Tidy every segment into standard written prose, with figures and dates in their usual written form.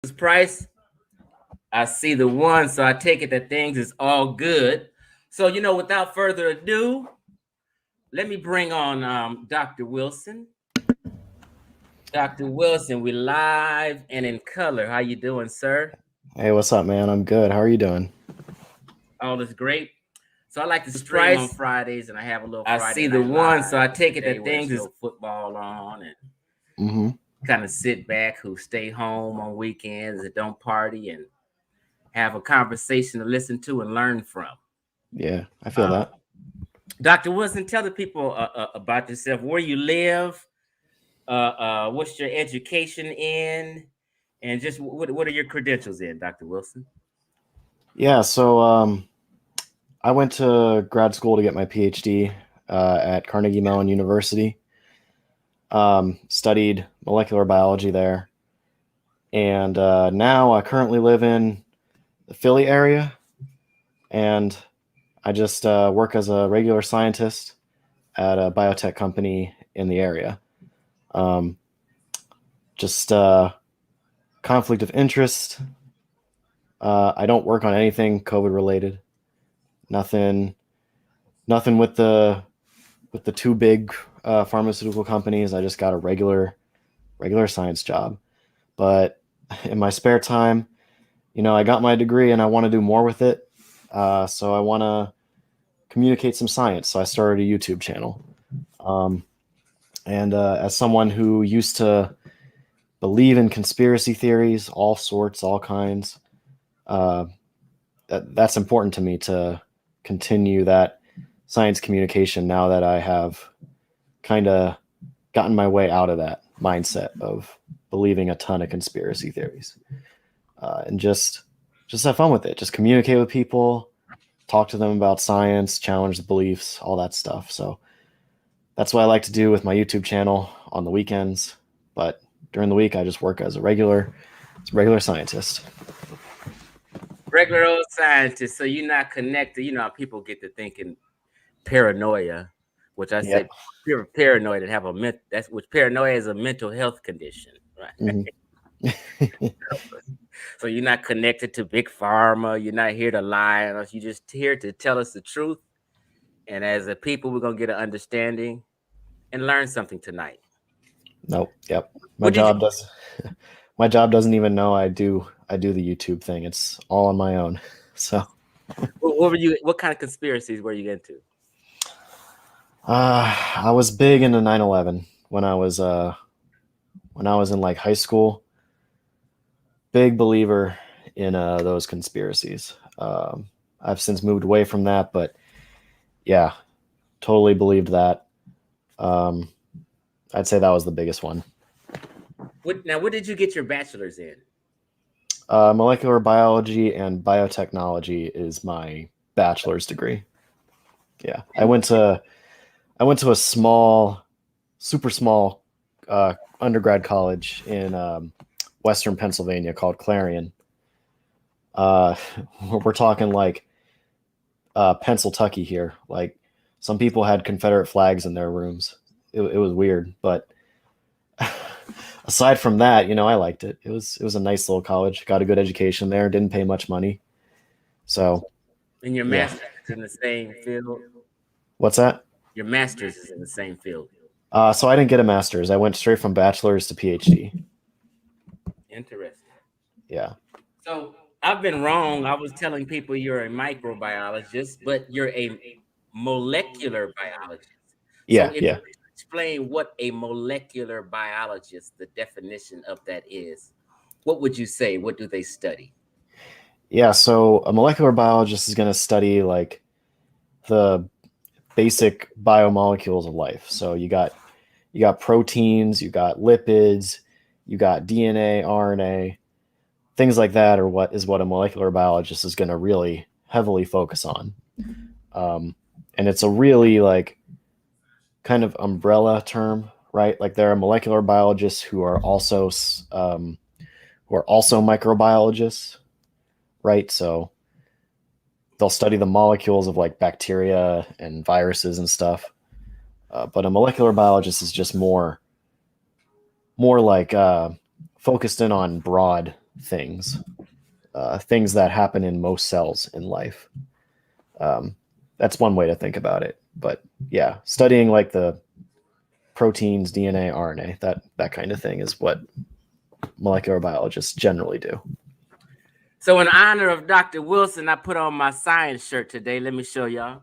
Price. I see the one, so I take it that things is all good. So, without further ado, let me bring on Dr. Wilson. Dr. Wilson, we live and in color. How you doing, sir? Hey, what's up, man? I'm good. How are you doing? All is great. So I like to stream on Fridays, and I have a little. I see the one, so I take it that things is football on and kind of sit back. Who stay home on weekends and don't party and have a conversation to listen to and learn from. Yeah, I feel that. Dr. Wilson, tell the people about yourself, where you live, what's your education in, and just what are your credentials in, Dr. Wilson? Yeah, so I went to grad school to get my PhD at Carnegie Mellon University. Studied molecular biology there, and now I currently live in the Philly area, and I just work as a regular scientist at a biotech company in the area. Just conflict of interest. I don't work on anything COVID related. Nothing with the two big pharmaceutical companies. I just got a regular science job. But in my spare time, I got my degree and I want to do more with it. So I want to communicate some science. So I started a YouTube channel. And as someone who used to believe in conspiracy theories, all sorts, all kinds, that's important to me to continue that science communication now that I have kind of gotten my way out of that mindset of believing a ton of conspiracy theories, and just have fun with it. Just communicate with people, talk to them about science, challenge the beliefs, all that stuff. So that's what I like to do with my YouTube channel on the weekends. But during the week, I just work as a regular scientist. Regular old scientist. So you're not connected. People get to thinking paranoia, which I say pure paranoid and have which paranoia is a mental health condition, right? Mm-hmm. So you're not connected to big pharma. You're not here to lie on us. You're just here to tell us the truth. And as a people, we're gonna get an understanding and learn something tonight. Nope. Yep. My job doesn't even know I do the YouTube thing. It's all on my own. So what kind of conspiracies were you into? I was big into 9/11 when I was in like high school. Big believer in those conspiracies. I've since moved away from that, but yeah, totally believed that. I'd say that was the biggest one. What did you get your bachelor's in? Molecular biology and biotechnology is my bachelor's degree. Yeah, I went to a super small undergrad college in Western Pennsylvania called Clarion. We're talking like Pennsylvania here. Like some people had Confederate flags in their rooms. It was weird, but aside from that, I liked it. It was a nice little college. Got a good education there. Didn't pay much money. So. And your master's is in the same field? What's that? Your master's is in the same field. So I didn't get a master's. I went straight from bachelor's to PhD. Interesting. Yeah. So I've been wrong. I was telling people you're a microbiologist, but you're a molecular biologist. Yeah, yeah. Explain what a molecular biologist, the definition of that is. What would you say? What do they study? Yeah, so a molecular biologist is going to study like the basic biomolecules of life. So you got proteins, you got lipids, you got DNA, RNA, things like that are what a molecular biologist is going to really heavily focus on. And it's a really like kind of umbrella term, right? Like there are molecular biologists who are also microbiologists, right? So they'll study the molecules of like bacteria and viruses and stuff. But a molecular biologist is just more like focused in on broad things, things that happen in most cells in life. That's one way to think about it. But yeah, studying like the proteins, DNA, RNA, that kind of thing is what molecular biologists generally do. So in honor of Dr. Wilson, I put on my science shirt today. Let me show y'all.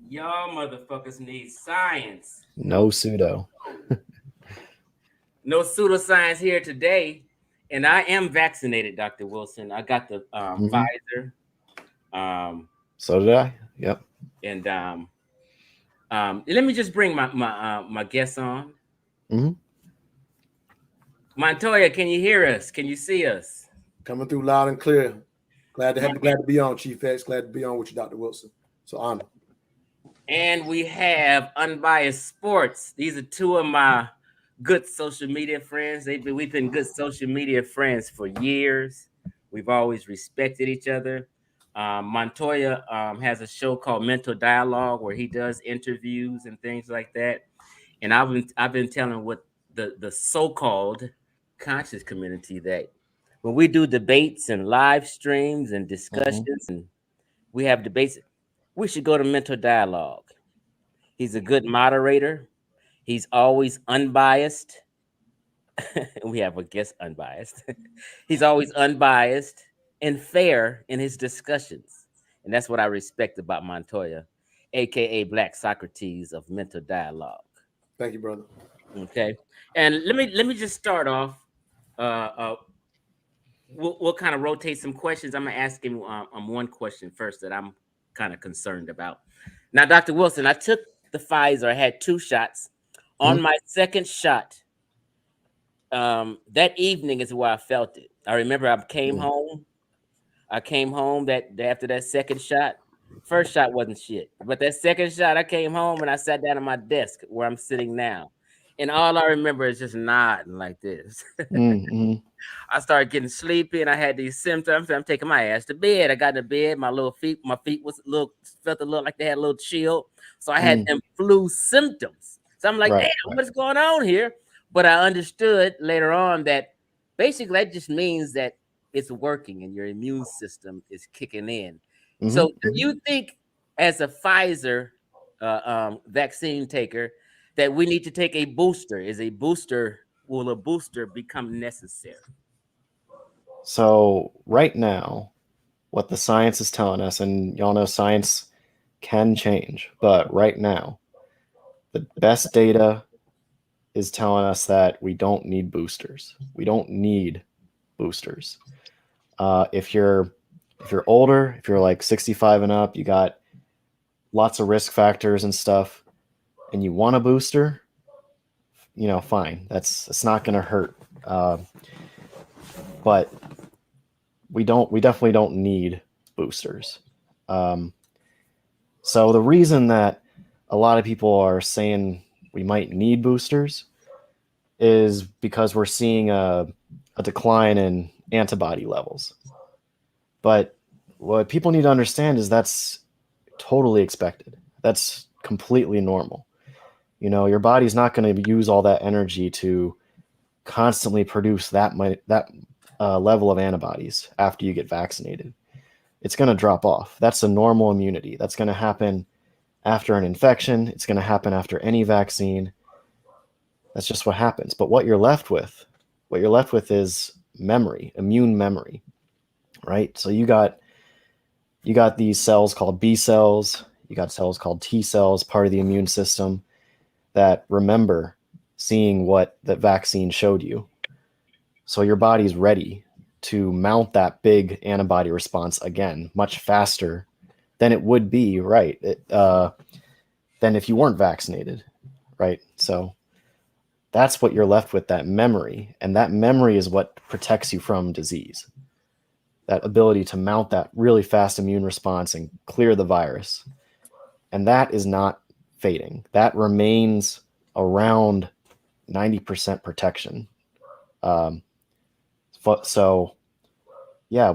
Y'all motherfuckers need science. No pseudo. No pseudoscience here today. And I am vaccinated, Dr. Wilson. I got the Pfizer. So did I. Yep. And let me just bring my guests on. Montoya, can you hear us? Can you see us? Coming through loud and clear. Glad to be on, Chief X. Glad to be on with you, Dr. Wilson. So honor. And we have Unbiased Sports. These are two of my good social media friends. We've been good social media friends for years. We've always respected each other. Montoya has a show called Mental Dialogue where he does interviews and things like that. And I've been telling what the so-called conscious community that when we do debates and live streams and discussions and we have debates, we should go to Mental Dialogue. He's a good moderator. He's always unbiased. We have a guest unbiased. He's always unbiased and fair in his discussions. And that's what I respect about Montoya, aka Black Socrates of Mental Dialogue. Thank you, brother. Okay. And let me just start off. We'll kind of rotate some questions. I'm gonna ask him one question first that I'm kind of concerned about. Now, Dr. Wilson, I took the Pfizer. I had 2 shots. On my second shot, that evening is where I felt it. I remember I came home. I came home that after that second shot. First shot wasn't shit, but that second shot, I came home and I sat down at my desk where I'm sitting now, and all I remember is just nodding like this. I started getting sleepy and I had these symptoms. I'm taking my ass to bed. I got to bed. My feet was felt a little like they had a little chill. So I had them flu symptoms. So I'm like, damn, what's going on here? But I understood later on that basically that just means that it's working and your immune system is kicking in. So do you think as a Pfizer vaccine taker that we need to take a booster? Will a booster become necessary? So right now, what the science is telling us, and y'all know science can change, but right now, the best data is telling us that we don't need boosters. We don't need boosters. If you're older, if you're like 65 and up, you got lots of risk factors and stuff, and you want a booster, fine. It's not going to hurt. But we definitely don't need boosters. So the reason that a lot of people are saying we might need boosters is because we're seeing a decline in antibody levels. But what people need to understand is that's totally expected. That's completely normal. Your body's not going to use all that energy to constantly produce that level of antibodies after you get vaccinated. It's going to drop off. That's a normal immunity. That's going to happen after an infection. It's going to happen after any vaccine. That's just what happens. But what you're left with is memory, immune memory, right? So you got these cells called B cells. You got cells called T cells, part of the immune system, that remember seeing what the vaccine showed you. So your body's ready to mount that big antibody response again, much faster than it would be, right? Than if you weren't vaccinated, right? So that's what you're left with, that memory. And that memory is what protects you from disease. That ability to mount that really fast immune response and clear the virus. And that is not fading. That remains around 90% protection. So yeah,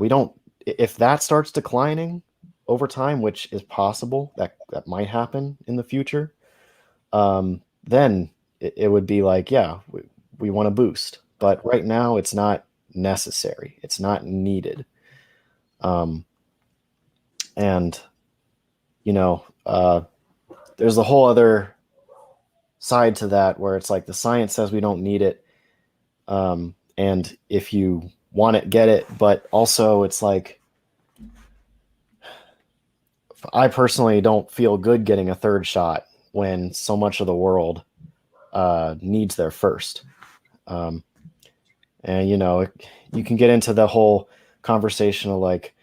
if that starts declining over time, which is possible, that might happen in the future, then it would be like, yeah, we want to boost. But right now, it's not necessary. It's not needed. And, you know, there's a whole other side to that where it's like the science says we don't need it. And if you want it, get it. But also it's like, I personally don't feel good getting a third shot when so much of the world needs their first. And, you know, you can get into the whole conversation of like,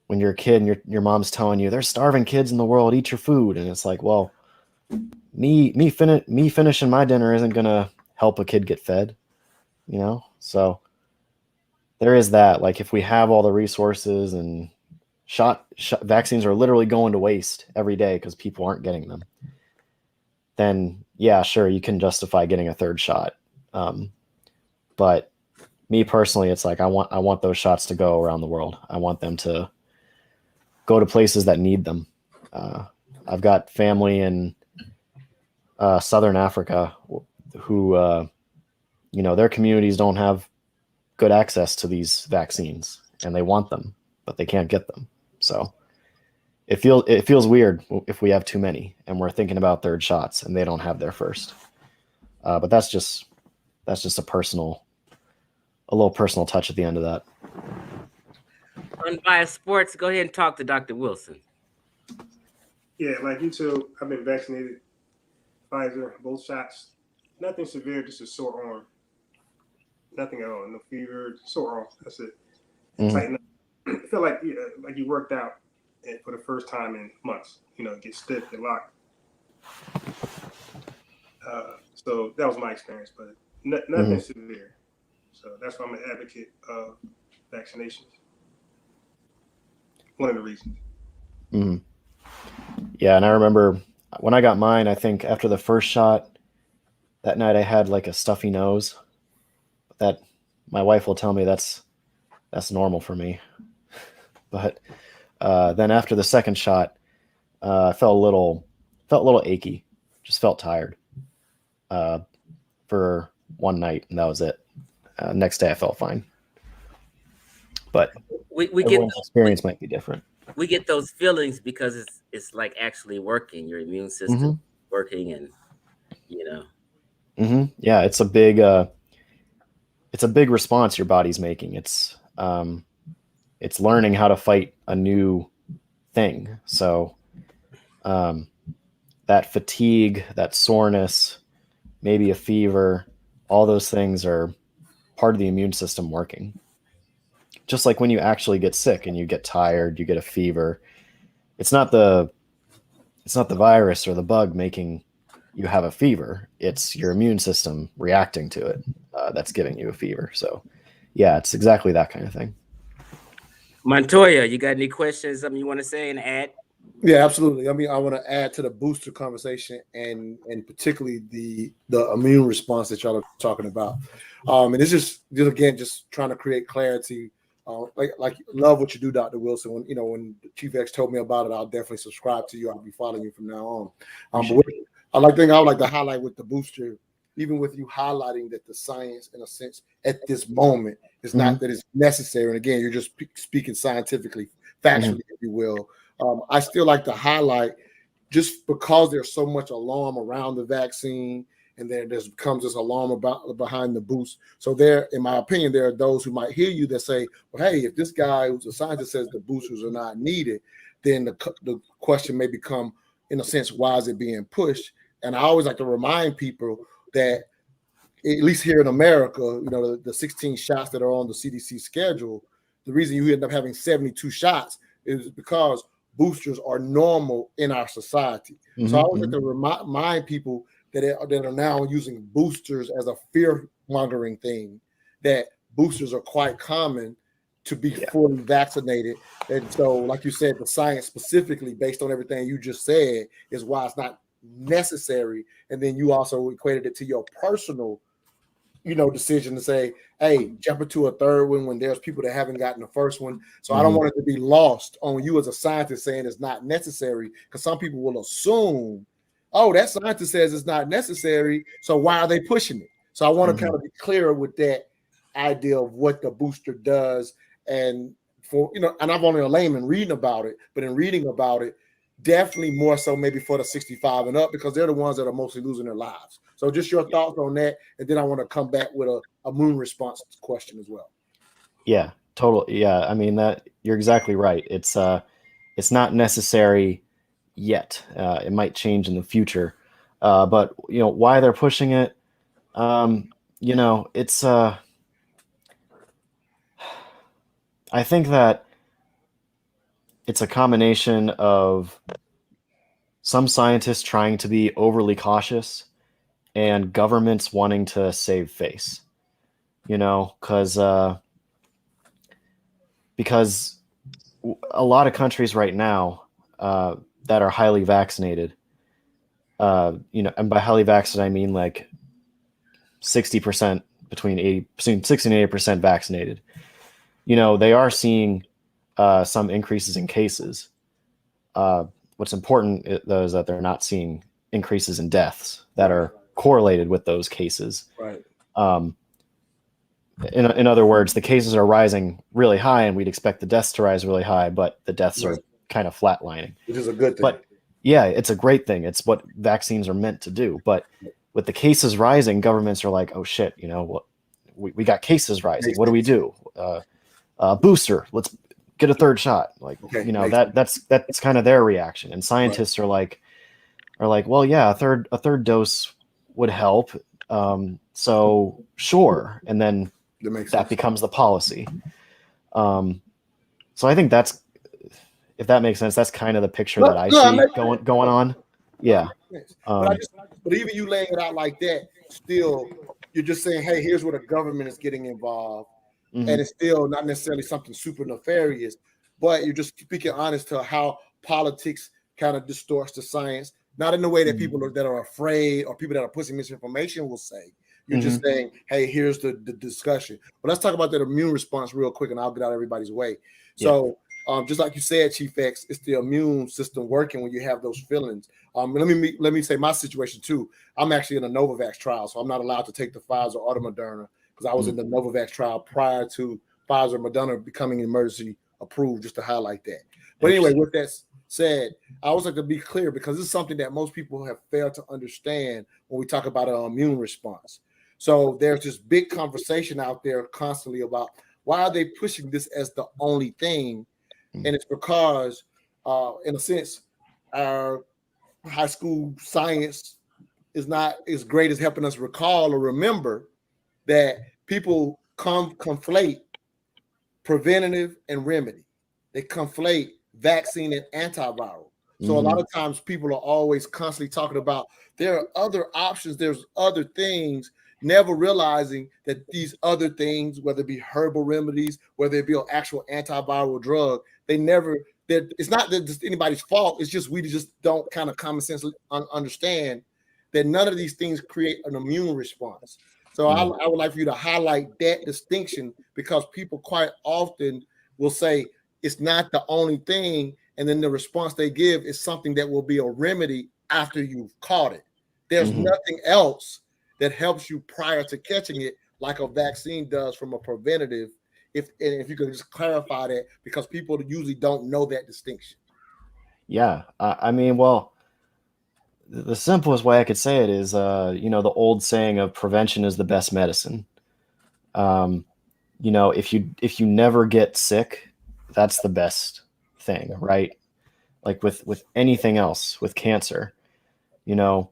when you're a kid and your mom's telling you there's starving kids in the world, eat your food. And it's like, well, me finishing my dinner isn't going to help a kid get fed, you know? So there is that. Like, if we have all the resources and vaccines are literally going to waste every day because people aren't getting them, then yeah, sure, you can justify getting a third shot. But me personally, it's like I want those shots to go around the world. I want them to go to places that need them. I've got family in Southern Africa who, you know, their communities don't have good access to these vaccines, and they want them, but they can't get them. So it feels weird if we have too many and we're thinking about third shots and they don't have their first. But that's just a little personal touch at the end of that. Unbiased Sports, go ahead and talk to Dr. Wilson. Yeah, like you two, I've been vaccinated, Pfizer, both shots. Nothing severe, just a sore arm. Nothing at all, no fever, sore arm. That's it. Mm-hmm. I feel like you worked out for the first time in months. You know, get stiff, get locked. So that was my experience, but nothing severe. So that's why I'm an advocate of vaccinations. One of the reasons. Mm-hmm. Yeah, and I remember when I got mine, I think after the first shot, that night I had like a stuffy nose. That my wife will tell me that's normal for me. But then after the second shot, I felt a little achy, just felt tired for one night, and that was it. Next day I felt fine. But we get those, experience might be different. We get those feelings because it's like actually working. Your immune system working, and you know. Mm-hmm. Yeah, it's a big response your body's making. It's learning how to fight a new thing. So that fatigue, that soreness, maybe a fever, all those things are part of the immune system working. Just like when you actually get sick and you get tired, you get a fever, it's not the virus or the bug making you have a fever. It's your immune system reacting to it that's giving you a fever. So yeah, it's exactly that kind of thing. Montoya, you got any questions, something you want to say and add? Yeah, absolutely. I mean, I want to add to the booster conversation and particularly the immune response that y'all are talking about. And it's just again, just trying to create clarity. Like love what you do, Dr. Wilson. When Chief X told me about it, I'll definitely subscribe to you. I'll be following you from now on. But I would like to highlight with the booster, even with you highlighting that the science, in a sense, at this moment, is not that it's necessary. And again, you're just speaking scientifically, factually, if you will. I still like to highlight, just because there's so much alarm around the vaccine, and then there becomes this alarm behind the boost. So there, in my opinion, there are those who might hear you that say, well, hey, if this guy who's a scientist says the boosters are not needed, then the question may become, in a sense, why is it being pushed? And I always like to remind people that, at least here in America, the 16 shots that are on the CDC schedule, the reason you end up having 72 shots is because boosters are normal in our society. So I always like to remind people that are now using boosters as a fear-mongering thing, that boosters are quite common to be fully vaccinated. And so, like you said, the science specifically, based on everything you just said, is why it's not necessary. And then you also equated it to your personal decision to say, hey, jump into a third one when there's people that haven't gotten the first one. So I don't want it to be lost on you as a scientist saying it's not necessary, because some people will assume, oh, that scientist says it's not necessary, so why are they pushing it? So I want to kind of be clearer with that idea of what the booster does. And for, and I'm only a layman reading about it, but in reading about it, definitely more so maybe for the 65 and up, because they're the ones that are mostly losing their lives. So just your thoughts on that. And then I want to come back with a immune response question as well. Yeah, totally. Yeah. I mean, that you're exactly right. It's not necessary yet. It might change in the future. But why they're pushing it, it's I think that it's a combination of some scientists trying to be overly cautious and governments wanting to save face, because a lot of countries right now that are highly vaccinated, and by highly vaccinated, I mean like 60%, between 60 and 80% vaccinated. They are seeing some increases in cases. What's important, though, is that they're not seeing increases in deaths that are correlated with those cases. Right. In other words, the cases are rising really high, and we'd expect the deaths to rise really high, but the deaths are kind of flatlining. Which is a good thing. But yeah, it's a great thing. It's what vaccines are meant to do. But with the cases rising, governments are like, oh shit, we got cases rising. What do we do? Booster. Let's get a third shot. That's kind of their reaction. And scientists are like, well, yeah, a third dose would help. So sure. And then that becomes the policy. So I think if that makes sense, that's kind of the picture that I see going on. Yeah. But even you laying it out like that, still, you're just saying, hey, here's where the government is getting involved. And it's still not necessarily something super nefarious, but you're just speaking honest to how politics kind of distorts the science, not in the way that people that are afraid or people that are pushing misinformation will say. You're just saying, hey, here's the discussion. But let's talk about that immune response real quick, and I'll get out of everybody's way. So just like you said, Chief X, it's the immune system working when you have those feelings. Let me say my situation too. I'm actually in a Novavax trial, so I'm not allowed to take the Pfizer or the Moderna, because I was in the Novavax trial prior to Pfizer and Moderna becoming emergency approved, just to highlight that. But anyway, with that said, I always like to be clear, because this is something that most people have failed to understand when we talk about an immune response. So there's this big conversation out there constantly about why are they pushing this as the only thing? And it's because, in a sense, our high school science is not as great as helping us recall or remember that people conflate preventative and remedy. They conflate vaccine and antiviral. So a lot of times people are always constantly talking about there are other options, there's other things, never realizing that these other things, whether it be herbal remedies, whether it be an actual antiviral drug, it's not that it's anybody's fault. It's just we just don't kind of common sense understand that none of these things create an immune response. So I would like for you to highlight that distinction, because people quite often will say it's not the only thing, and then the response they give is something that will be a remedy after you've caught it. There's nothing else that helps you prior to catching it like a vaccine does from a preventative. If you could just clarify that, because people usually don't know that distinction. Yeah, I mean, well, the simplest way I could say it is, the old saying of prevention is the best medicine. If you never get sick, that's the best thing, right? Like with anything else, with cancer, no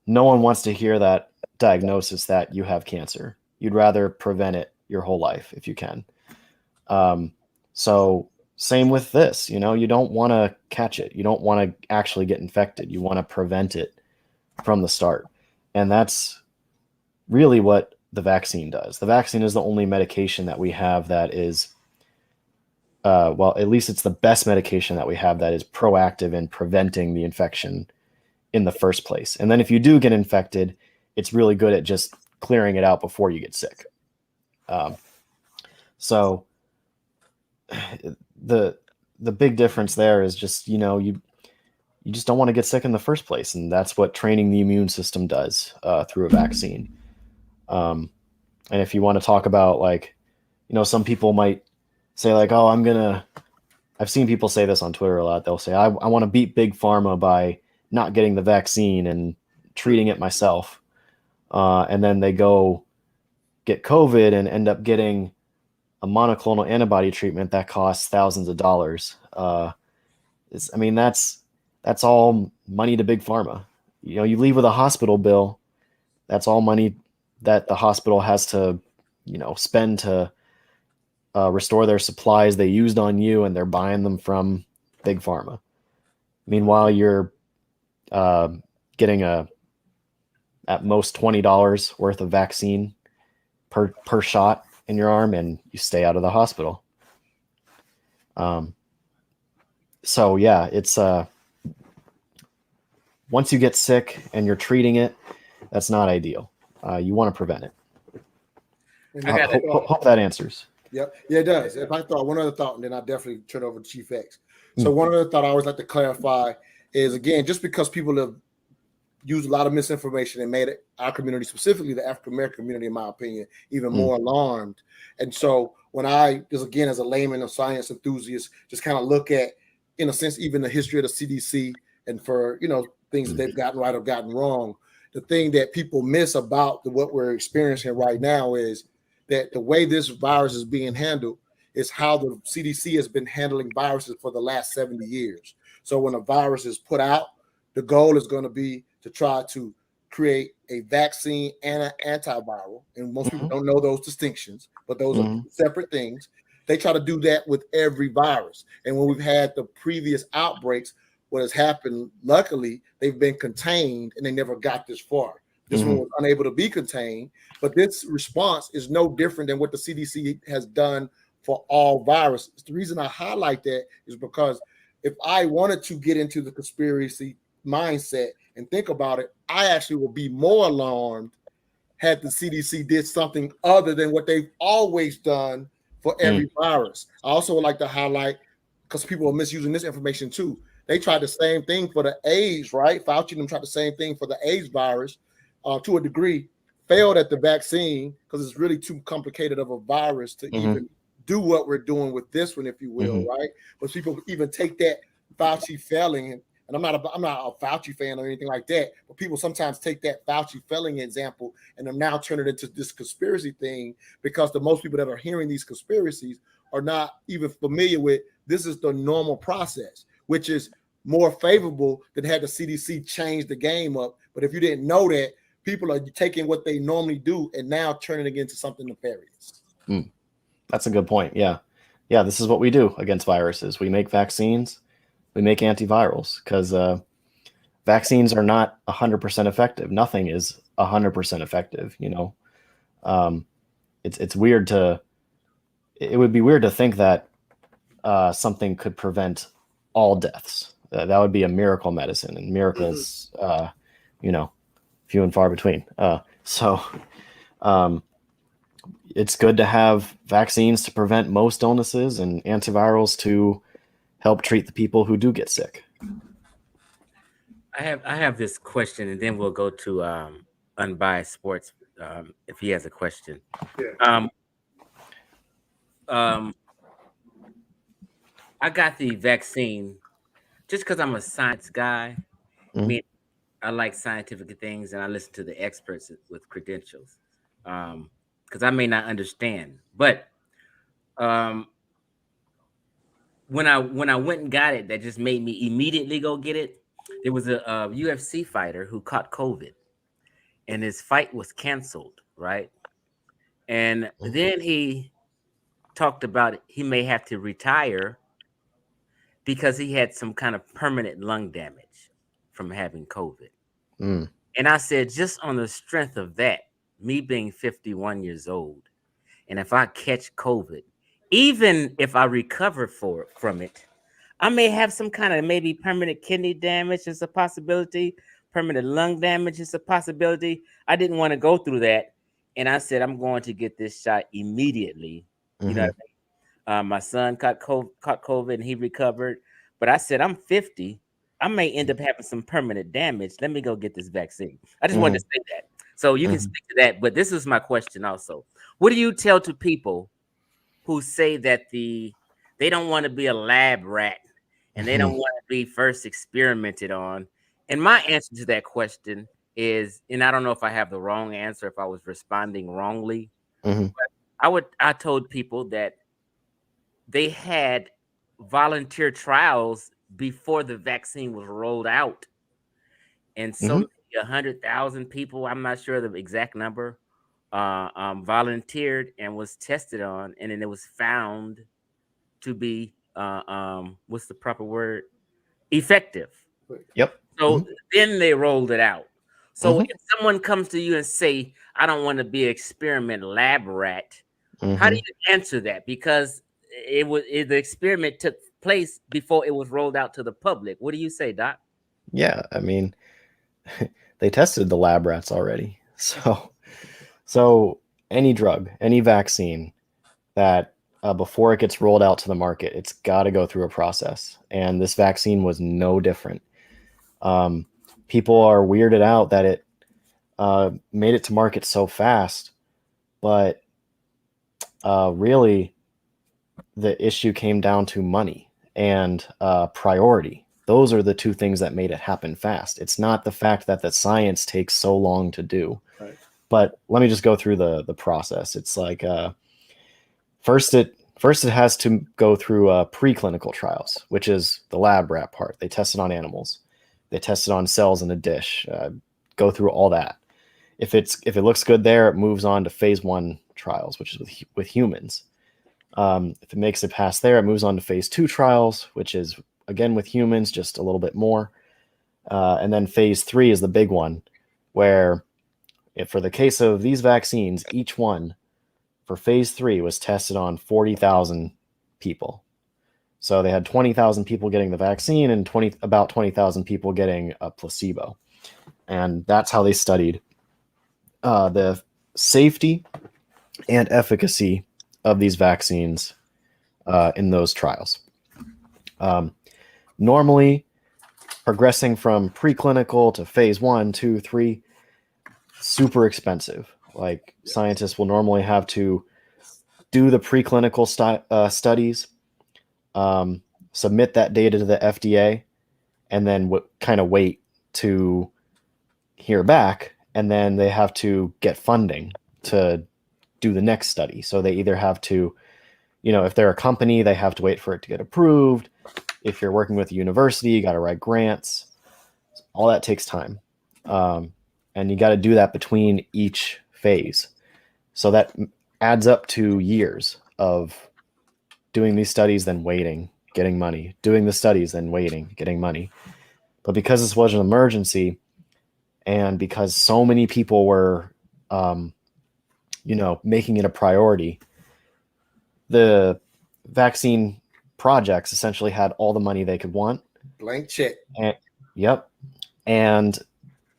one wants to hear that diagnosis that you have cancer. You'd rather prevent it your whole life if you can. So same with this, you don't want to catch it. You don't want to actually get infected. You want to prevent it from the start. And that's really what the vaccine does. The vaccine is the only medication that we have that is, well, at least it's the best medication that we have that is proactive in preventing the infection in the first place. And then if you do get infected, it's really good at just clearing it out before you get sick. So the big difference there is just, you just don't want to get sick in the first place. And that's what training the immune system does through a vaccine. And if you want to talk about like, some people might say like, oh, I've seen people say this on Twitter a lot. They'll say, I want to beat big pharma by not getting the vaccine and treating it myself. And then they go get COVID and end up getting a monoclonal antibody treatment that costs thousands of dollars. That's all money to big pharma. You leave with a hospital bill. That's all money that the hospital has to, spend to restore their supplies they used on you, and they're buying them from big pharma. Meanwhile, you're getting at most $20 worth of vaccine per shot in your arm, and you stay out of the hospital. So yeah, it's once you get sick and you're treating it, that's not ideal. You want to prevent it. Hope that answers. Yep. Yeah, it does. If I thought one other thought, and then I definitely turn over to Chief X. So one other thought I always like to clarify is, again, just because people have used a lot of misinformation and made our community, specifically the African American community, in my opinion, even more alarmed. And so when I, just again, as a layman or science enthusiast, just kind of look at, in a sense, even the history of the CDC and for, things that they've gotten right or gotten wrong, the thing that people miss about what we're experiencing right now is that the way this virus is being handled is how the CDC has been handling viruses for the last 70 years. So when a virus is put out, the goal is going to be to try to create a vaccine and an antiviral. And most people don't know those distinctions, but those are separate things. They try to do that with every virus. And when we've had the previous outbreaks, what has happened, luckily, they've been contained and they never got this far. This one was unable to be contained, but this response is no different than what the CDC has done for all viruses. The reason I highlight that is because if I wanted to get into the conspiracy mindset and think about it, I actually will be more alarmed had the CDC did something other than what they've always done for every virus. I also would like to highlight, because people are misusing this information too, they tried the same thing for the AIDS, right? Fauci and them tried the same thing for the AIDS virus to a degree, failed at the vaccine because it's really too complicated of a virus to even do what we're doing with this one, if you will, right? But people even take that Fauci failing, and I'm not a Fauci fan or anything like that, but people sometimes take that Fauci failing example and then now turn it into this conspiracy thing, because the most people that are hearing these conspiracies are not even familiar with this is the normal process, which is more favorable than had the CDC change the game up. But if you didn't know that, people are taking what they normally do and now turning it into something nefarious. That's a good point. Yeah. This is what we do against viruses. We make vaccines, we make antivirals, because vaccines are not 100% effective. Nothing is 100% effective. It's weird it would be weird to think that something could prevent all deaths. That would be a miracle medicine, and miracles, few and far between. So it's good to have vaccines to prevent most illnesses and antivirals to help treat the people who do get sick. I have this question, and then we'll go to Unbiased Sports if he has a question. Yeah. I got the vaccine just because I'm a science guy. I mean, I like scientific things, and I listen to the experts with credentials. Because I may not understand, but when I went and got it, that just made me immediately go get it. There was a UFC fighter who caught COVID, and his fight was canceled, right? And then he talked about he may have to retire because he had some kind of permanent lung damage from having COVID. And I said, just on the strength of that, me being 51 years old, and if I catch COVID, even if I recover from it, I may have some kind of maybe permanent kidney damage. It's a possibility. Permanent lung damage is a possibility. I didn't want to go through that. And I said, I'm going to get this shot immediately. You know what I mean? My son caught COVID and he recovered. But I said, I'm 50. I may end up having some permanent damage. Let me go get this vaccine. I just wanted to say that. So you can speak to that. But this is my question also. What do you tell to people who say that they don't want to be a lab rat and they don't want to be first experimented on? And my answer to that question is, and I don't know if I have the wrong answer, if I was responding wrongly, but I told people that they had volunteer trials before the vaccine was rolled out. And so 100,000 people, I'm not sure the exact number, volunteered and was tested on, and then it was found to be what's the proper word? Effective. Yep. So then they rolled it out. So if someone comes to you and say, I don't want to be an experiment lab rat, how do you answer that? Because the experiment took place before it was rolled out to the public. What do you say, Doc? Yeah, I mean, they tested the lab rats already. So any drug, any vaccine that before it gets rolled out to the market, it's got to go through a process. And this vaccine was no different. People are weirded out that it made it to market so fast, but really the issue came down to money and priority. Those are the two things that made it happen fast. It's not the fact that the science takes so long to do. Right. But let me just go through the process. It's like first it has to go through preclinical trials, which is the lab rat part. They test it on animals. They test it on cells in a dish. Go through all that. If it looks good there, it moves on to phase 1 trials, which is with humans. If it makes it past there, it moves on to phase 2 trials, which is again with humans, just a little bit more. And then phase 3 is the big one, where for the case of these vaccines, each one for phase 3 was tested on 40,000 people. So they had 20,000 people getting the vaccine and about 20,000 people getting a placebo. And that's how they studied the safety and efficacy of these vaccines in those trials. Normally, progressing from preclinical to phase 1, 2, 3, super expensive. Like scientists will normally have to do the preclinical studies, submit that data to the FDA, and then kind of wait to hear back. And then they have to get funding to do the next study. So they either have to, if they're a company, they have to wait for it to get approved. If you're working with a university, you got to write grants. All that takes time. And you got to do that between each phase. So that adds up to years of doing these studies, then waiting, getting money, doing the studies, then waiting, getting money. But because this was an emergency, and because so many people were, making it a priority, the vaccine projects essentially had all the money they could want. Blank check. Yep. And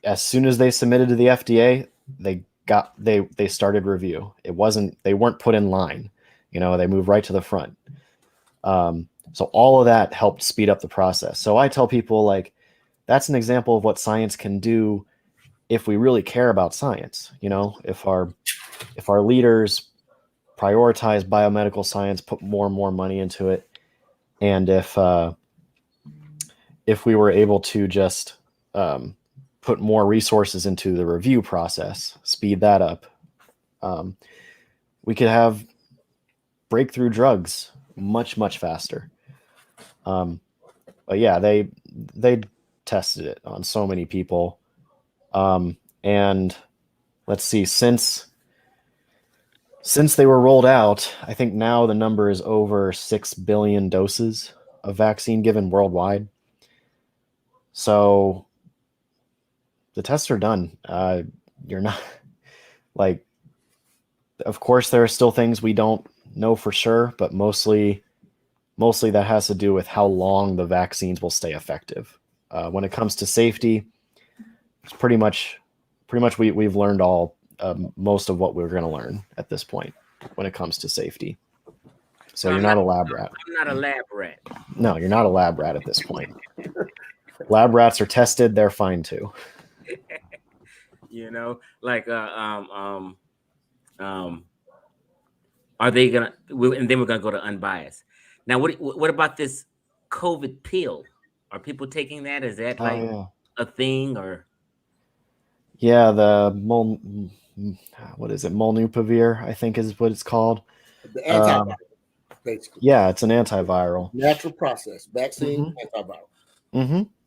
as soon as they submitted to the FDA, they started review. They weren't put in line. They moved right to the front. So all of that helped speed up the process. So I tell people, that's an example of what science can do if we really care about science. If our leaders prioritize biomedical science, put more and more money into it, and if we were able to just put more resources into the review process, speed that up, we could have breakthrough drugs much, much faster. But yeah, they tested it on so many people. And let's see, since they were rolled out, I think now the number is over 6 billion doses of vaccine given worldwide. So the tests are done. You're not of course, there are still things we don't know for sure, but mostly that has to do with how long the vaccines will stay effective. When it comes to safety, it's pretty much we've learned most of what we're going to learn at this point when it comes to safety. So you're not a lab rat. I'm not a lab rat. No, you're not a lab rat at this point. Lab rats are tested; they're fine too. know, like are they gonna? And then we're gonna go to unbiased. Now, what about this COVID pill? Are people taking that? Is that like a thing or? Yeah, the what is it? Molnupiravir, I think is what it's called. The antiviral, basically. Yeah, it's an antiviral. Natural process, vaccine, antiviral.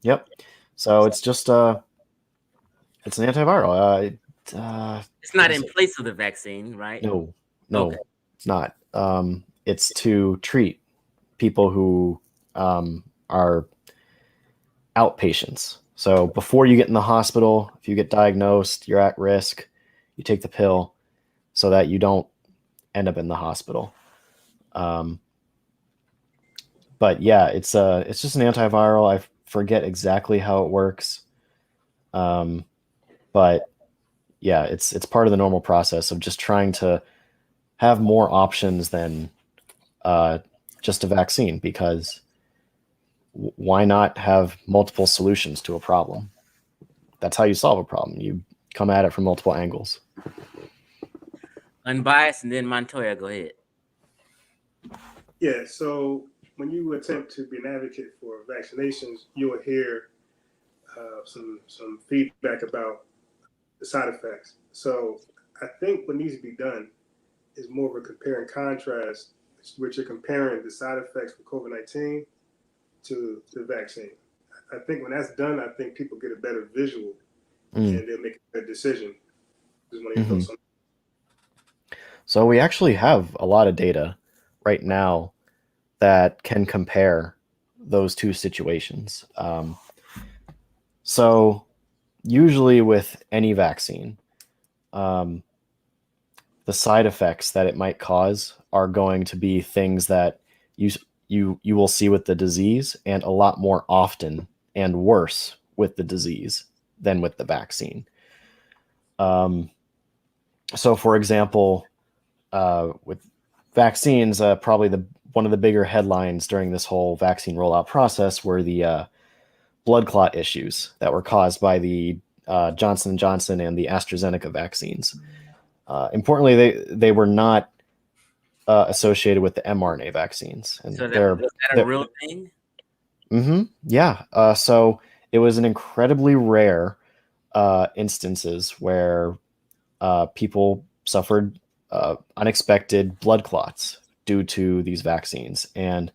Yep. So it's just it's an antiviral. It's not in place of the vaccine, right? No, Okay. it's not. It's to treat people who are outpatients. So before you get in the hospital, if you get diagnosed, you're at risk, you take the pill so that you don't end up in the hospital. But yeah, it's just an antiviral. I forget exactly how it works. But yeah, it's part of the normal process of just trying to have more options than just a vaccine, because why not have multiple solutions to a problem? That's how you solve a problem. You come at it from multiple angles. Unbiased, and then Montoya, go ahead. Yeah, so when you attempt to be an advocate for vaccinations, you'll hear some feedback about the side effects. So I think what needs to be done is more of a compare and contrast, which you're comparing the side effects for COVID-19 to the vaccine. I think when that's done, I think people get a better visual and they'll make a decision. So we actually have a lot of data right now that can compare those two situations. So usually with any vaccine, the side effects that it might cause are going to be things that you will see with the disease, and a lot more often and worse with the disease than with the vaccine. So for example, with vaccines, probably one of the bigger headlines during this whole vaccine rollout process were the blood clot issues that were caused by the Johnson & Johnson and the AstraZeneca vaccines. Importantly, they were not associated with the mRNA vaccines. And so is that a real thing? Yeah. So it was an incredibly rare instances where people suffered unexpected blood clots due to these vaccines. And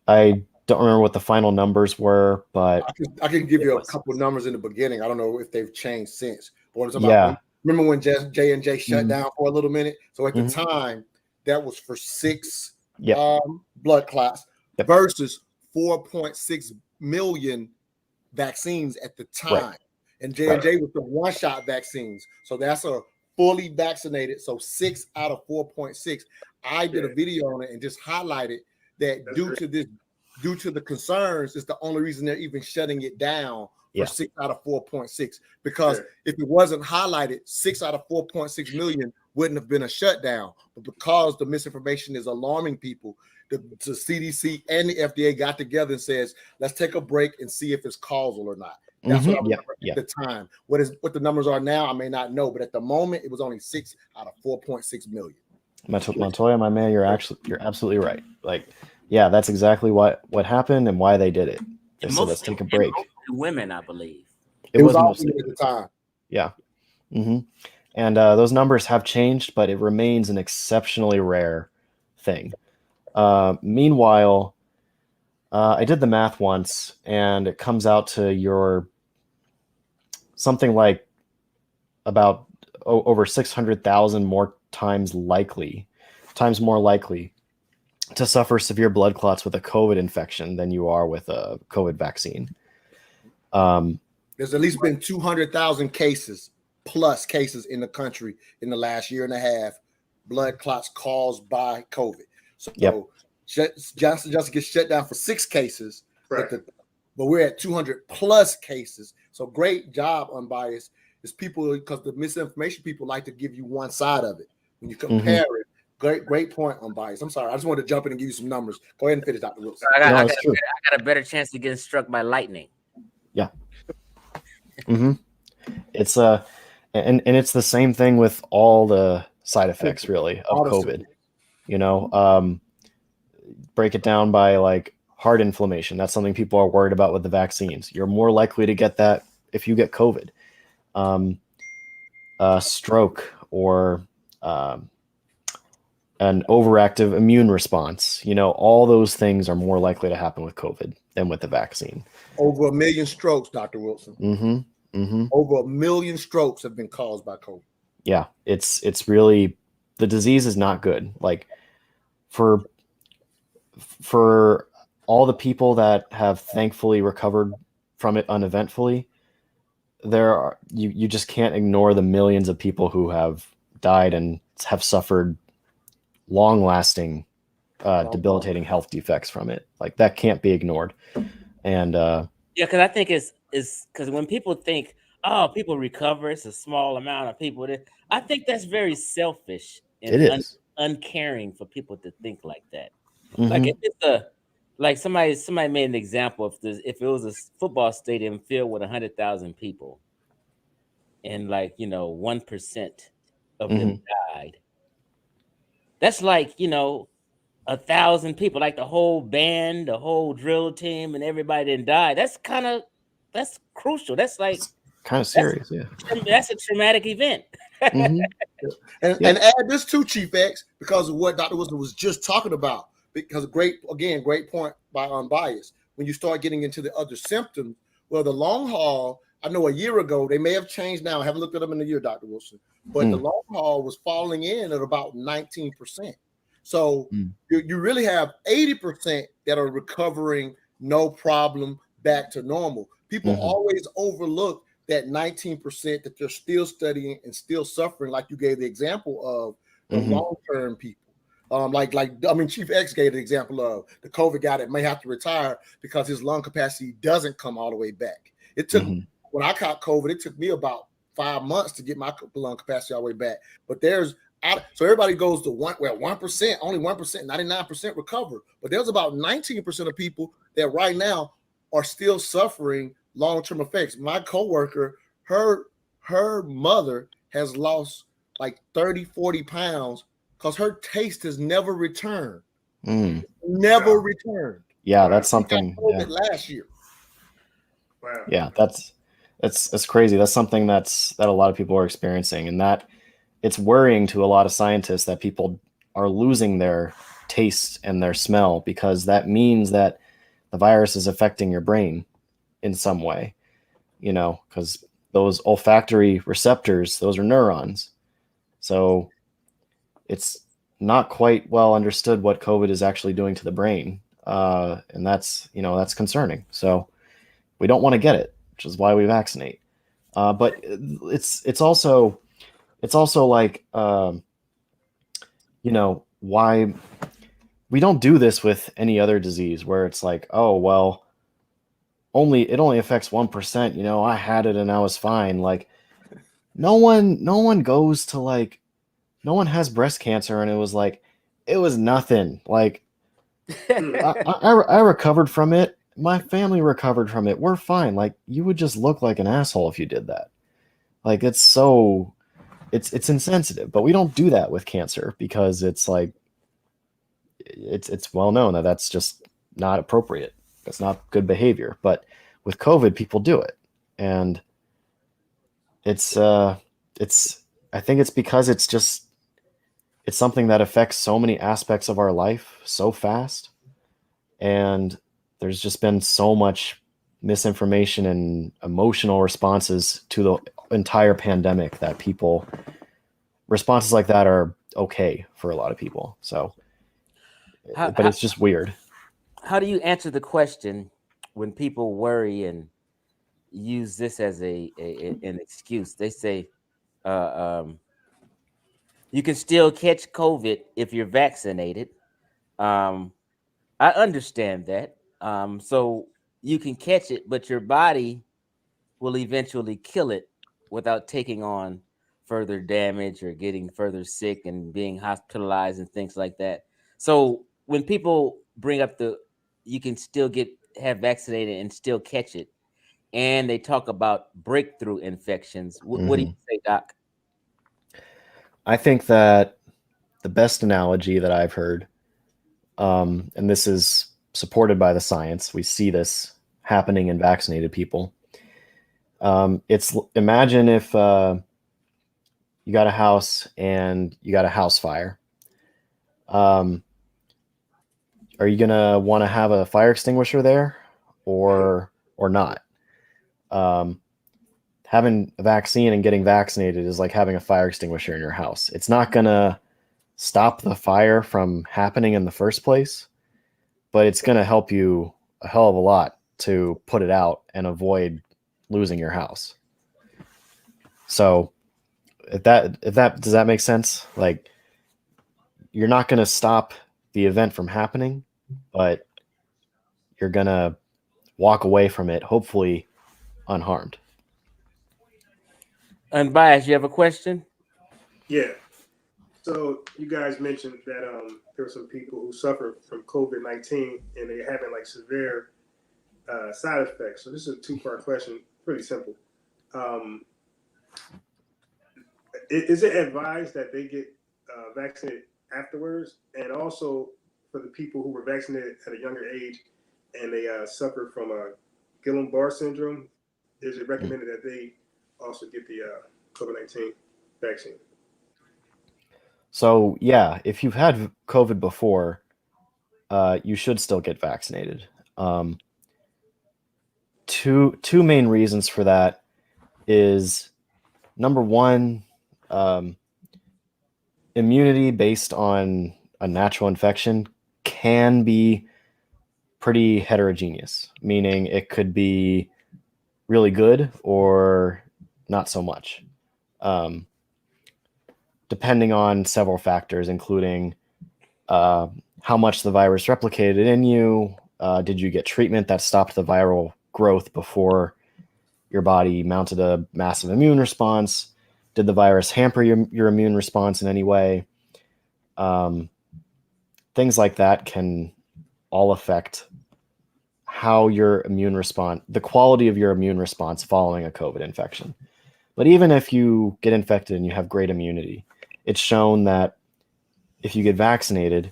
I don't remember what the final numbers were, but I can give you a couple of numbers in the beginning. I don't know if they've changed since. But what I'm talking about, remember when J&J shut down for a little minute? So at the time, that was for 6 blood clots versus 4.6 million vaccines at the time. Right. And J&J was the one-shot vaccines. So that's a fully vaccinated. So 6 out of 4.6. I did a video on it and just highlighted that due to the concerns, is the only reason they're even shutting it down for 6 out of 4.6. Because if it wasn't highlighted, 6 out of 4.6 million wouldn't have been a shutdown. But because the misinformation is alarming people, the CDC and the FDA got together and says, let's take a break and see if it's causal or not. That's what I remember at the time. What the numbers are now, I may not know, but at the moment, it was only 6 out of 4.6 million. Montoya, my man, you're absolutely right. Like, yeah, that's exactly what happened and why they did it. They said, let's take a break. Women, I believe. It was mostly at the time. Yeah. And those numbers have changed, but it remains an exceptionally rare thing. Meanwhile, I did the math once, and it comes out to something like about over 600,000 more times more likely to suffer severe blood clots with a COVID infection than you are with a COVID vaccine. There's at least been 200,000 cases in the country in the last year and a half, blood clots caused by COVID. So Johnson gets shut down for 6 cases, but we're at 200 plus cases. So great job, Unbiased. It's people, because the misinformation people like to give you one side of it. When you compare it, great point, Unbiased. I'm sorry, I just wanted to jump in and give you some numbers. Go ahead and finish, Dr. Wilson. I got a better chance of getting struck by lightning. Yeah. It's and it's the same thing with all the side effects really of COVID. You know, break it down by like heart inflammation. That's something people are worried about with the vaccines. You're more likely to get that if you get COVID. Stroke or an overactive immune response. You know, all those things are more likely to happen with COVID than with the vaccine. Over 1 million strokes, Dr. Wilson. Over 1 million strokes have been caused by COVID. Yeah, it's really, the disease is not good. Like for all the people that have thankfully recovered from it uneventfully, you just can't ignore the millions of people who have died and have suffered long-lasting debilitating health defects from it. Like that can't be ignored. And yeah, because I think it's because when people think, oh, people recover, it's a small amount of people, I think that's very selfish and uncaring for people to think like that. Like if it's like somebody made an example, if it was a football stadium filled with 100,000 people and like 1% of them died, that's like 1,000 people, like the whole band, the whole drill team, and everybody didn't die. That's crucial. That's like kind of serious. That's a traumatic event. And add this too, Chief X, because of what Dr. Wilson was just talking about. Because great point by Unbiased. When you start getting into the other symptoms, well, the long haul, I know a year ago, they may have changed now. I haven't looked at them in a year, Dr. Wilson, but the long haul was falling in at about 19%. So you really have 80% that are recovering, no problem, back to normal. People always overlook that 19% that they're still studying and still suffering, like you gave the example of the long-term people. Chief X gave the example of the COVID guy that may have to retire because his lung capacity doesn't come all the way back. It took when I caught COVID, it took me about 5 months to get my lung capacity all the way back. But so everybody goes to 1%, only 1%, 99% recover. But there's about 19% of people that right now are still suffering long-term effects. My coworker, her mother has lost like 30, 40 pounds because her taste has never returned. Never returned. Yeah, that's something. Last year. Wow. Yeah, that's crazy. That's something that a lot of people are experiencing, and that it's worrying to a lot of scientists that people are losing their taste and their smell, because that means that the virus is affecting your brain in some way, because those olfactory receptors, those are neurons. So it's not quite well understood what COVID is actually doing to the brain. And that's concerning. So we don't want to get it, which is why we vaccinate. But it's also like, why we don't do this with any other disease where it's like, oh, well, it only affects 1%. I had it and I was fine. Like no one goes to like, no one has breast cancer and it was nothing. Like I recovered from it. My family recovered from it. We're fine. Like you would just look like an asshole if you did that. Like it's insensitive, but we don't do that with cancer because it's like, it's well known that that's just not appropriate. That's not good behavior. But with COVID, people do it. And I think it's because it's something that affects so many aspects of our life so fast. And there's just been so much misinformation and emotional responses to the entire pandemic that responses like that are okay for a lot of people. So, but it's just weird. How do you answer the question when people worry and use this as an excuse? They say, you can still catch COVID if you're vaccinated. I understand that. So you can catch it, but your body will eventually kill it without taking on further damage or getting further sick and being hospitalized and things like that. So when people bring up you can still have vaccinated and still catch it, and they talk about breakthrough infections. What do you say, Doc? I think that the best analogy that I've heard, and this is supported by the science, we see this happening in vaccinated people. It's imagine if you got a house and you got a house fire. Are you gonna want to have a fire extinguisher there, or not? Having a vaccine and getting vaccinated is like having a fire extinguisher in your house. It's not gonna stop the fire from happening in the first place, but it's gonna help you a hell of a lot to put it out and avoid losing your house. So if that does that make sense? Like, you're not going to stop the event from happening, but you're going to walk away from it, hopefully unharmed. Unbiased, you have a question? Yeah. So you guys mentioned that there are some people who suffer from COVID-19 and they're having like severe side effects. So this is a two-part question, pretty simple. Is it advised that they get vaccinated afterwards? And also for the people who were vaccinated at a younger age and they suffer from Guillain-Barré syndrome, is it recommended that they also get the COVID-19 vaccine? So yeah, if you've had COVID before, you should still get vaccinated. Two main reasons for that is, number one, immunity based on a natural infection can be pretty heterogeneous, meaning it could be really good or not so much, depending on several factors, including how much the virus replicated in you. Did you get treatment that stopped the viral growth before your body mounted a massive immune response? Did the virus hamper your immune response in any way? Things like that can all affect how your immune response, the quality of your immune response following a COVID infection. But even if you get infected and you have great immunity, it's shown that if you get vaccinated,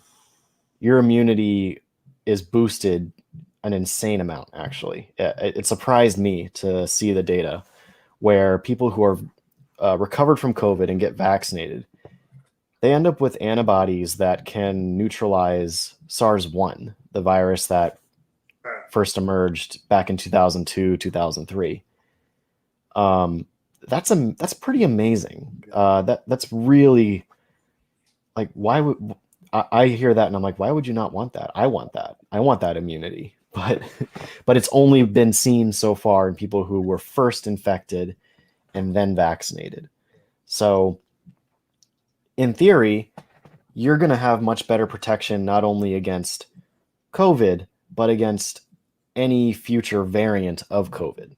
your immunity is boosted an insane amount, actually. It surprised me to see the data where people who are recovered from COVID and get vaccinated, they end up with antibodies that can neutralize SARS-1, the virus that first emerged back in 2002, 2003. That's pretty amazing. That's really, like, why would I hear that and I'm like, why would you not want that? I want that. I want that immunity. But it's only been seen so far in people who were first infected and then vaccinated. So in theory, you're going to have much better protection not only against COVID, but against any future variant of COVID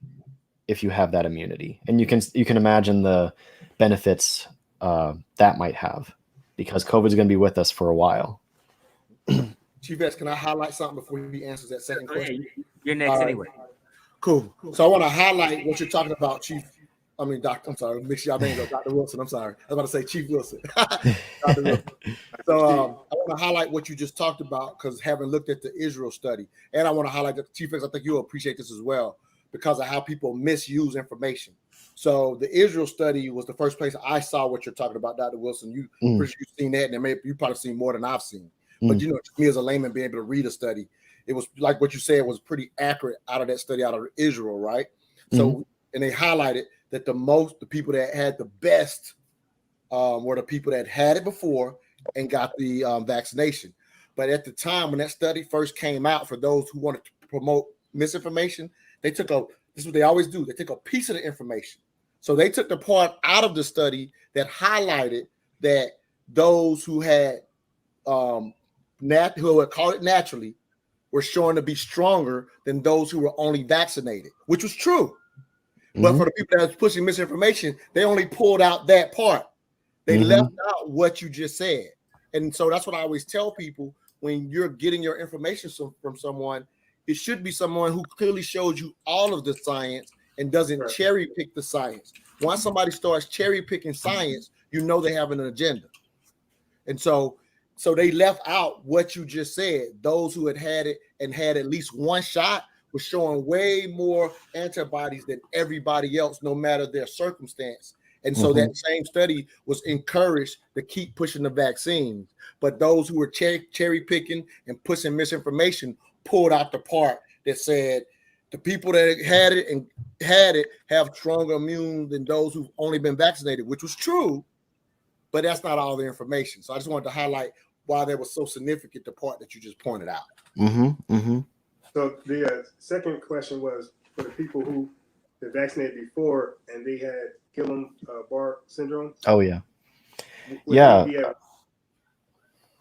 if you have that immunity. And you can imagine the benefits that might have, because COVID is going to be with us for a while. Chief X, can I highlight something before he answers that second question? You're next anyway. Cool. So I want to highlight what you're talking about, Chief. I mean, Doctor. I'm sorry, mix y'all names up. Dr. Wilson. I'm sorry. I was about to say Chief Wilson. Dr. Wilson. So I want to highlight what you just talked about, because having looked at the Israel study, and I want to highlight that, Chief X, I think you'll appreciate this as well because of how people misuse information. So the Israel study was the first place I saw what you're talking about, Dr. Wilson. You've seen that, and you probably seen more than I've seen. But you know, to me as a layman, being able to read a study, it was like what you said was pretty accurate out of that study out of Israel, right? So, and they highlighted that the people that had the best were the people that had it before and got the vaccination. But at the time when that study first came out, for those who wanted to promote misinformation, this is what they always do. They take a piece of the information. So they took the part out of the study that highlighted that those who had who had caught it naturally were shown to be stronger than those who were only vaccinated, which was true. But for the people that was pushing misinformation, they only pulled out that part. They left out what you just said. And so that's what I always tell people: when you're getting your information from someone, it should be someone who clearly shows you all of the science and doesn't cherry pick the science. Once somebody starts cherry picking science, you know they have an agenda. And so they left out what you just said. Those who had it and had at least one shot were showing way more antibodies than everybody else, no matter their circumstance. And so that same study was encouraged to keep pushing the vaccines. But those who were cherry picking and pushing misinformation pulled out the part that said the people that had it have stronger immune than those who've only been vaccinated, which was true, but that's not all the information. So I just wanted to highlight why that was so significant, the part that you just pointed out. So the second question was for the people who been vaccinated before and they had Guillain-Barré syndrome. Oh yeah.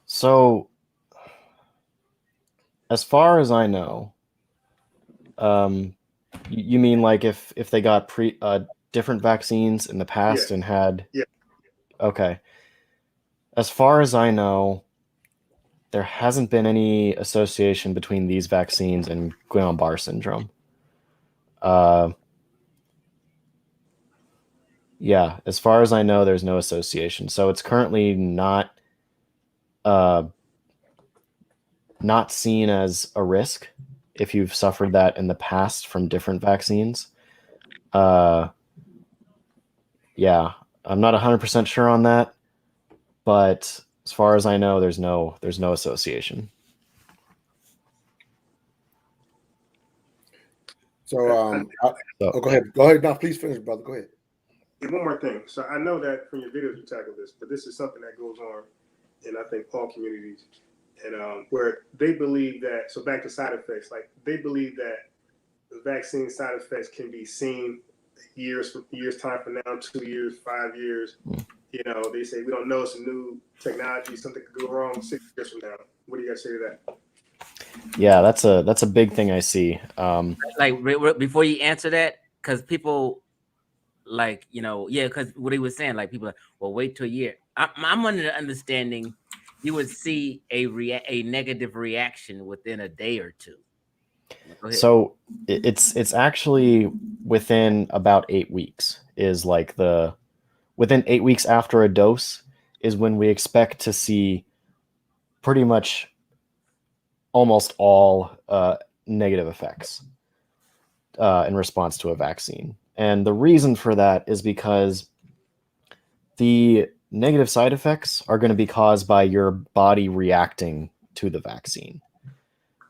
So as far as I know, you mean like if they got different vaccines in the past and had okay. As far as I know, there hasn't been any association between these vaccines and Guillain-Barré syndrome. Yeah, as far as I know, there's no association. So it's currently not seen as a risk if you've suffered that in the past from different vaccines. Yeah, I'm not 100% sure on that, but as far as I know, there's no association. So, go ahead. Go ahead. No, please finish, brother. Go ahead. And one more thing. So I know that from your videos you tackle this, but this is something that goes on in, I think, all communities, and where they believe that. So back to side effects, like they believe that the vaccine side effects can be seen years time from now, 2 years, 5 years. You know, they say we don't know, it's a new technology, something could go wrong 6 years from now. What do you guys say to that? Yeah, that's a big thing I see. Like before you answer that, because people like, you know, because what he was saying, like people are, well, wait till a year. I'm under the understanding you would see a negative reaction within a day or two. So it's actually within about 8 weeks is like within 8 weeks after a dose is when we expect to see pretty much almost all negative effects in response to a vaccine. And the reason for that is because the negative side effects are going to be caused by your body reacting to the vaccine,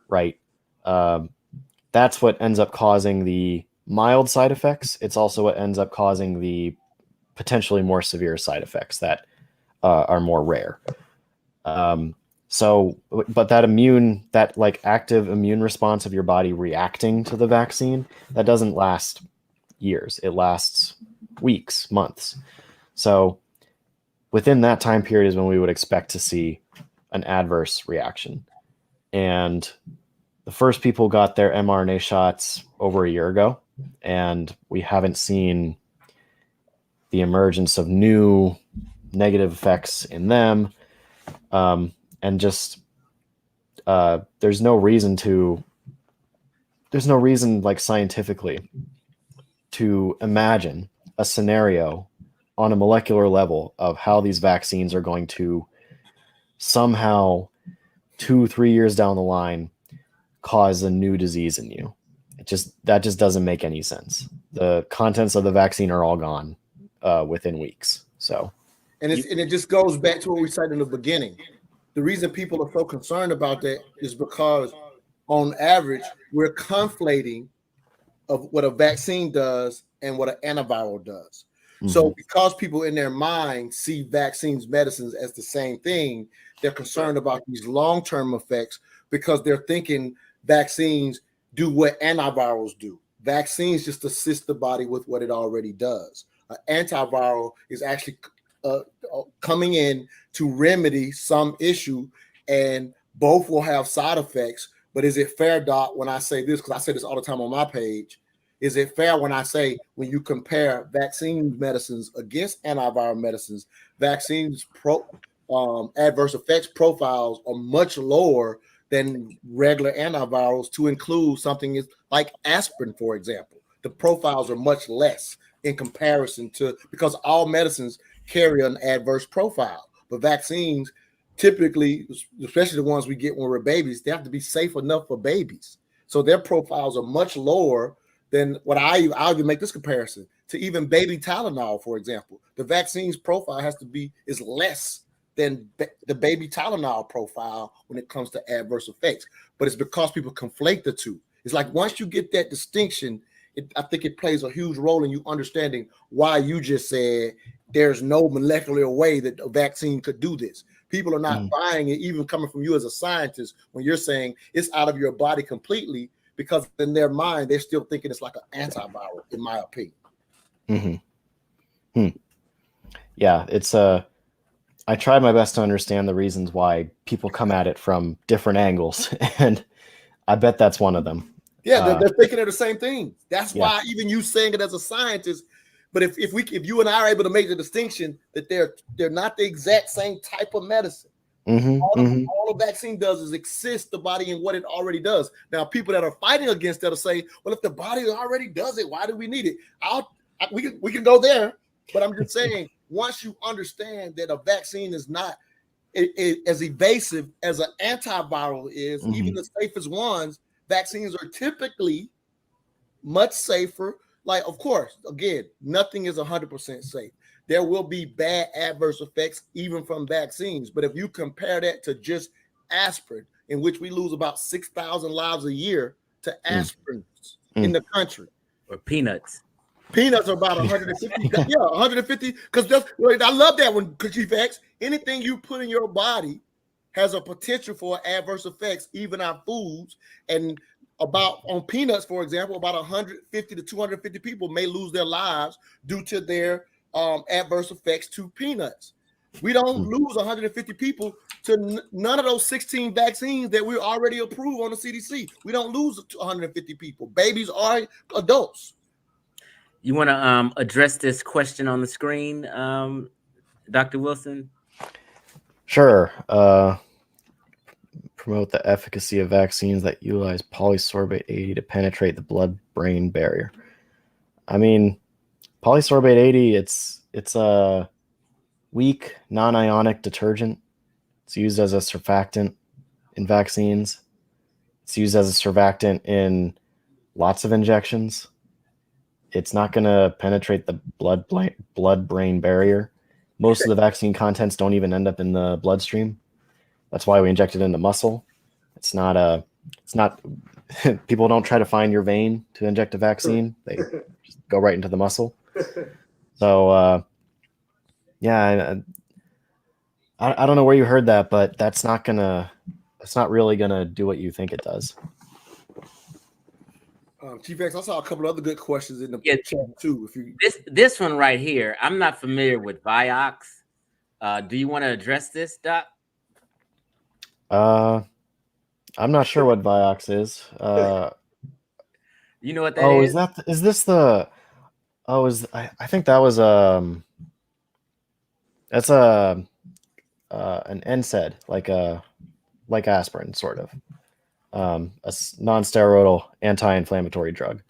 right? That's what ends up causing the mild side effects. It's also what ends up causing the potentially more severe side effects that are more rare. But that like active immune response of your body reacting to the vaccine, that doesn't last years. It lasts weeks, months. So within that time period is when we would expect to see an adverse reaction. And the first people got their mRNA shots over a year ago, and we haven't seen the emergence of new negative effects in them. And just there's no reason like scientifically to imagine a scenario on a molecular level of how these vaccines are going to somehow 2-3 years down the line cause a new disease in you. That just doesn't make any sense. The contents of the vaccine are all gone within weeks. So, and it just goes back to what we said in the beginning. The reason people are so concerned about that is because, on average, we're conflating of what a vaccine does and what an antiviral does. Mm-hmm. So, because people in their mind see vaccines, medicines as the same thing, they're concerned about these long-term effects because they're thinking vaccines do what antivirals do. Vaccines just assist the body with what it already does. An antiviral is actually coming in to remedy some issue, and both will have side effects. But is it fair, Doc, when I say this, because I say this all the time on my page, is it fair when I say when you compare vaccine medicines against antiviral medicines, vaccines adverse effects profiles are much lower than regular antivirals, to include something like aspirin, for example. The profiles are much less in comparison to, because all medicines carry an adverse profile, but vaccines typically, especially the ones we get when we're babies, they have to be safe enough for babies. So their profiles are much lower than what I'll even make this comparison to even baby Tylenol, for example. The vaccine's profile is less than the baby Tylenol profile when it comes to adverse effects. But it's because people conflate the two. It's like once you get that distinction, I think it plays a huge role in you understanding why you just said there's no molecular way that a vaccine could do this. People are not buying it, even coming from you as a scientist, when you're saying it's out of your body completely, because in their mind, they're still thinking it's like an antiviral, in my opinion. Yeah, it's I tried my best to understand the reasons why people come at it from different angles, and I bet that's one of them. Yeah, they're thinking of the same thing. That's why even you saying it as a scientist, but if you and I are able to make the distinction that they're not the exact same type of medicine. All a vaccine does is assist the body in what it already does. Now, people that are fighting against that will say, well, if the body already does it, why do we need it? We can go there, but I'm just saying, once you understand that a vaccine is not as evasive as an antiviral is, even the safest ones, vaccines are typically much safer. Like, of course, again, nothing is 100% safe. There will be bad adverse effects even from vaccines. But if you compare that to just aspirin, in which we lose about 6,000 lives a year to aspirins in the country. Or peanuts. Peanuts are about 150. Yeah, 150. Because I love that one, Chief X. Anything you put in your body has a potential for adverse effects, even on foods. And on peanuts, for example, about 150 to 250 people may lose their lives due to their adverse effects to peanuts. We don't lose 150 people to none of those 16 vaccines that we already approved on the CDC. We don't lose 150 people. Babies are adults. You want to address this question on the screen, Dr. Wilson? Sure. Promote the efficacy of vaccines that utilize polysorbate 80 to penetrate the blood-brain barrier. I mean, polysorbate 80, it's a weak non-ionic detergent. It's used as a surfactant in vaccines. It's used as a surfactant in lots of injections. It's not going to penetrate the blood-brain barrier. Most of the vaccine contents don't even end up in the bloodstream. That's why we inject it into muscle. It's not people don't try to find your vein to inject a vaccine. They just go right into the muscle. So, yeah, I don't know where you heard that, but that's not really gonna do what you think it does. Chief X, I saw a couple other good questions in the chat too. This one right here, I'm not familiar with Vioxx. Do you want to address this, Doc? I'm not sure what Vioxx is. You know what that is? Is this the? Oh, I think that was that's an NSAID, like aspirin, sort of. A non-steroidal anti-inflammatory drug.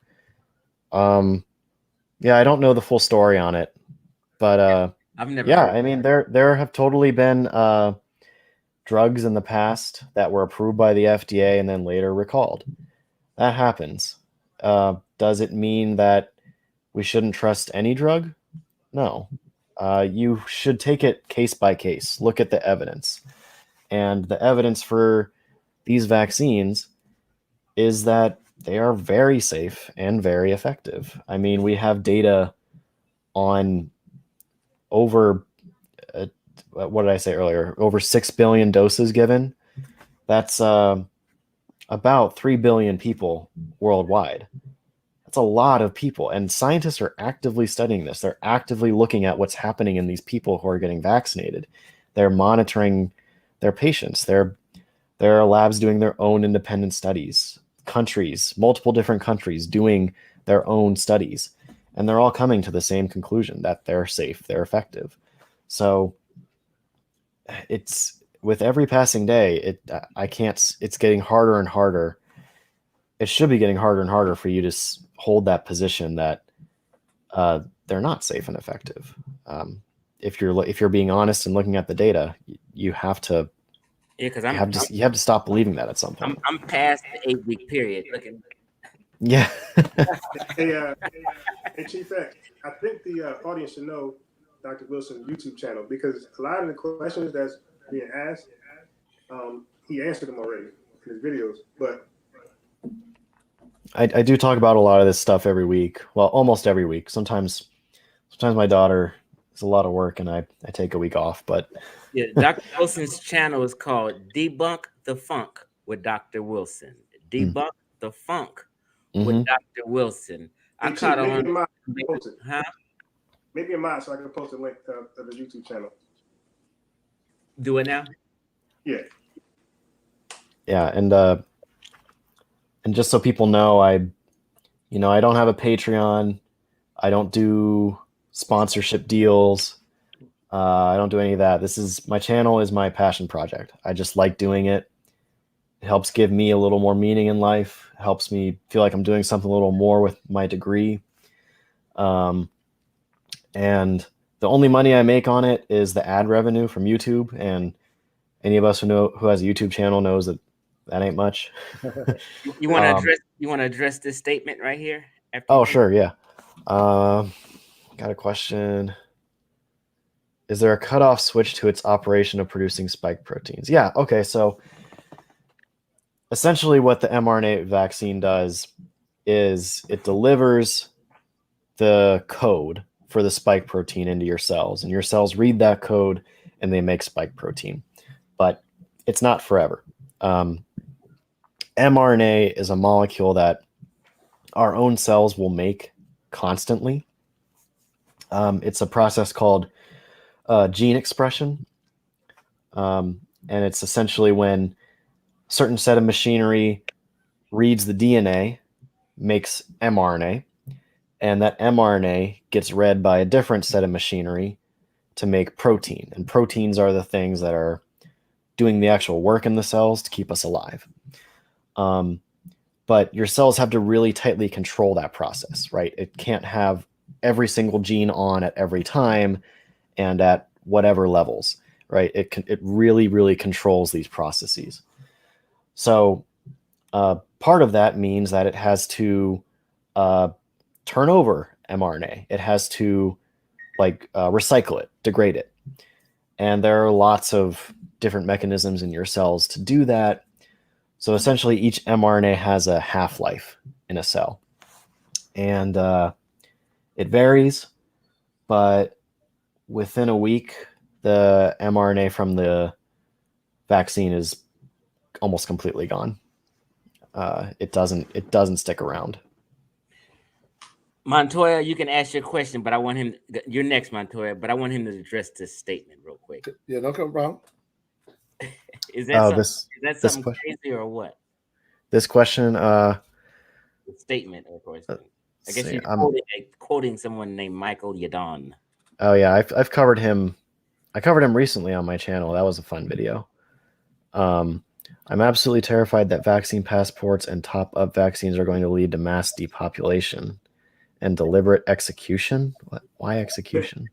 Yeah, I don't know the full story on it, but I've never. Yeah, I mean, there have totally been drugs in the past that were approved by the FDA and then later recalled. That happens. Does it mean that we shouldn't trust any drug? No. You should take it case by case. Look at the evidence. And the evidence for these vaccines is that they are very safe and very effective. I mean, we have data on over, what did I say earlier? Over 6 billion doses given. That's about 3 billion people worldwide. That's a lot of people. And scientists are actively studying this. They're actively looking at what's happening in these people who are getting vaccinated. They're monitoring their patients. There are labs doing their own independent studies, multiple different countries doing their own studies, and they're all coming to the same conclusion that they're safe, they're effective. So with every passing day, I can't. It's getting harder and harder. It should be getting harder and harder for you to hold that position that they're not safe and effective. If you're being honest and looking at the data, you have to. Yeah, because you have to stop believing that at some point. I'm past the 8-week period. Look at me. Yeah. Hey, Chief X, I think the audience should know Dr. Wilson's YouTube channel, because a lot of the questions that's being asked, he answered them already in his videos. But I do talk about a lot of this stuff every week. Well, almost every week. Sometimes my daughter is a lot of work and I take a week off. But yeah, Dr. Wilson's channel is called Debunk the Funk with Dr. Wilson. Debunk the Funk with Dr. Wilson. I caught on. Maybe a mod so I can post a link to the YouTube channel. Do it now? Yeah. Yeah, and just so people know, I don't have a Patreon. I don't do sponsorship deals. I don't do any of that. My channel is my passion project. I just like doing it. It helps give me a little more meaning in life. It helps me feel like I'm doing something a little more with my degree. And the only money I make on it is the ad revenue from YouTube. And any of us who has a YouTube channel knows that ain't much. You want to address this statement right here? Sure, yeah. Got a question. Is there a cutoff switch to its operation of producing spike proteins? Yeah. Okay. So essentially, what the mRNA vaccine does is it delivers the code for the spike protein into your cells, and your cells read that code and they make spike protein. But it's not forever. mRNA is a molecule that our own cells will make constantly. It's a process called gene expression. And it's essentially when a certain set of machinery reads the DNA, makes mRNA, and that mRNA gets read by a different set of machinery to make protein. And proteins are the things that are doing the actual work in the cells to keep us alive. But your cells have to really tightly control that process, right? It can't have every single gene on at every time and at whatever levels, right? It really, really controls these processes. So part of that means that it has to turn over mRNA. It has to recycle it, degrade it. And there are lots of different mechanisms in your cells to do that. So essentially each mRNA has a half-life in a cell. And it varies, but within a week, the mRNA from the vaccine is almost completely gone. It doesn't stick around. Montoya, you can ask your question, but I want him. You're next, Montoya, but I want him to address this statement real quick. Yeah, no problem. Is that something crazy or what? This question, the statement, of course. I guess you're quoting someone named Michael Yadon. Oh yeah, I've covered him. I covered him recently on my channel. That was a fun video. I'm absolutely terrified that vaccine passports and top-up vaccines are going to lead to mass depopulation and deliberate execution. What? Why execution?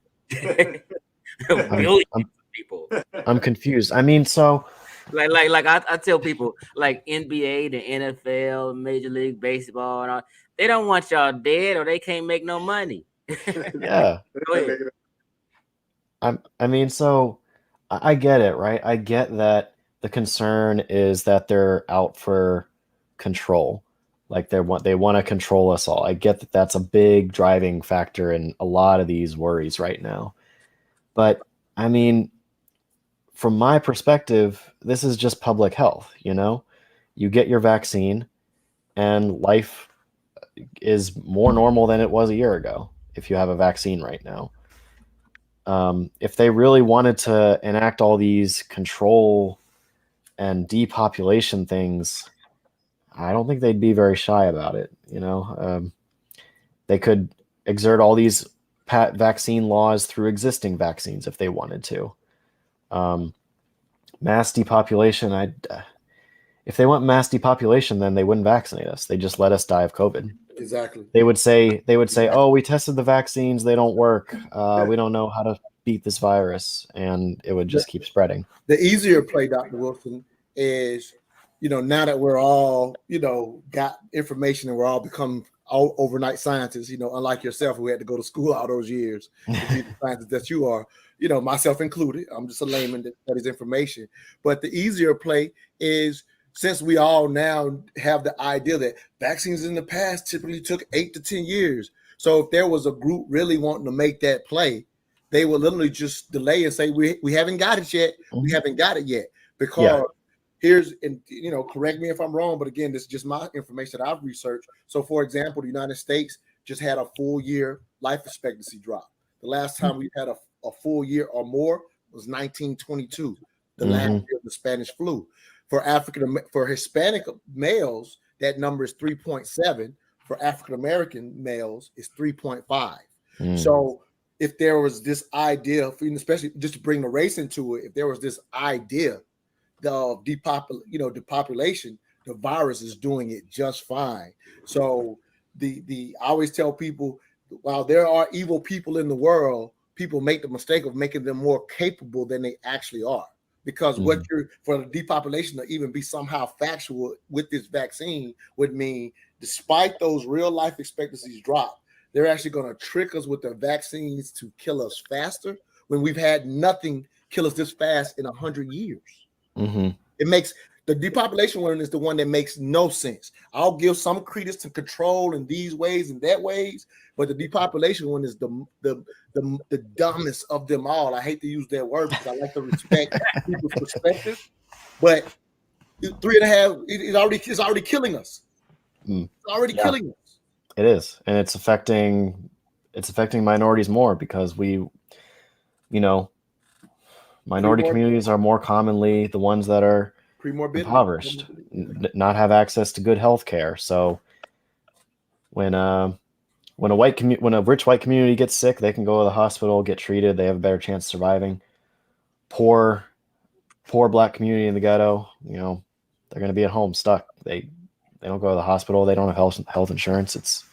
People. I'm confused. I mean, so I tell people, like NBA, the NFL, Major League Baseball, and all, they don't want y'all dead or they can't make no money. Yeah. I mean, so I get it, right? I get that the concern is that they're out for control. Like they want to control us all. I get that that's a big driving factor in a lot of these worries right now. But I mean, from my perspective, this is just public health, you know? You get your vaccine and life is more normal than it was a year ago if you have a vaccine right now. If they really wanted to enact all these control and depopulation things, I don't think they'd be very shy about it. You know, they could exert all these vaccine laws through existing vaccines if they wanted to. mass depopulation, if they want mass depopulation, then they wouldn't vaccinate us. They just let us die of COVID. Exactly. They would say, oh, we tested the vaccines, they don't work. We don't know how to beat this virus, and it would just keep spreading. The easier play, Dr. Wilson, is, now that we're all, got information and we're all become overnight scientists, unlike yourself, who had to go to school all those years to be the scientist that you are, myself included. I'm just a layman that studies information. But the easier play is, since we all now have the idea that vaccines in the past typically took 8 to 10 years. So if there was a group really wanting to make that play, they would literally just delay and say, we haven't got it yet. We haven't got it yet. Because here's, and correct me if I'm wrong, but again, this is just my information that I've researched. So for example, the United States just had a full year life expectancy drop. The last time we had a full year or more was 1922, the last year of the Spanish flu. For Hispanic males, that number is 3.7. For African American males, it's 3.5. So if there was this idea, especially just to bring the race into it, if there was this idea of depopulation, the virus is doing it just fine. So I always tell people, while there are evil people in the world, people make the mistake of making them more capable than they actually are. Because for the depopulation to even be somehow factual with this vaccine would mean, despite those real life expectancies drop, they're actually going to trick us with the vaccines to kill us faster when we've had nothing kill us this fast in 100 years. It makes the depopulation one is the one that makes no sense. I'll give some credence to control in these ways and that ways, but the depopulation one is the dumbest of them all. I hate to use that word because I like to respect people's perspective, but 3.5, it's already killing us. It's already killing us. It is, and it's affecting minorities more because minority communities are more commonly the ones that are impoverished, not have access to good health care. So when a rich white community gets sick, they can go to the hospital, get treated, they have a better chance of surviving. Poor black community in the ghetto, they're going to be at home stuck. They don't go to the hospital, they don't have health insurance. It's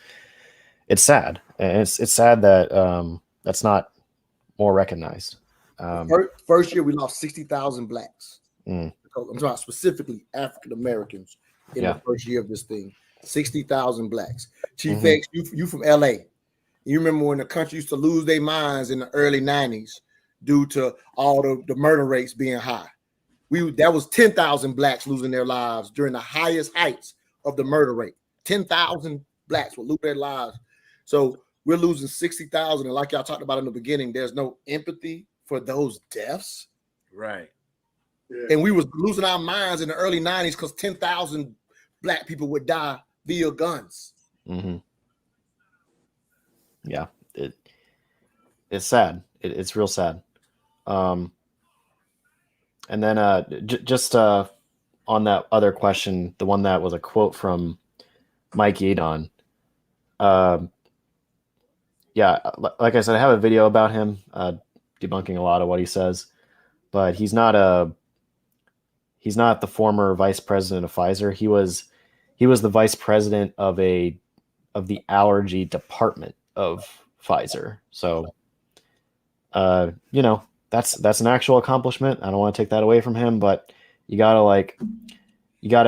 sad, and it's sad that that's not more recognized. First year we lost 60,000 blacks. I'm talking about specifically African Americans in the first year of this thing. 60,000 blacks. Chief X, you from LA. You remember when the country used to lose their minds in the early 90s due to all the murder rates being high. That was 10,000 blacks losing their lives during the highest heights of the murder rate. 10,000 blacks will lose their lives. So we're losing 60,000. And like y'all talked about in the beginning, there's no empathy for those deaths. Right. Yeah. And we was losing our minds in the early 90s because 10,000 black people would die via guns. Yeah, it's sad. It's real sad. And then just on that other question, the one that was a quote from Mike Yadon. Yeah, like I said, I have a video about him debunking a lot of what he says, but he's not the former vice president of Pfizer. He was the vice president of the allergy department of Pfizer. So, that's an actual accomplishment. I don't want to take that away from him, but you gotta get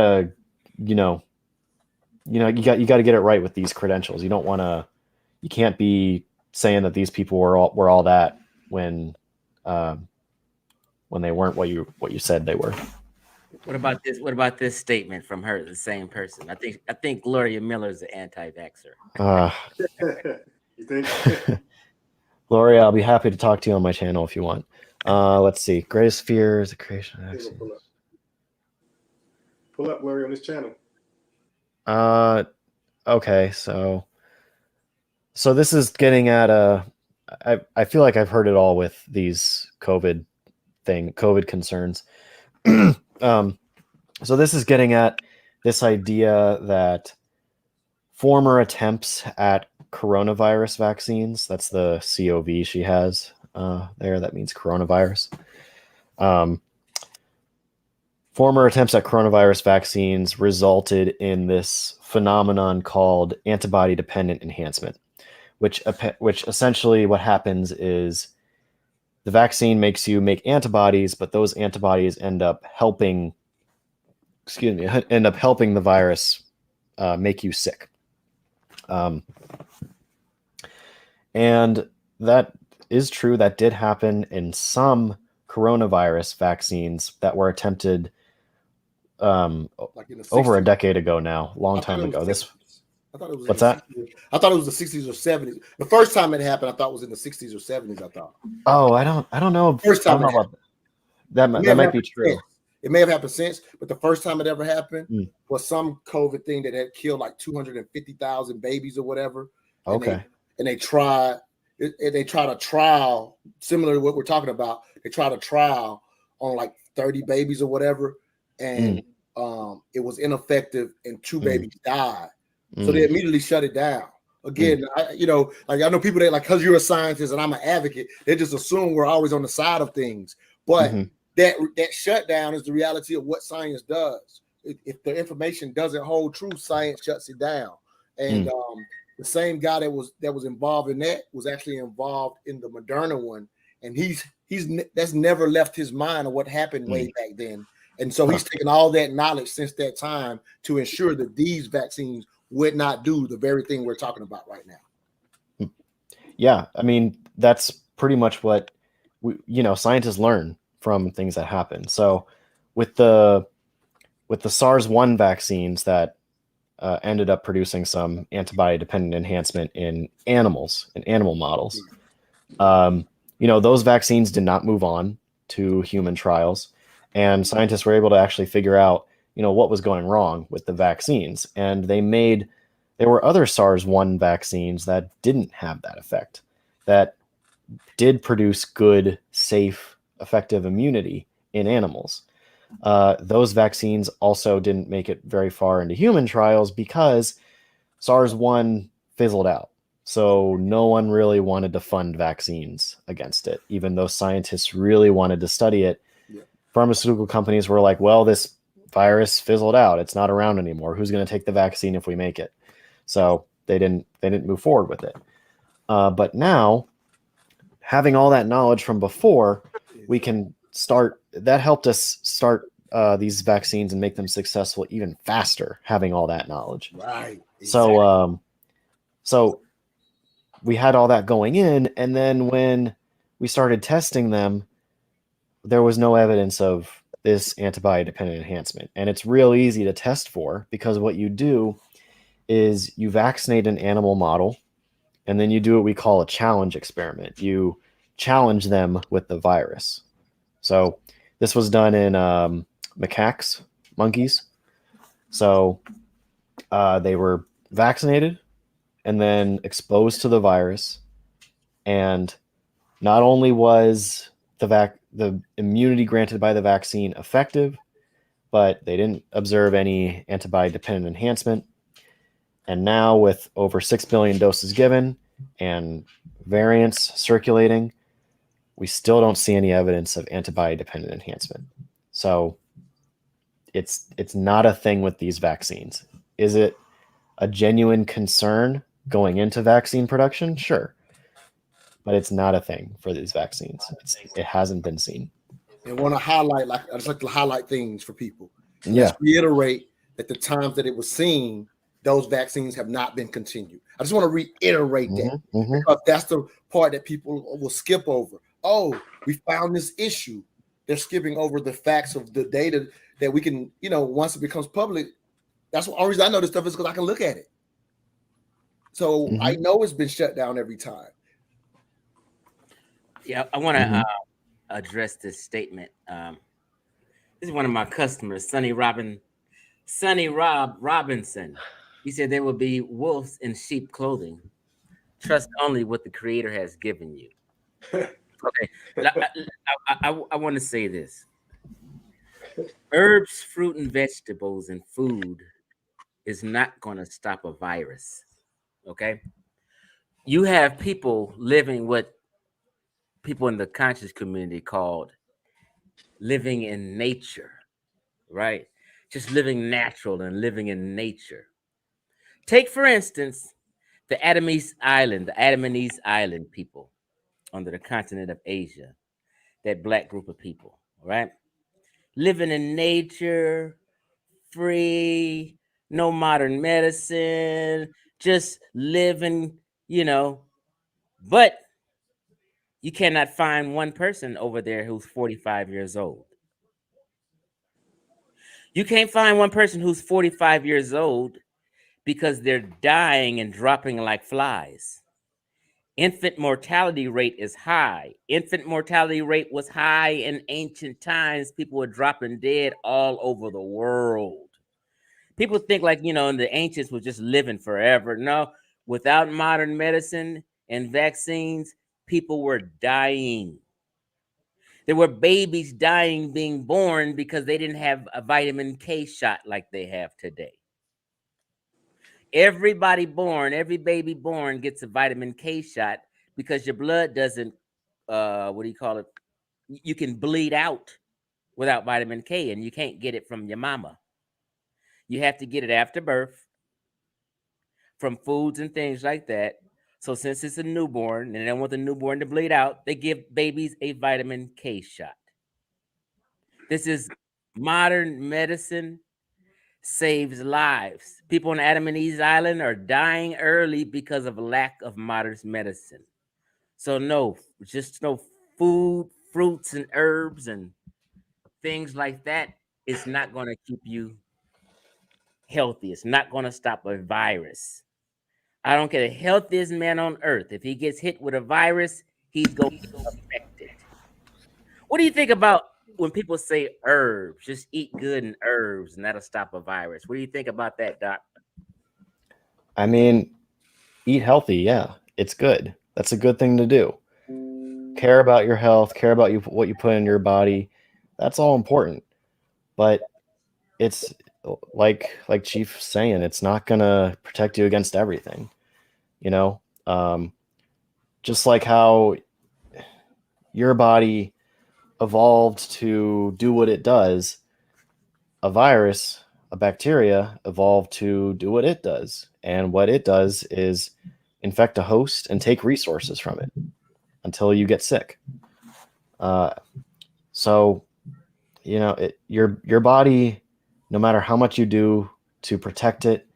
it right with these credentials. You can't be saying that these people were all that when they weren't what you said they were. What about this? What about this statement from her, the same person? I think Gloria Miller is an anti-vaxxer. You think? Gloria, I'll be happy to talk to you on my channel if you want. Let's see. Greatest fear is the creation of vaccines. Pull up Gloria on this channel. Okay, so this is getting at I feel like I've heard it all with these COVID concerns. So this is getting at this idea that former attempts at coronavirus vaccines, that's the COV she has there, that means coronavirus, former attempts at coronavirus vaccines resulted in this phenomenon called antibody-dependent enhancement, which essentially what happens is the vaccine makes you make antibodies, but those antibodies end up helping the virus make you sick. And that is true. That did happen in some coronavirus vaccines that were attempted over a decade ago now, long time ago. I thought it was what's that? 60s. I thought it was the 60s or 70s. The first time it happened, I thought it was in the 60s or 70s. I thought. Oh, I don't know. First time I don't know about that might be true. Since. It may have happened since, but the first time it ever happened was some COVID thing that had killed like 250,000 babies or whatever. Okay. And they tried a trial similar to what we're talking about. They tried a trial on like 30 babies or whatever, and it was ineffective, and 2 babies died. So they immediately shut it down. Again, I know people that, like, because you're a scientist and I'm an advocate, they just assume we're always on the side of things. But that shutdown is the reality of what science does. If the information doesn't hold true, science shuts it down. And the same guy that was involved in that was actually involved in the Moderna one, and that's never left his mind of what happened way back then. And so he's taken all that knowledge since that time to ensure that these vaccines would not do the very thing we're talking about right now. Yeah, I mean, that's pretty much what scientists learn from things that happen. So with the SARS-1 vaccines that ended up producing some antibody-dependent enhancement in animals, in animal models. Those vaccines did not move on to human trials, and scientists were able to actually figure out, what was going wrong with the vaccines. And there were other SARS-1 vaccines that didn't have that effect, that did produce good, safe, effective immunity in animals. Those vaccines also didn't make it very far into human trials because SARS-1 fizzled out. So no one really wanted to fund vaccines against it, even though scientists really wanted to study it. Yeah. Pharmaceutical companies were like, well, this virus fizzled out. It's not around anymore. Who's going to take the vaccine if we make it? So they didn't move forward with it. But now, having all that knowledge from before, we can that helped us start these vaccines and make them successful even faster, having all that knowledge. Right. Exactly. So we had all that going in, and then when we started testing them, there was no evidence of this antibody-dependent enhancement. And it's real easy to test for, because what you do is you vaccinate an animal model, and then you do what we call a challenge experiment. You challenge them with the virus. So this was done in monkeys. So they were vaccinated and then exposed to the virus. And not only was the immunity granted by the vaccine effective, but they didn't observe any antibody-dependent enhancement. And now, with over 6 billion doses given and variants circulating, we still don't see any evidence of antibody-dependent enhancement. So it's not a thing with these vaccines. Is it a genuine concern going into vaccine production? Sure. But it's not a thing for these vaccines. It hasn't been seen. And want to highlight, I just like to highlight things for people. Yeah. Let's reiterate that the times that it was seen, those vaccines have not been continued. I just want to reiterate that, because that's the part that people will skip over. Oh, we found this issue. They're skipping over the facts of the data that we can, once it becomes public. That's the only reason I know this stuff is because I can look at it. So I know it's been shut down every time. Yeah, I want to address this statement. This is one of my customers, Sonny Rob Robinson. He said there will be wolves in sheep clothing. Trust only what the Creator has given you. Okay, I want to say this. Herbs, fruit, and vegetables and food is not going to stop a virus. Okay? You have people living what people in the conscious community called living in nature. right? Just living natural and living in nature. Take, for instance, the Adamese Island people on the continent of Asia, that black group of people, right? Living in nature, free, no modern medicine, just living, but you cannot find one person over there who's 45 years old. You can't find one person who's 45 years old because they're dying and dropping like flies. Infant mortality rate is high. Infant mortality rate was high in ancient times. People were dropping dead all over the world. People think like, the ancients were just living forever. No, without modern medicine and vaccines, people were dying. There were babies dying being born because they didn't have a vitamin K shot like they have today. Every baby born gets a vitamin K shot because your blood doesn't, what do you call it? You can bleed out without vitamin K, and you can't get it from your mama. You have to get it after birth from foods and things like that. So since it's a newborn and they don't want the newborn to bleed out, they give babies a vitamin K shot. This is modern medicine saves lives. People on Adam and Eve's Island are dying early because of a lack of modern medicine. So no food, fruits and herbs and things like that is not going to keep you healthy. It's not going to stop a virus. I don't care the healthiest man on earth. If he gets hit with a virus, he's going to be affected. What do you think about when people say herbs? Just eat good and herbs, and that'll stop a virus. What do you think about that, Doc? I mean, eat healthy. Yeah, it's good. That's a good thing to do. Care about your health. Care about what you put in your body. That's all important. But it's like Chief's saying, it's not gonna protect you against everything. Just like how your body evolved to do what it does, a virus, a bacteria evolved to do what it does. And what it does is infect a host and take resources from it until you get sick. So, your body, no matter how much you do to protect it,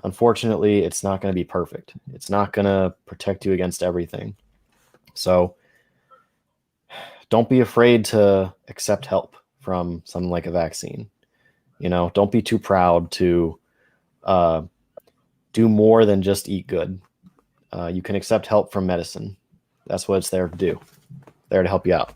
unfortunately, it's not going to be perfect. It's not going to protect you against everything. So don't be afraid to accept help from something like a vaccine. Don't be too proud to do more than just eat good. You can accept help from medicine. That's what it's there to do. There to help you out.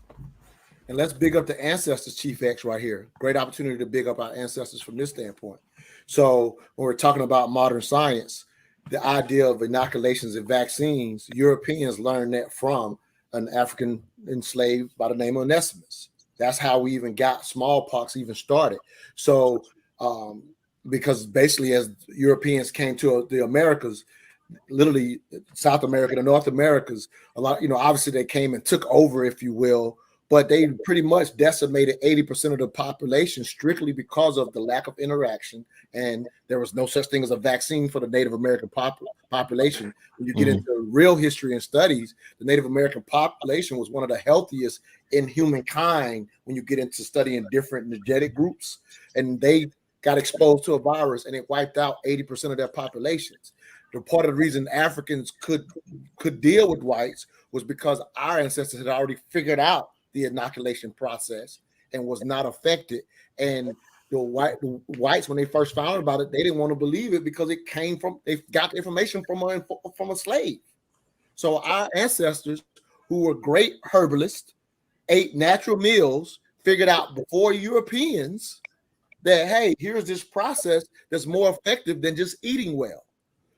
And let's big up the ancestors, Chief X, right here. Great opportunity to big up our ancestors from this standpoint. So when we're talking about modern science, the idea of inoculations and vaccines, Europeans learned that from an African enslaved by the name of Onesimus. That's how we even got smallpox even started. So because basically as Europeans came to the Americas, literally South America, the North Americas, a lot, obviously they came and took over, if you will, but they pretty much decimated 80% of the population strictly because of the lack of interaction. And there was no such thing as a vaccine for the Native American population. When you get into real history and studies, the Native American population was one of the healthiest in humankind when you get into studying different genetic groups. And they got exposed to a virus and it wiped out 80% of their populations. The part of the reason Africans could deal with whites was because our ancestors had already figured out the inoculation process and was not affected. And the whites, when they first found out about it, they didn't want to believe it because they got the information from a slave. So our ancestors, who were great herbalists, ate natural meals, figured out before Europeans that, hey, here's this process that's more effective than just eating well.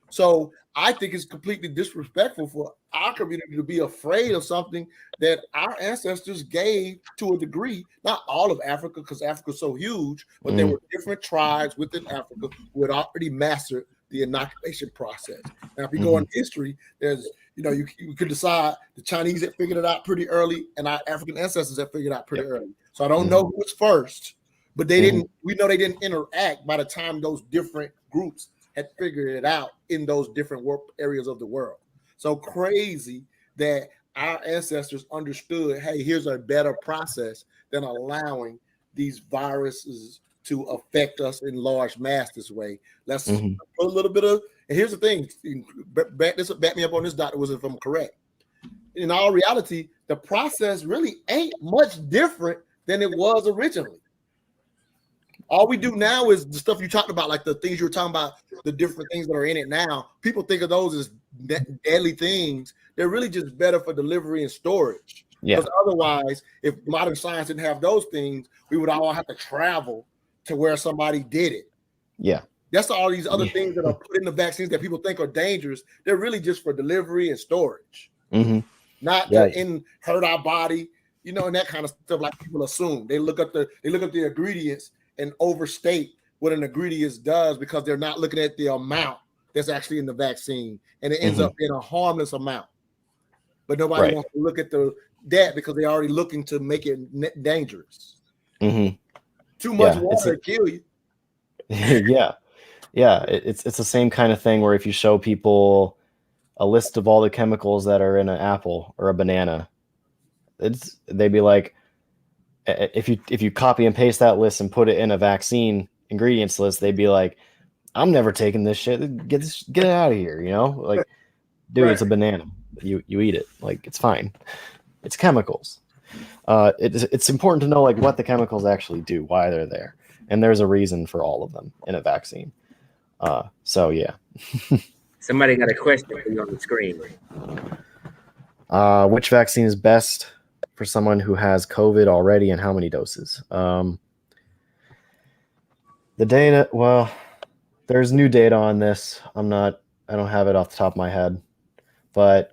So I think it's completely disrespectful for our community to be afraid of something that our ancestors gave to a degree, not all of Africa, because Africa's so huge, but there were different tribes within Africa who had already mastered the inoculation process. Now, if you go in history, there's, you could decide the Chinese had figured it out pretty early and our African ancestors had figured it out pretty early. So I don't know who was first, but they didn't. We know they didn't interact by the time those different groups had figured it out in those different areas of the world. So crazy that our ancestors understood, hey, here's a better process than allowing these viruses to affect us in large mass this way. Let's put a little bit of, and here's the thing, back me up on this, Dr. Wilson, if I'm correct. In all reality, the process really ain't much different than it was originally. All we do now is the stuff you talked about, like the things you were talking about, the different things that are in it now. People think of those as deadly things. They're really just better for delivery and storage. Yeah. Because otherwise, if modern science didn't have those things, we would all have to travel to where somebody did it. Yeah. That's all these other things that are put in the vaccines that people think are dangerous. They're really just for delivery and storage, not to hurt our body, you know, and that kind of stuff. Like people assume, they look up the ingredients and overstate what an ingredient does because they're not looking at the amount that's actually in the vaccine, and it ends up being a harmless amount. But nobody wants to look at that because they're already looking to make it dangerous. Too much water to kill you. It's the same kind of thing where if you show people a list of all the chemicals that are in an apple or a banana, they'd be like, if you copy and paste that list and put it in a vaccine ingredients list, they'd be like, I'm never taking this shit. Get it out of here, you know? Like, dude, it's a banana. You eat it. Like, it's fine. It's chemicals. It's important to know like what the chemicals actually do, why they're there, and there's a reason for all of them in a vaccine. So yeah. Somebody got a question for you on the screen. Which vaccine is best for someone who has COVID already, and how many doses? The data, well, there's new data on this. I don't have it off the top of my head, but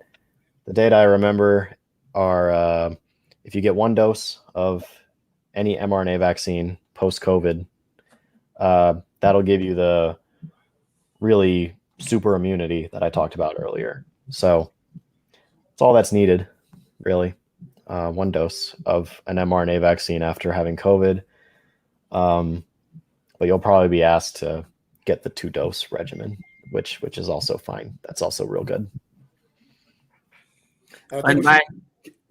the data I remember are if you get one dose of any mRNA vaccine post-COVID, that'll give you the really super immunity that I talked about earlier. So that's all that's needed, really. One dose of an mRNA vaccine after having COVID. But you'll probably be asked to get the 2-dose regimen, which is also fine. That's also real good.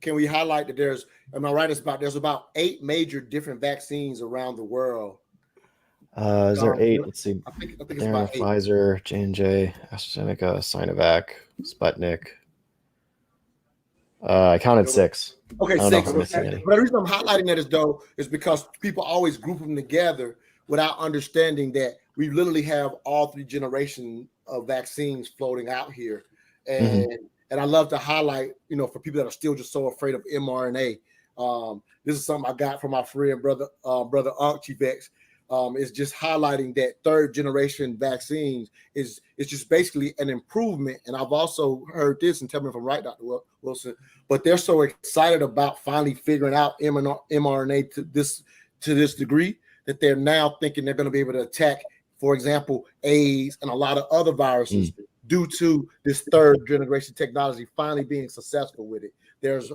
Can we highlight that there's about 8 major different vaccines around the world? Is there 8? Let's see. I think it's about 8. Pfizer, J&J, AstraZeneca, Sinovac, Sputnik. I counted 6. Okay, 6. But the reason I'm highlighting that is because people always group them together without understanding that we literally have all 3 generations of vaccines floating out here. And I love to highlight, you know, for people that are still just so afraid of mRNA. This is something I got from my friend, brother Chief X. Is just highlighting that 3rd generation vaccines is just basically an improvement. And I've also heard this, and tell me if I'm right, Dr. Wilson, but they're so excited about finally figuring out mRNA to this degree that they're now thinking they're going to be able to attack, for example, AIDS and a lot of other viruses due to this 3rd generation technology finally being successful with it. There's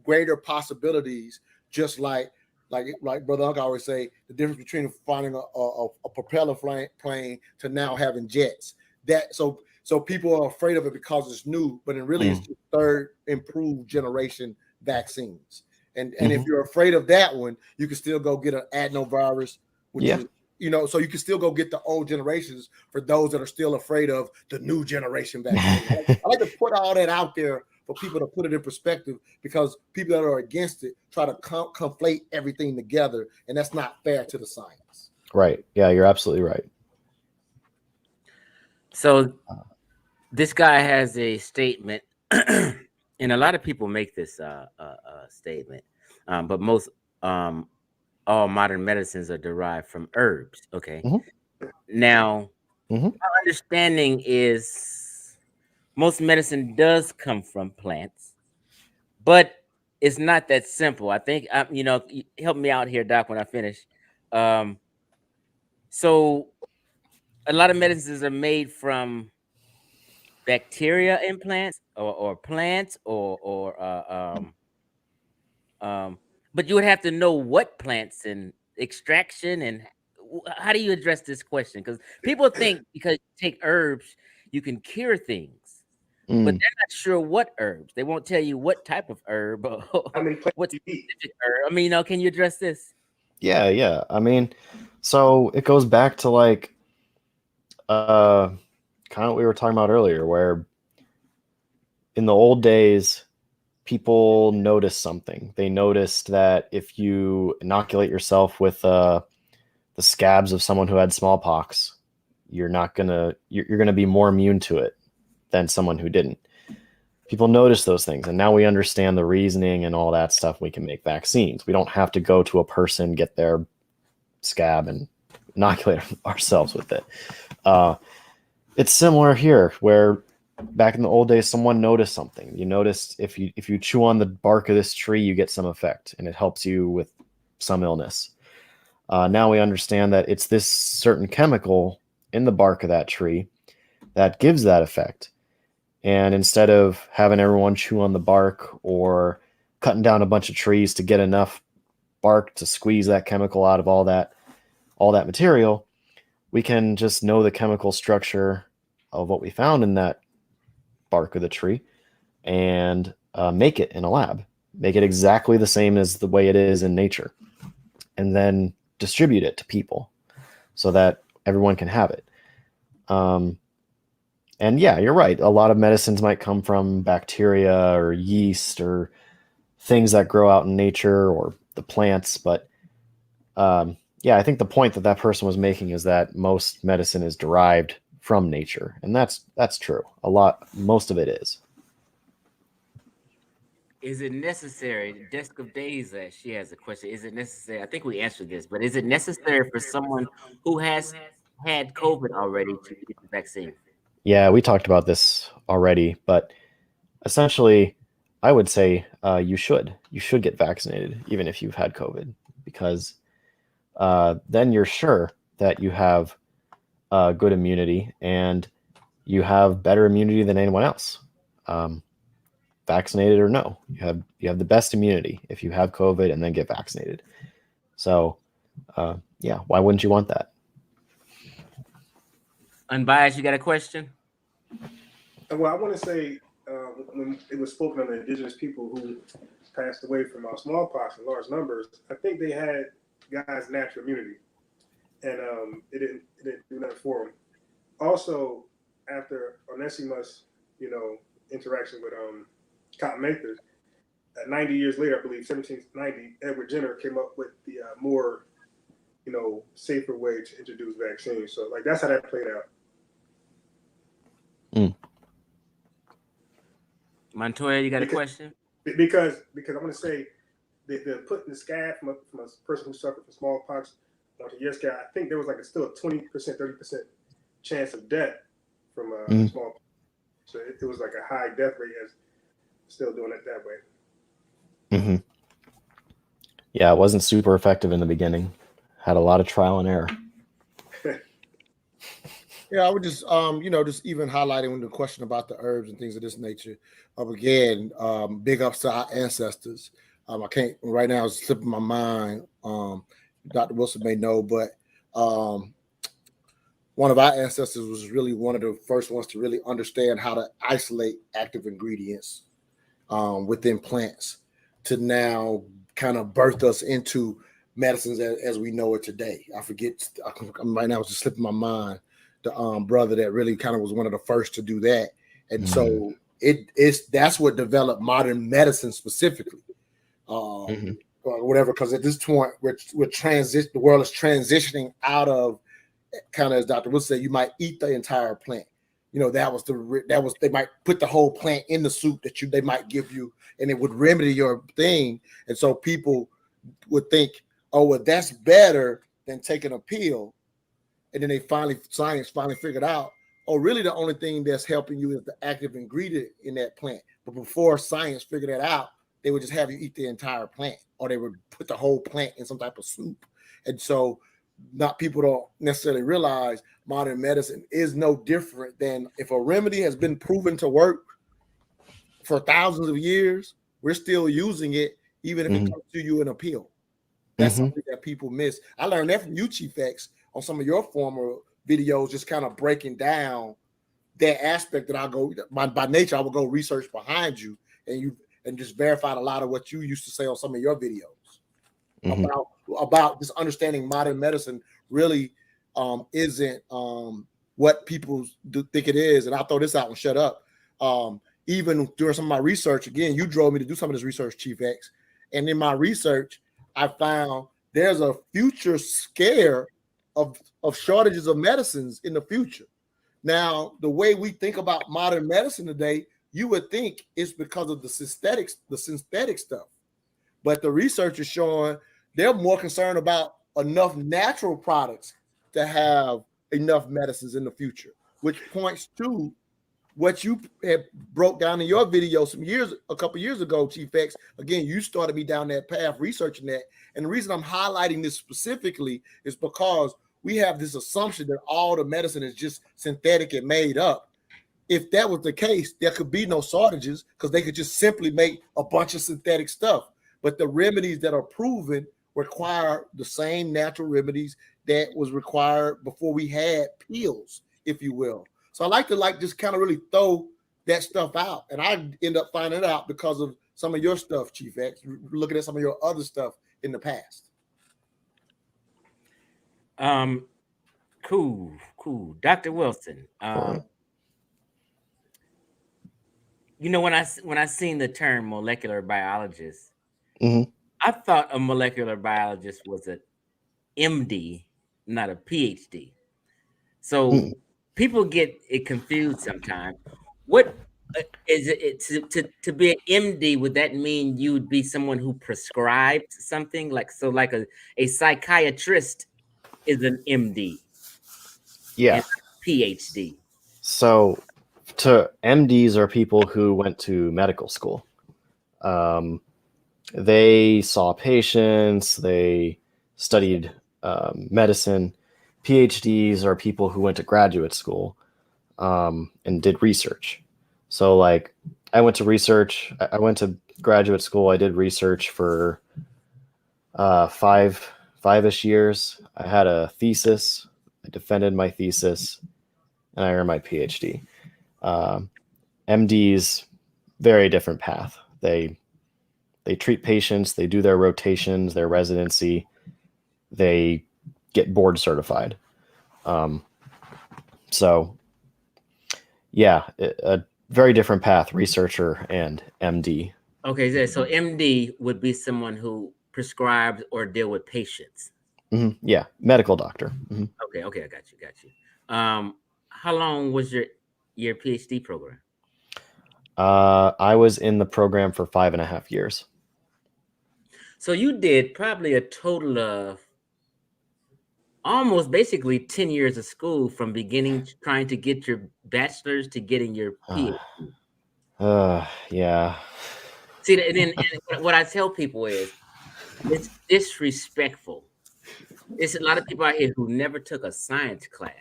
greater possibilities, just like Brother Uncle always say, the difference between finding a propeller plane to now having jets. So people are afraid of it because it's new, but it really is the 3rd improved generation vaccines. And if you're afraid of that one, you can still go get an adenovirus, which is, you know, so you can still go get the old generations for those that are still afraid of the new generation vaccine. I like to put all that out there for people to put it in perspective, because people that are against it try to conflate everything together, and that's not fair to the science. Right. Yeah, you're absolutely right. So this guy has a statement, and a lot of people make this statement, but most all modern medicines are derived from herbs. Okay. Now, my understanding is most medicine does come from plants, but it's not that simple. I think, you know, help me out here, Doc, when I finish. So a lot of medicines are made from bacteria in plants or plants but you would have to know what plants and extraction, and how do you address this question? Because people think because you take herbs, you can cure things, but they're not sure what herbs. They won't tell you what type of herb or How many plants what you eat? specific herb. I mean, can you address this? Yeah. I mean, so it goes back to like kind of what we were talking about earlier, where in the old days, people noticed something. They noticed that if you inoculate yourself with the scabs of someone who had smallpox, you're gonna be more immune to it than someone who didn't. People notice those things, and now we understand the reasoning and all that stuff. We can make vaccines. We don't have to go to a person, get their scab, and inoculate ourselves with it. It's similar here, where back in the old days, someone noticed something. You noticed if you chew on the bark of this tree, you get some effect, and it helps you with some illness. Now we understand that it's this certain chemical in the bark of that tree that gives that effect. And instead of having everyone chew on the bark or cutting down a bunch of trees to get enough bark to squeeze that chemical out of all that material, we can just know the chemical structure of what we found in that bark of the tree and make it in a lab, make it exactly the same as the way it is in nature, and then distribute it to people so that everyone can have it. And yeah, you're right. A lot of medicines might come from bacteria or yeast or things that grow out in nature or the plants. But yeah, I think the point that person was making is that most medicine is derived from nature. And that's true. Most of it is. Is it necessary? Desk of Days, she has a question. Is it necessary? I think we answered this, but is it necessary for someone who has had COVID already to get the vaccine? Yeah, we talked about this already, but essentially, I would say you should get vaccinated even if you've had COVID, because then you're sure that you have good immunity and you have better immunity than anyone else. Vaccinated or no, you have the best immunity if you have COVID and then get vaccinated. So yeah, why wouldn't you want that? Unbiased, you got a question? Well, I want to say when it was spoken on the indigenous people who passed away from smallpox in large numbers, I think they had guys' natural immunity, and it didn't do nothing for them. Also, after Onesimus, interaction with Cotton Mather, 90 years later, I believe 1790, Edward Jenner came up with the more safer way to introduce vaccines. So like that's how that played out. Montoya, you got a question? Because I'm going to say they're putting the scab from a person who suffered from smallpox onto your scab. I think there was still a 20%, 30% chance of death from smallpox. So it was like a high death rate as still doing it that way. Mm-hmm. Yeah, it wasn't super effective in the beginning. Had a lot of trial and error. Yeah, I would just just even highlighting the question about the herbs and things of this nature. Again, big ups to our ancestors. I can't right now, it's slipping my mind. Dr. Wilson may know, but one of our ancestors was really one of the first ones to really understand how to isolate active ingredients within plants to now kind of birth us into medicines as we know it today. I forget, right now it's just slipping my mind. The brother that really kind of was one of the first to do that, and so that's what developed modern medicine specifically, or whatever. Because at this point, the world is transitioning out of kind of, as Dr. Wilson said, you might eat the entire plant. They might put the whole plant in the soup that they might give you, and it would remedy your thing. And so people would think, oh, well, that's better than taking a pill. And then science finally figured out, oh, really the only thing that's helping you is the active ingredient in that plant. But before science figured that out, they would just have you eat the entire plant, or they would put the whole plant in some type of soup. And so people don't necessarily realize modern medicine is no different than if a remedy has been proven to work for thousands of years, we're still using it, even if it comes to you in a pill. That's something that people miss. I learned that from you, Chief X, on some of your former videos, just kind of breaking down that aspect that I go by nature, I will go research behind you and just verified a lot of what you used to say on some of your videos about just understanding modern medicine really isn't what people think it is. And I'll throw this out and shut up. Even during some of my research, again, you drove me to do some of this research, Chief X. And in my research, I found there's a future scare of shortages of medicines in the future. Now, the way we think about modern medicine today, you would think it's because of the synthetic stuff. But the research is showing they're more concerned about enough natural products to have enough medicines in the future, which points to what you had broke down in your video a couple years ago, Chief X. Again, you started me down that path researching that. And the reason I'm highlighting this specifically is because we have this assumption that all the medicine is just synthetic and made up. If that was the case, there could be no shortages because they could just simply make a bunch of synthetic stuff. But the remedies that are proven require the same natural remedies that was required before we had pills, if you will. So I like to just kind of really throw that stuff out. And I end up finding it out because of some of your stuff, Chief X, looking at some of your other stuff in the past. Cool. Dr. Wilson. You know, when I seen the term molecular biologist, I thought a molecular biologist was an MD, not a PhD. So people get it confused sometimes. What is it to be an MD? Would that mean you would be someone who prescribed something like a psychiatrist is an MD? Yeah. PhD. So MDs are people who went to medical school. They saw patients, they studied medicine. PhDs are people who went to graduate school and did research. So like I went to graduate school. I did research for five-ish years. I had a thesis. I defended my thesis and I earned my PhD. MDs, very different path. They treat patients, they do their rotations, their residency, they get board certified. So yeah, a very different path, researcher and MD. Okay, so MD would be someone who prescribes or deal with patients. Yeah, medical doctor. Okay, I got you. How long was your PhD program? I was in the program for 5.5 years. So you did probably a total of almost basically 10 years of school from beginning trying to get your bachelor's to getting your PhD. Yeah. See, and what I tell people is it's disrespectful. There's a lot of people out here who never took a science class.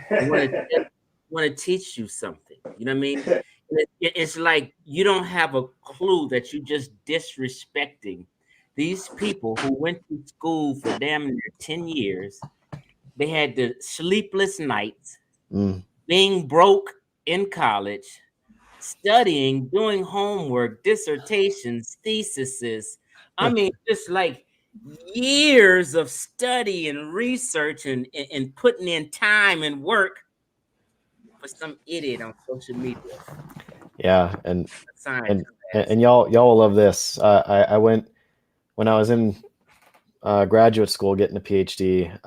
Want to teach you something. You know what I mean? It's like you don't have a clue that you're just disrespecting these people who went to school for damn near 10 years. They had the sleepless nights, being broke in college, studying, doing homework, dissertations, theses. I mean, just like years of study and research and putting in time and work for some idiot on social media. Yeah, and y'all will love this. I went when I was in graduate school getting a PhD.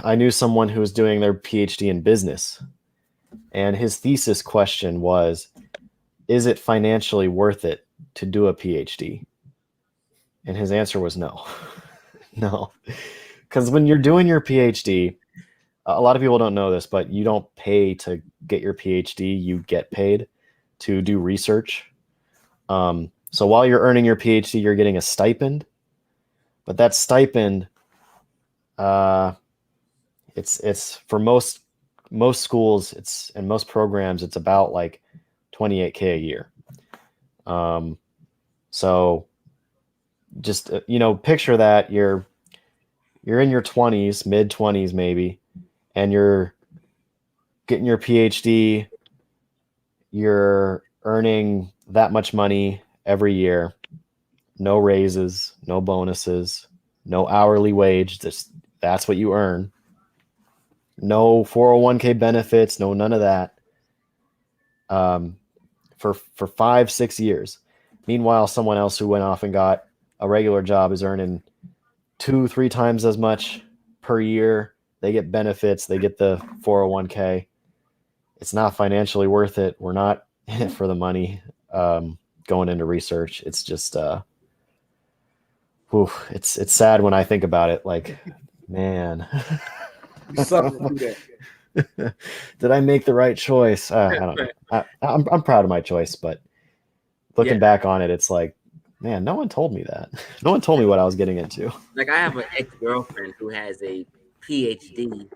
I knew someone who was doing their PhD in business, and his thesis question was, "Is it financially worth it to do a PhD?" And his answer was no, no, because when you're doing your PhD. A lot of people don't know this, but you don't pay to get your PhD. You get paid to do research. So while you're earning your PhD, you're getting a stipend. But that stipend, it's for most schools, and most programs, it's about like $28K a year. So just picture that you're in your 20s, mid 20s maybe, and you're getting your PhD. You're earning that much money every year. No raises, no bonuses, no hourly wage. That's what you earn. No 401k benefits, no none of that. For 5-6 years. Meanwhile, someone else who went off and got a regular job is earning 2-3 times as much per year. They get benefits, they get the 401k. It's not financially worth it. We're not in it for the money. Going into research, it's just it's sad when I think about it. Like, man, You suffer through that. did I make the right choice? I don't know. I'm proud of my choice, but looking back on it, it's like, man, no one told me that. No one told me what I was getting into. Like, I have an ex-girlfriend who has a PhD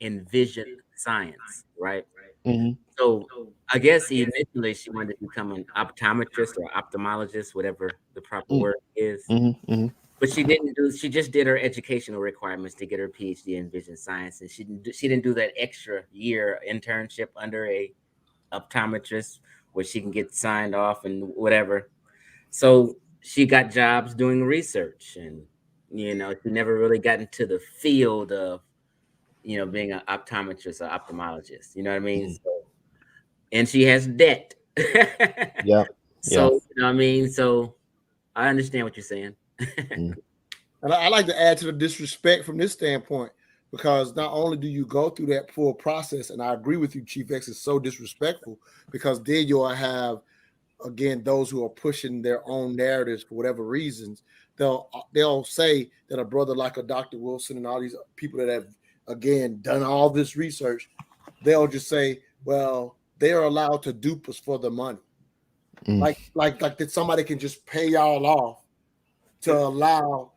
in vision science, right? Mm-hmm. So I guess initially she wanted to become an optometrist or ophthalmologist, whatever the proper word is. Mm-hmm. Mm-hmm. But she just did her educational requirements to get her PhD in vision science, and she didn't do that extra year internship under a optometrist where she can get signed off and whatever. So she got jobs doing research, and she never really got into the field of being an optometrist or ophthalmologist. You know what I mean? Mm. So, and she has debt. Yeah. So so I understand what you're saying. And I like to add to the disrespect from this standpoint, because not only do you go through that full process, and I agree with you, Chief X is so disrespectful, because then you'll have, again, those who are pushing their own narratives for whatever reasons. They'll say that a brother like a Dr. Wilson and all these people that have, again, done all this research, they'll just say, well, they are allowed to dupe us for the money. Like that somebody can just pay y'all off to allow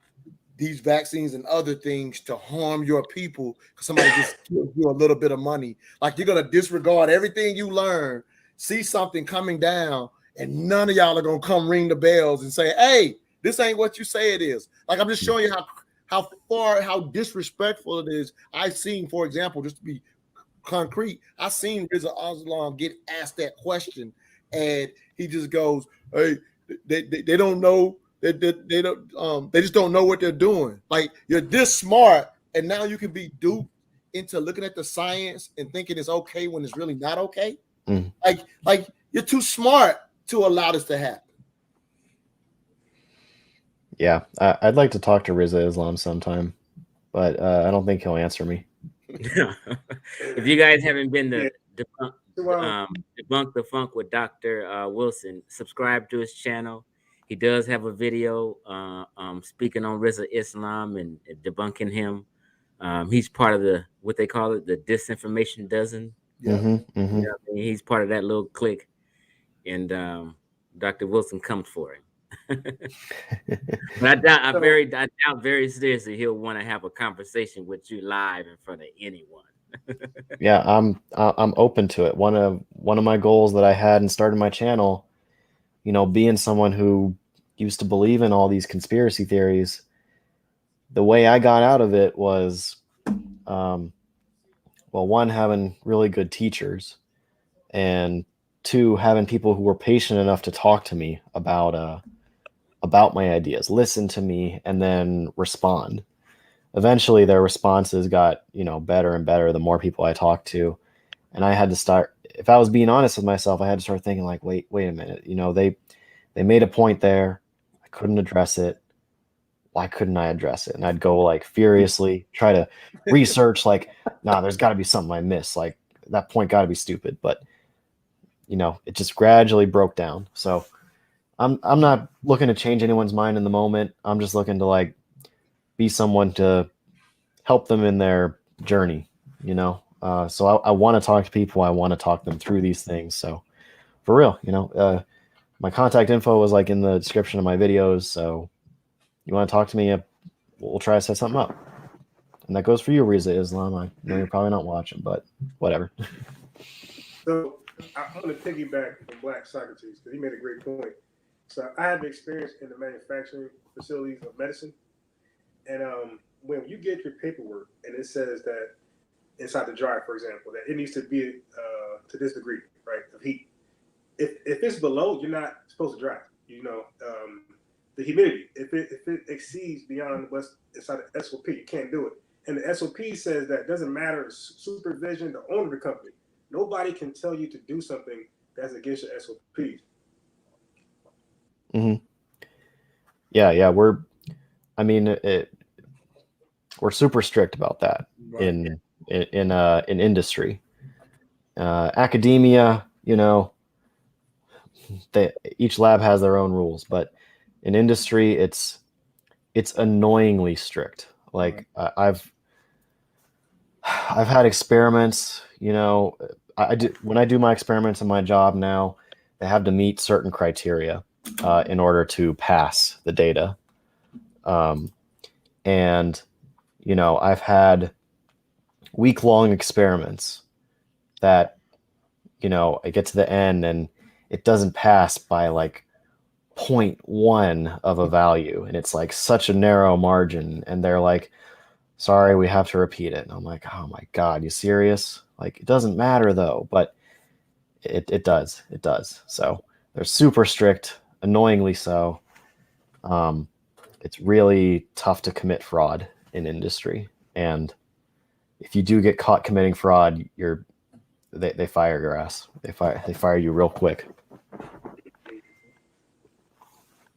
these vaccines and other things to harm your people because somebody just gives you a little bit of money. Like, you're going to disregard everything you learn, see something coming down, and none of y'all are going to come ring the bells and say, hey, this ain't what you say it is. Like, I'm just showing you how disrespectful it is. I've seen, for example, just to be concrete, I've seen Rizal Aslam get asked that question, and he just goes, hey, they don't know. They don't. They just don't know what they're doing. Like, you're this smart, and now you can be duped into looking at the science and thinking it's okay when it's really not okay. Like you're too smart to allow this to happen. Yeah, I'd like to talk to Rizal Islam sometime, but I don't think he'll answer me. If you guys haven't been to Debunk the Funk with Dr. Wilson, subscribe to his channel. He does have a video speaking on Rizal Islam and debunking him. He's part of what they call it, the disinformation dozen. Yeah. Mm-hmm, mm-hmm. He's part of that little clique, and Dr. Wilson comes for him. But I doubt very seriously he'll want to have a conversation with you live in front of anyone. Yeah, I'm open to it. One of my goals that I had in starting my channel, being someone who used to believe in all these conspiracy theories, the way I got out of it was, one, having really good teachers, and two, having people who were patient enough to talk to me about my ideas, listen to me, and then respond. Eventually their responses got, better and better the more people I talked to. And I had to start, if I was being honest with myself, I had to start thinking like, wait a minute, they made a point there. I couldn't address it. Why couldn't I address it? And I'd go like furiously try to research like, nah, there's got to be something I missed. Like, that point got to be stupid. But, it just gradually broke down. So I'm not looking to change anyone's mind in the moment. I'm just looking to like be someone to help them in their journey, so I want to talk to people. I want to talk them through these things. So for real, my contact info was like in the description of my videos. So you want to talk to me, we'll try to set something up. And that goes for you, Rizal Islam. I know you're probably not watching, but whatever. So I want to piggyback from Black Socrates because he made a great point. So I have experience in the manufacturing facilities of medicine, and when you get your paperwork and it says that inside the dryer, for example, that it needs to be to this degree, right, of heat. If it's below, you're not supposed to dry. You know, the humidity. If it exceeds beyond what's inside the SOP, you can't do it. And the SOP says that it doesn't matter supervision, the owner of the company. Nobody can tell you to do something that's against your SOPs. Mm-hmm. Yeah, we're super strict about that in industry. Academia, each lab has their own rules, but in industry, it's annoyingly strict. Like I've had experiments. When I do my experiments in my job now, they have to meet certain criteria in order to pass the data. And I've had week-long experiments that I get to the end and it doesn't pass by like 0.1 of a value, and it's like such a narrow margin, and they're like, sorry, we have to repeat it. And I'm like, oh my God, you serious? Like, it doesn't matter though, but it does. So they're super strict, annoyingly so. It's really tough to commit fraud in industry, and if you do get caught committing fraud, they fire your ass. They fire you real quick.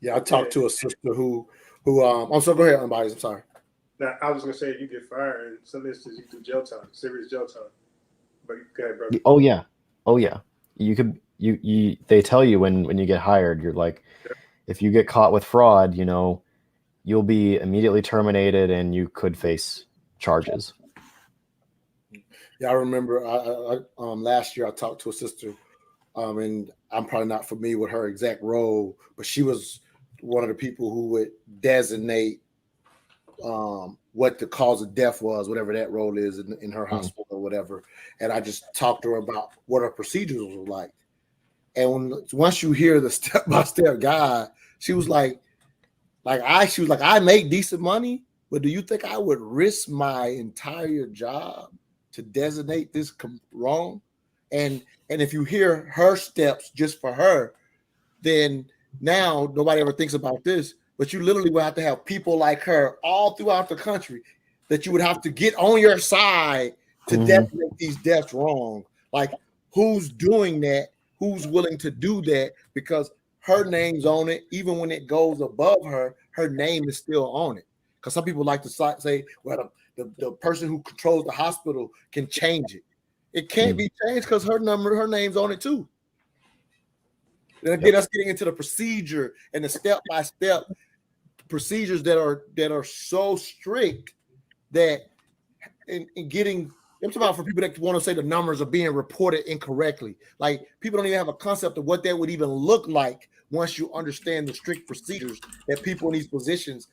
Yeah, I talked to a sister who so go ahead, Unbiased. I'm sorry. Now, I was gonna say you get fired, in some instances you do jail time, serious jail time. But go ahead, brother. Oh yeah. They tell you when you get hired, you're like, if you get caught with fraud, you'll be immediately terminated and you could face charges. Yeah, I remember last year I talked to a sister, and I'm probably not familiar with her exact role, but she was one of the people who would designate what the cause of death was, whatever that role is in her hospital or whatever. And I just talked to her about what her procedures were like. And once you hear the step-by-step guide, she was like, I make decent money, but do you think I would risk my entire job to designate this wrong? And if you hear her steps just for her, then now nobody ever thinks about this, but you literally will have to have people like her all throughout the country that you would have to get on your side to designate these deaths wrong. Like, who's doing that? Who's willing to do that? Because her name's on it. Even when it goes above her, her name is still on it. Because some people like to say, well, the person who controls the hospital can change it. It can't be changed because her name's on it too. And again, us getting into the procedure and the step-by-step procedures that are so strict that in getting, I'm talking about for people that want to say the numbers are being reported incorrectly. Like, people don't even have a concept of what that would even look like once you understand the strict procedures that people in these positions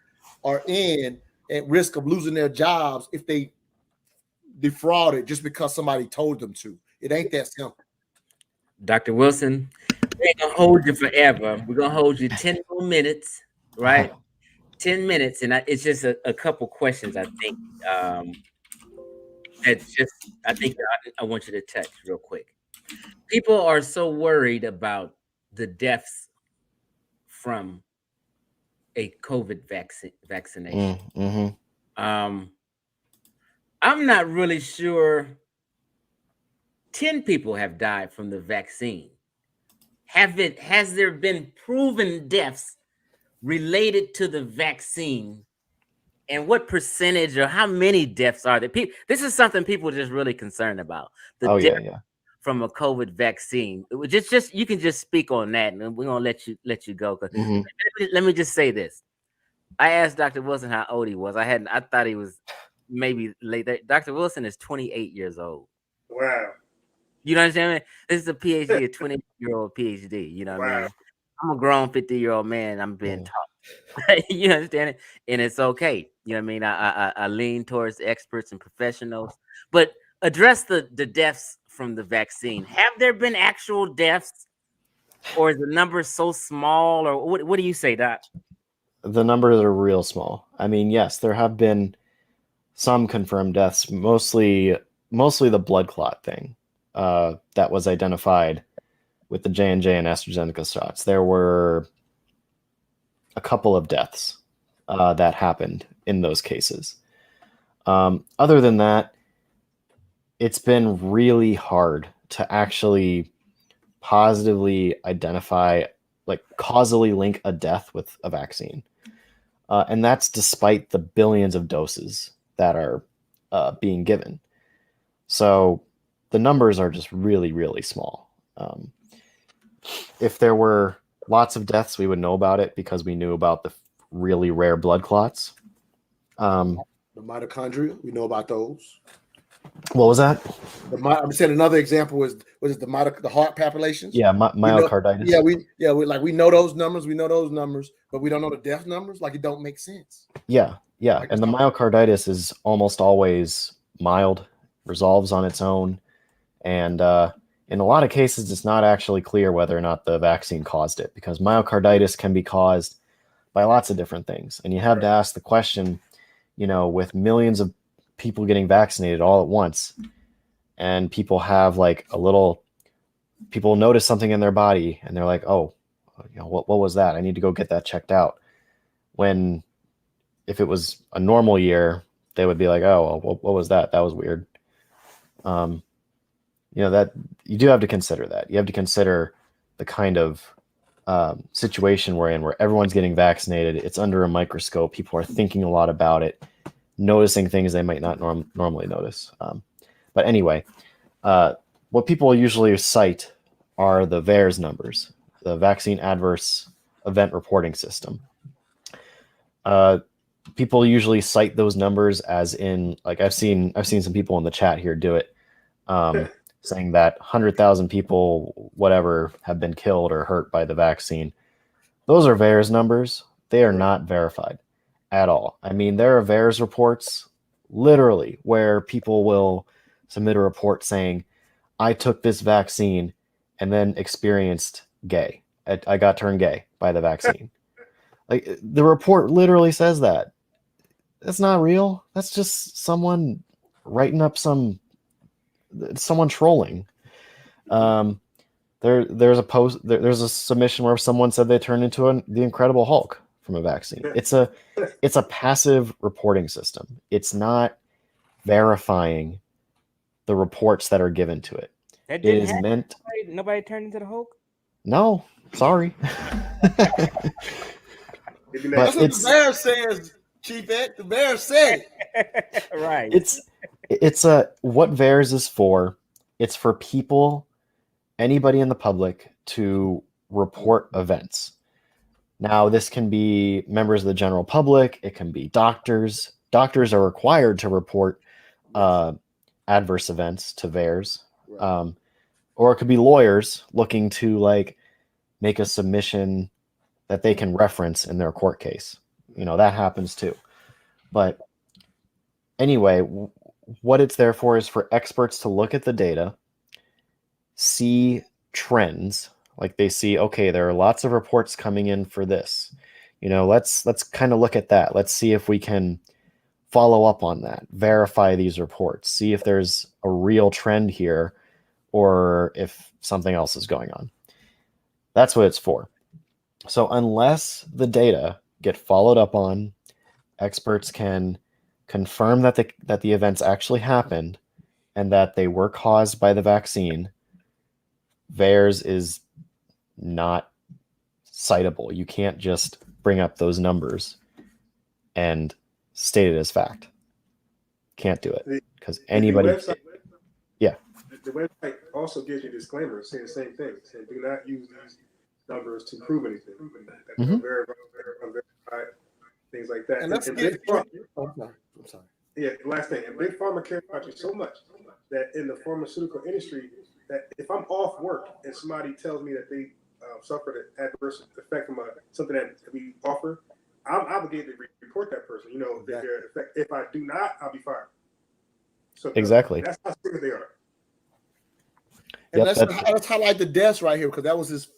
are in, at risk of losing their jobs if they defrauded just because somebody told them to. It ain't that simple. Dr. Wilson, we ain't gonna hold you forever. We're gonna hold you 10 more minutes, right? 10 minutes, and it's just a couple questions. I think I want you to touch real quick. People are so worried about the deaths from a COVID vaccination. I'm not really sure. 10 people have died from the vaccine. Has there been proven deaths related to the vaccine? And what percentage or how many deaths are there? This is something people are just really concerned about. The death from a COVID vaccine. Just you can just speak on that, and we're gonna let you go. Let me just say this. I asked Dr. Wilson how old he was. I thought he was maybe late. Dr. Wilson is 28 years old. Wow. You know what I'm saying? This is a PhD, a 20-year-old PhD. You know what I mean? I'm a grown 50-year-old man. I'm being taught. You understand it? And it's okay. You know what I mean? I lean towards experts and professionals. But address the deaths from the vaccine. Have there been actual deaths or is the number so small, or what do you say, Doc? The numbers are real small. I mean, yes, there have been some confirmed deaths, mostly the blood clot thing that was identified with the J&J and AstraZeneca shots. There were a couple of deaths that happened in those cases. Other than that, it's been really hard to actually positively identify, like causally link a death with a vaccine. And that's despite the billions of doses that are being given. So the numbers are just really, really small. If there were lots of deaths, we would know about it because we knew about the really rare blood clots. The mitochondria, we know about those. What was that? I'm saying another example was the heart populations. Yeah, myocarditis. We know those numbers. We know those numbers, but we don't know the death numbers. Like, it don't make sense. Yeah, and the myocarditis is almost always mild, resolves on its own, and in a lot of cases, it's not actually clear whether or not the vaccine caused it, because myocarditis can be caused by lots of different things, and you have to ask the question, with millions of people getting vaccinated all at once, and people have people notice something in their body and they're like, oh, what was that? I need to go get that checked out. When if it was a normal year, they would be like, oh, well, what was that? That was weird. That you do have to consider that. You have to consider the kind of situation we're in, where everyone's getting vaccinated. It's under a microscope. People are thinking a lot about it, noticing things they might not normally notice. But anyway, what people usually cite are the VAERS numbers, the Vaccine Adverse Event Reporting System. People usually cite those numbers as in, like, I've seen some people in the chat here do it, saying that 100,000 people, whatever, have been killed or hurt by the vaccine. Those are VAERS numbers. They are not verified at all. I mean, there are VAERS reports, literally, where people will submit a report saying, I took this vaccine and then experienced gay. I got turned gay by the vaccine. Like, the report literally says that. That's not real. That's just someone writing up someone trolling. There's a submission where someone said they turned into the Incredible Hulk from a vaccine. It's a passive reporting system. It's not verifying the reports that are given to it. That didn't happen. Nobody turned into the Hulk? No, sorry. That's what the bear says, Chief Ed. The bear said it. Right. It's what VAERS is for. It's for people, anybody in the public, to report events. Now, this can be members of the general public. It can be doctors. Doctors are required to report adverse events to VAERS. Right. Or it could be lawyers looking to make a submission that they can reference in their court case. That happens too. But anyway, what it's there for is for experts to look at the data, see trends. Like, they see, okay, there are lots of reports coming in for this. Let's kind of look at that. Let's see if we can follow up on that, verify these reports, see if there's a real trend here or if something else is going on. That's what it's for. So unless the data get followed up on, experts can confirm that the events actually happened and that they were caused by the vaccine, VAERS is not citable. You can't just bring up those numbers and state it as fact. Can't do it because anybody. The website also gives you disclaimers saying the same thing, saying do not use these numbers to prove anything. Unverified, things like that. And that's I'm sorry. Yeah, last thing. And Big Pharma cares about you so much that in the pharmaceutical industry, that if I'm off work and somebody tells me that they suffered an adverse effect from something that we offer, I'm obligated to report that person. If I do not, I'll be fired. So exactly. That's how serious they are. And let's highlight the deaths right here, because that was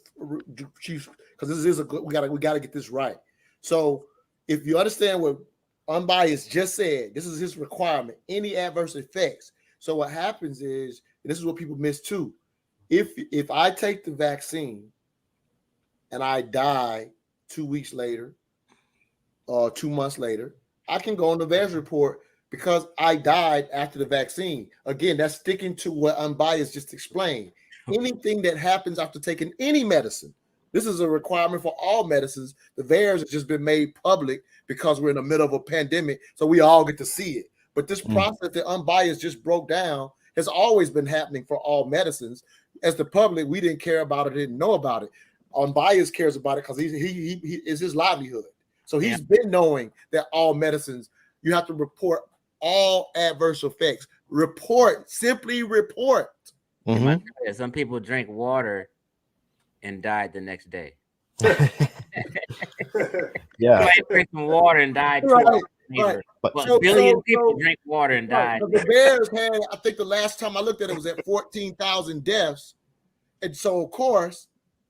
Chief, because this is a good. We gotta get this right. So if you understand what Unbiased just said, this is his requirement. Any adverse effects. So what happens is, and this is what people miss too. If I take the vaccine and I die 2 weeks later or 2 months later, I can go on the VAERS report because I died after the vaccine. Again, that's sticking to what Unbiased just explained. Anything that happens after taking any medicine, this is a requirement for all medicines. The VAERS has just been made public because we're in the middle of a pandemic, so we all get to see it. But this process that Unbiased just broke down has always been happening for all medicines. As the public, we didn't care about it, didn't know about it. Unbiased cares about it because he is his livelihood. So he's been knowing that all medicines, you have to report all adverse effects. Simply report. Some people drink water and died the next day. Yeah. Somebody drink some water and died. Right. But billion people drink water and died. But the VAERS had, I think the last time I looked at it was at 14,000 deaths. And so, of course,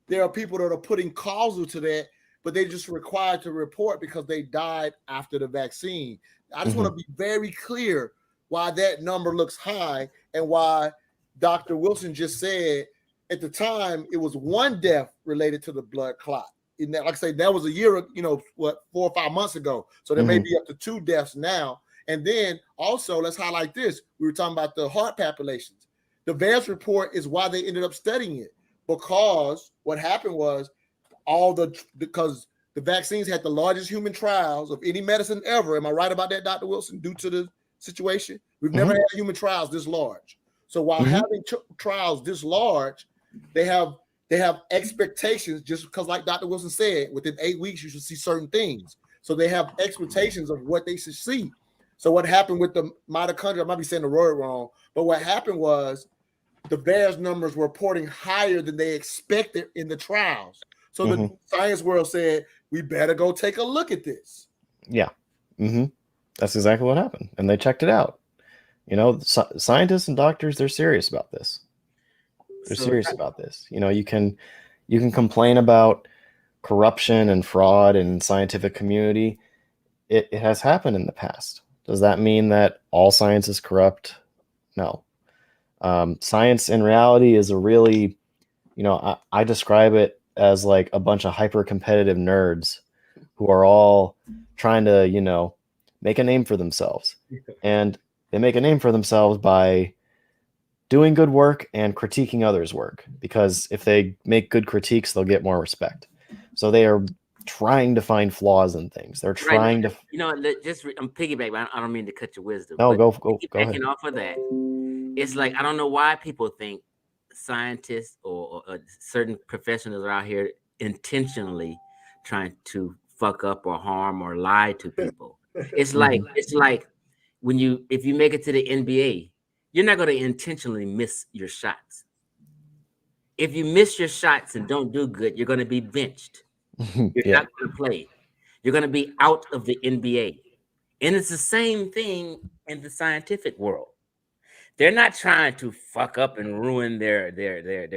there are people that are putting causal to that, but they just required to report because they died after the vaccine. I just want to be very clear why that number looks high and why Dr. Wilson just said at the time it was one death related to the blood clot. And that, like I say, that was a year, 4 or 5 months ago. So there may be up to 2 deaths now. And then also, let's highlight this. We were talking about the heart populations. The VAERS report is why they ended up studying it, because what happened was because the vaccines had the largest human trials of any medicine ever. Am I right about that, Dr. Wilson, due to the situation? We've never had human trials this large. So while having trials this large, they have expectations, just because, like Dr. Wilson said, within 8 weeks, you should see certain things. So they have expectations of what they should see. So what happened with the mitochondria, I might be saying the word wrong, but what happened was the VAERS numbers were reporting higher than they expected in the trials. So the science world said, we better go take a look at this. Yeah. That's exactly what happened. And they checked it out. Scientists and doctors, they're serious about this. They're serious about this. You can complain about corruption and fraud in scientific community. It has happened in the past. Does that mean that all science is corrupt? No. Science in reality is a really, I describe it as like a bunch of hyper competitive nerds who are all trying to, make a name for themselves. And they make a name for themselves by doing good work and critiquing others' work, because if they make good critiques, they'll get more respect. So they are trying to find flaws in things. They're trying to, I'm piggybacking. I don't mean to cut your wisdom. No, go ahead. Off of that, it's like, I don't know why people think scientists or certain professionals are out here intentionally trying to fuck up or harm or lie to people. It's like if you make it to the NBA, you're not going to intentionally miss your shots. If you miss your shots and don't do good, you're going to be benched. You're not going to play. You're going to be out of the NBA. And it's the same thing in the scientific world. They're not trying to fuck up and ruin their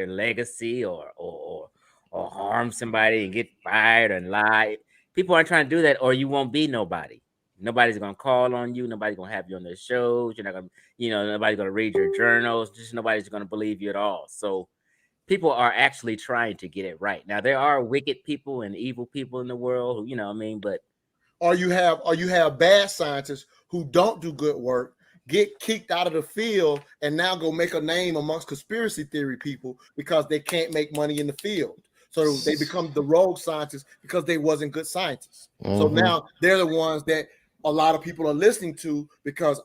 legacy or harm somebody and get fired and lie. People aren't trying to do that, or you won't be nobody. Nobody's gonna call on you. Nobody's gonna have you on their shows. You're not gonna, nobody's gonna read your journals. Just nobody's gonna believe you at all. So people are actually trying to get it right. Now there are wicked people and evil people in the world who, but or you have bad scientists who don't do good work, get kicked out of the field, and now go make a name amongst conspiracy theory people because they can't make money in the field. So they become the rogue scientists because they wasn't good scientists. So now they're the ones that a lot of people are listening to because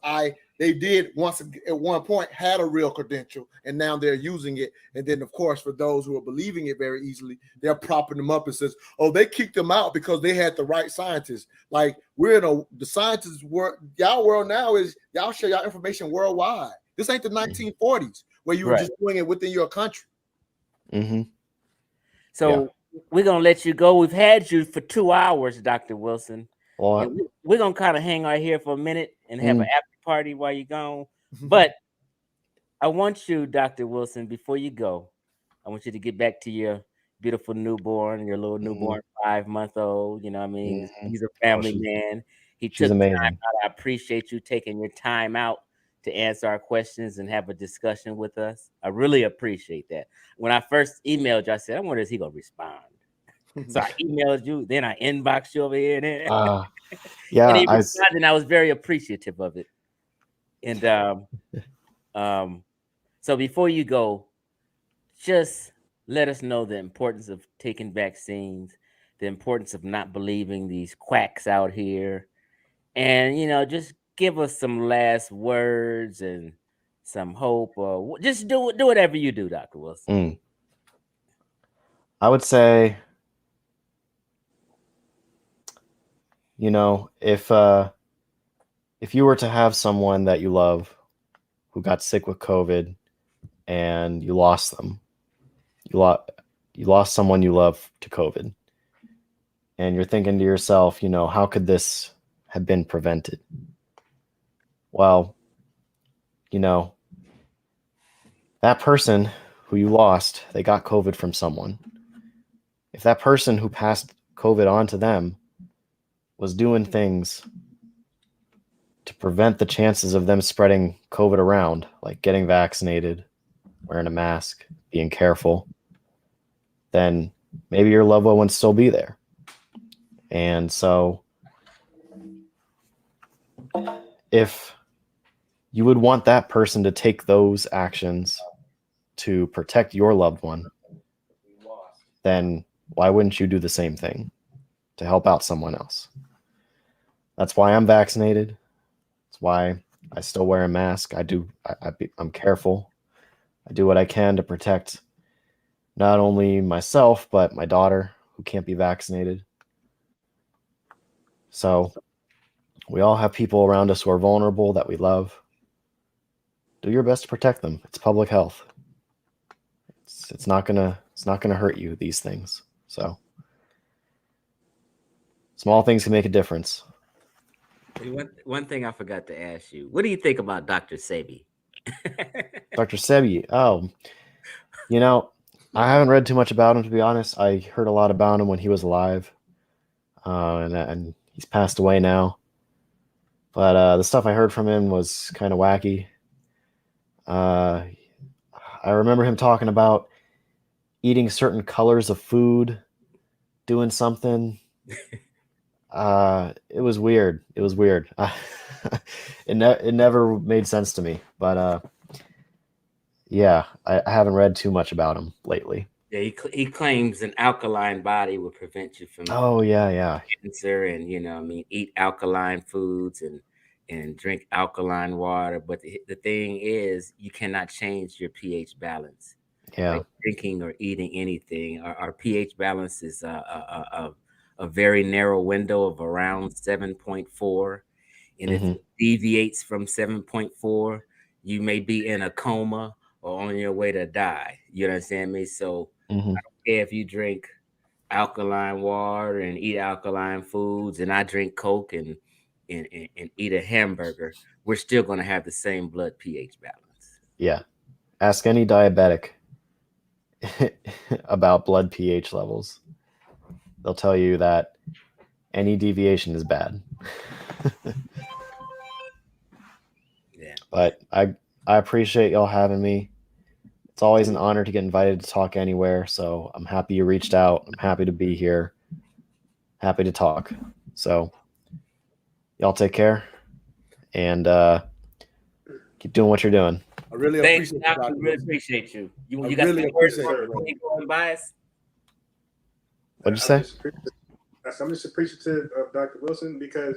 they did once at one point had a real credential, and now they're using it. And then, of course, for those who are believing it very easily, they're propping them up and says, "Oh, they kicked them out because they had the right scientists." Like, we're in the scientists world. Y'all world now is y'all share y'all information worldwide. This ain't the 1940s where you were just doing it within your country. So we're gonna let you go. We've had you for 2 hours, Dr. Wilson. We're gonna kind of hang out here for a minute and have an after party while you're gone. But I want you, Dr. Wilson, before you go, I want you to get back to your beautiful newborn, your little newborn 5-month-old. You know what I mean? He's a family man. He She's took time amazing. out. I appreciate you taking your time out to answer our questions and have a discussion with us. I really appreciate that. When I first emailed you, I said, I wonder is he gonna respond? So I emailed you, then I inboxed you over here, and then Yeah, and he responded, and I was very appreciative of it. And so before you go, just let us know the importance of taking vaccines, the importance of not believing these quacks out here, and just give us some last words and some hope, or just do whatever you do, Dr. Wilson. I would say, if you were to have someone that you love who got sick with COVID and you lost them, you lost someone you love to COVID, and you're thinking to yourself, how could this have been prevented? Well, that person who you lost, they got COVID from someone. If that person who passed COVID on to them was doing things to prevent the chances of them spreading COVID around, like getting vaccinated, wearing a mask, being careful, then maybe your loved one would still be there. And so if you would want that person to take those actions to protect your loved one, then why wouldn't you do the same thing to help out someone else? That's why I'm vaccinated. That's why I still wear a mask. I'm careful. I do what I can to protect not only myself, but my daughter who can't be vaccinated. So we all have people around us who are vulnerable that we love. Do your best to protect them. It's public health. It's not gonna hurt you, these things. So small things can make a difference. One thing I forgot to ask you. What do you think about Dr. Sebi? Dr. Sebi. Oh, I haven't read too much about him, to be honest. I heard a lot about him when he was alive, and he's passed away now. But the stuff I heard from him was kind of wacky. I remember him talking about eating certain colors of food, doing something. It was weird. It never made sense to me. But yeah, I haven't read too much about him lately. Yeah, he claims an alkaline body will prevent you from cancer, and eat alkaline foods and drink alkaline water. But the thing is, you cannot change your pH balance. Yeah, like drinking or eating anything. Our pH balance is a very narrow window of around 7.4, and if it deviates from 7.4, you may be in a coma or on your way to die. You understand me? So I don't care if you drink alkaline water and eat alkaline foods, and I drink Coke and eat a hamburger, we're still going to have the same blood pH balance. Yeah. Ask any diabetic about blood pH levels. They'll tell you that any deviation is bad. Yeah. But I appreciate y'all having me. It's always an honor to get invited to talk anywhere. So I'm happy you reached out. I'm happy to be here. Happy to talk. So y'all take care and keep doing what you're doing. I really Thanks, appreciate Doc. We really appreciate you. You got really some words appreciate for it, Unbiased? What'd you say? I'm just appreciative of Dr. Wilson because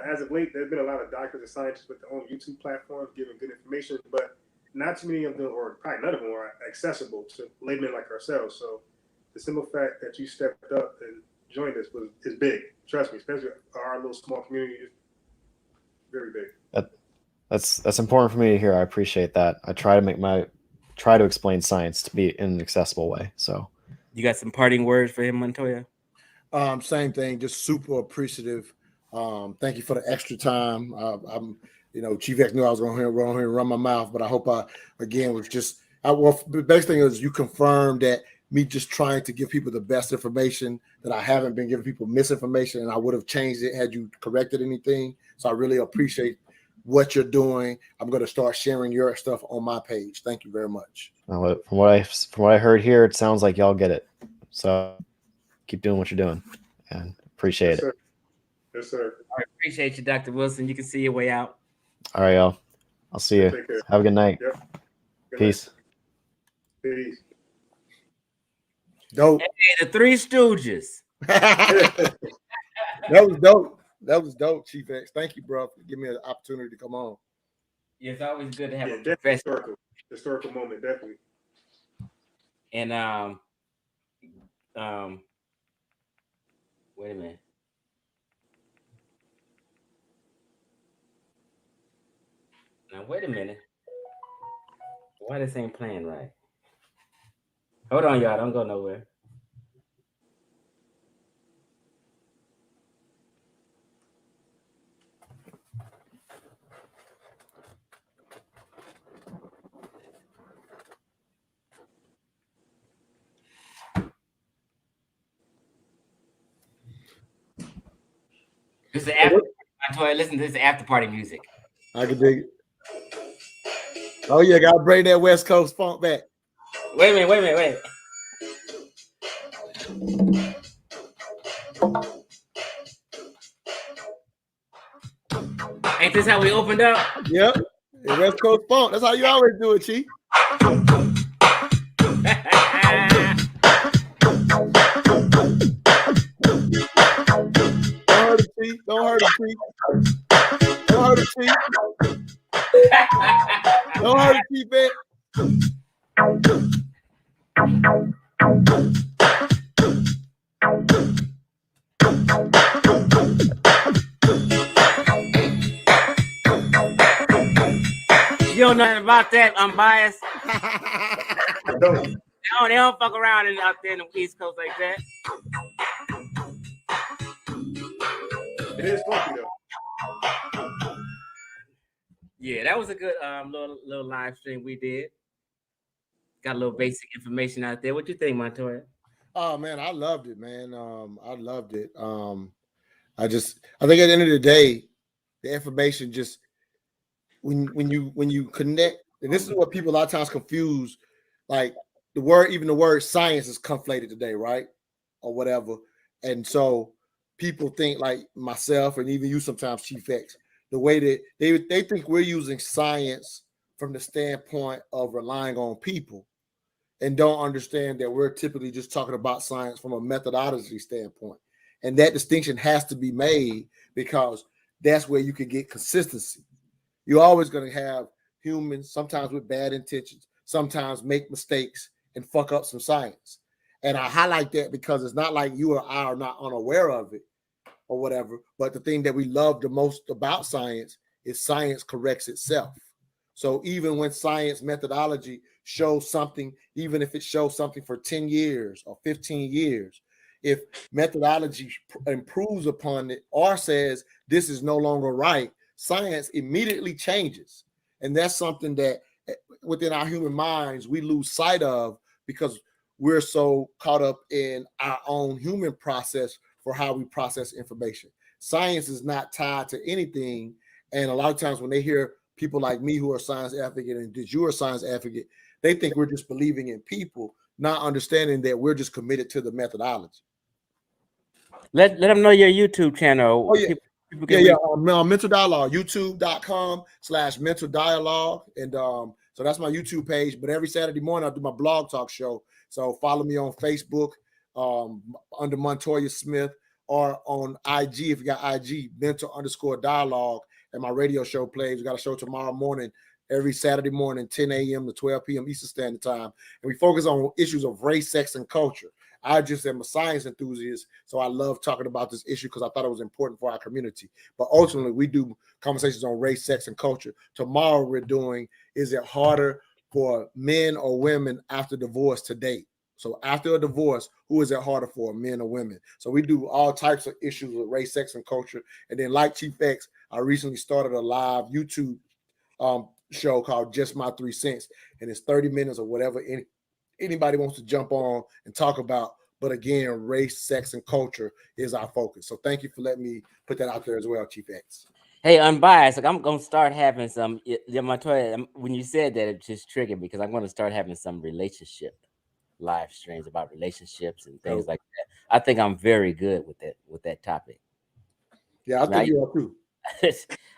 as of late, there's been a lot of doctors and scientists with their own YouTube platforms giving good information, but not too many of them, or probably none of them, are accessible to laymen like ourselves. So the simple fact that you stepped up and joined us is big. Trust me, especially our little small community is very big. That's important for me to hear. I appreciate that. I try to explain science to be in an accessible way. So you got some parting words for him, Montoya? Same thing, just super appreciative. Thank you for the extra time. I'm Chief X knew I was going to run my mouth, but I hope the best thing is you confirmed that me just trying to give people the best information, that I haven't been giving people misinformation, and I would have changed it had you corrected anything. So I really appreciate what you're doing. I'm going to start sharing your stuff on my page. Thank you very much. From what I heard here, it sounds like y'all get it. So keep doing what you're doing, and appreciate Yes, it. sir. Yes, sir. I appreciate you, Dr. Wilson. You can see your way out. All right, y'all. I'll see you. Take care. Have a good night. Yep. Good Peace. night. Peace. Dope. Hey, the Three Stooges. That was dope. That was dope, Chief X. Thank you, bro, for giving me an opportunity to come on. Yeah, it's always good to have a definitely professional. historical moment, definitely. And wait a minute. Now wait a minute. Why this ain't playing right? Hold on, y'all. Don't go nowhere. This is after. Listen to this after party music. I can dig it. Oh yeah, gotta bring that West Coast funk back. Wait a minute. Ain't this how we opened up? Yep. The West Coast funk. That's how you always do it, Chief. Don't hurt him, Chief. Don't hurt him, Chief. Don't hurt him, Chief. You don't know nothing about that, Unbiased. They don't fuck around out there in the East Coast like that. It is funky though. Yeah, that was a good little live stream we did. Got a little basic information out there. What you think, Montoya? Oh man, I loved it, man. I loved it. I think at the end of the day, the information just when you connect, and this is what people a lot of times confuse, like the word science is conflated today, right? Or whatever. And so people think, like myself and even you sometimes, Chief X, the way that they think we're using science from the standpoint of relying on people, and don't understand that we're typically just talking about science from a methodology standpoint. And that distinction has to be made because that's where you can get consistency. You're always going to have humans, sometimes with bad intentions, sometimes make mistakes and fuck up some science. And I highlight that because it's not like you or I are not unaware of it or whatever. But the thing that we love the most about science is science corrects itself. So even when science methodology shows something, even if it shows something for 10 years or 15 years, if methodology improves upon it or says this is no longer right, science immediately changes. And that's something that within our human minds, we lose sight of because we're so caught up in our own human process for how we process information. Science is not tied to anything. And a lot of times when they hear people like me who are science advocate and that you are a science advocate, they think we're just believing in people, not understanding that we're just committed to the methodology. Let them know your YouTube channel. Oh, yeah. Mental Dialogue, youtube.com/mental dialogue. And so that's my YouTube page. But every Saturday morning, I do my blog talk show. So follow me on Facebook under Montoya Smith, or on IG, if you got IG, mental_dialogue. And my radio show plays. We got a show tomorrow morning, every Saturday morning, 10 a.m. to 12 p.m. Eastern Standard Time. And we focus on issues of race, sex, and culture. I just am a science enthusiast, so I love talking about this issue because I thought it was important for our community. But ultimately, we do conversations on race, sex, and culture. Tomorrow we're doing, is it harder for men or women after divorce to date? So after a divorce, who is it harder for, men or women? So we do all types of issues with race, sex, and culture. And then like Chief X, I recently started a live YouTube show called Just My 3 Cents. And it's 30 minutes or whatever anybody wants to jump on and talk about. But again, race, sex, and culture is our focus. So thank you for letting me put that out there as well, Chief X. Hey, Unbiased, like I'm gonna start having some. Montoya, when you said that, it just triggered me because I'm gonna start having some relationship live streams about relationships and things like that. I think I'm very good with that topic. Yeah, I think you are too.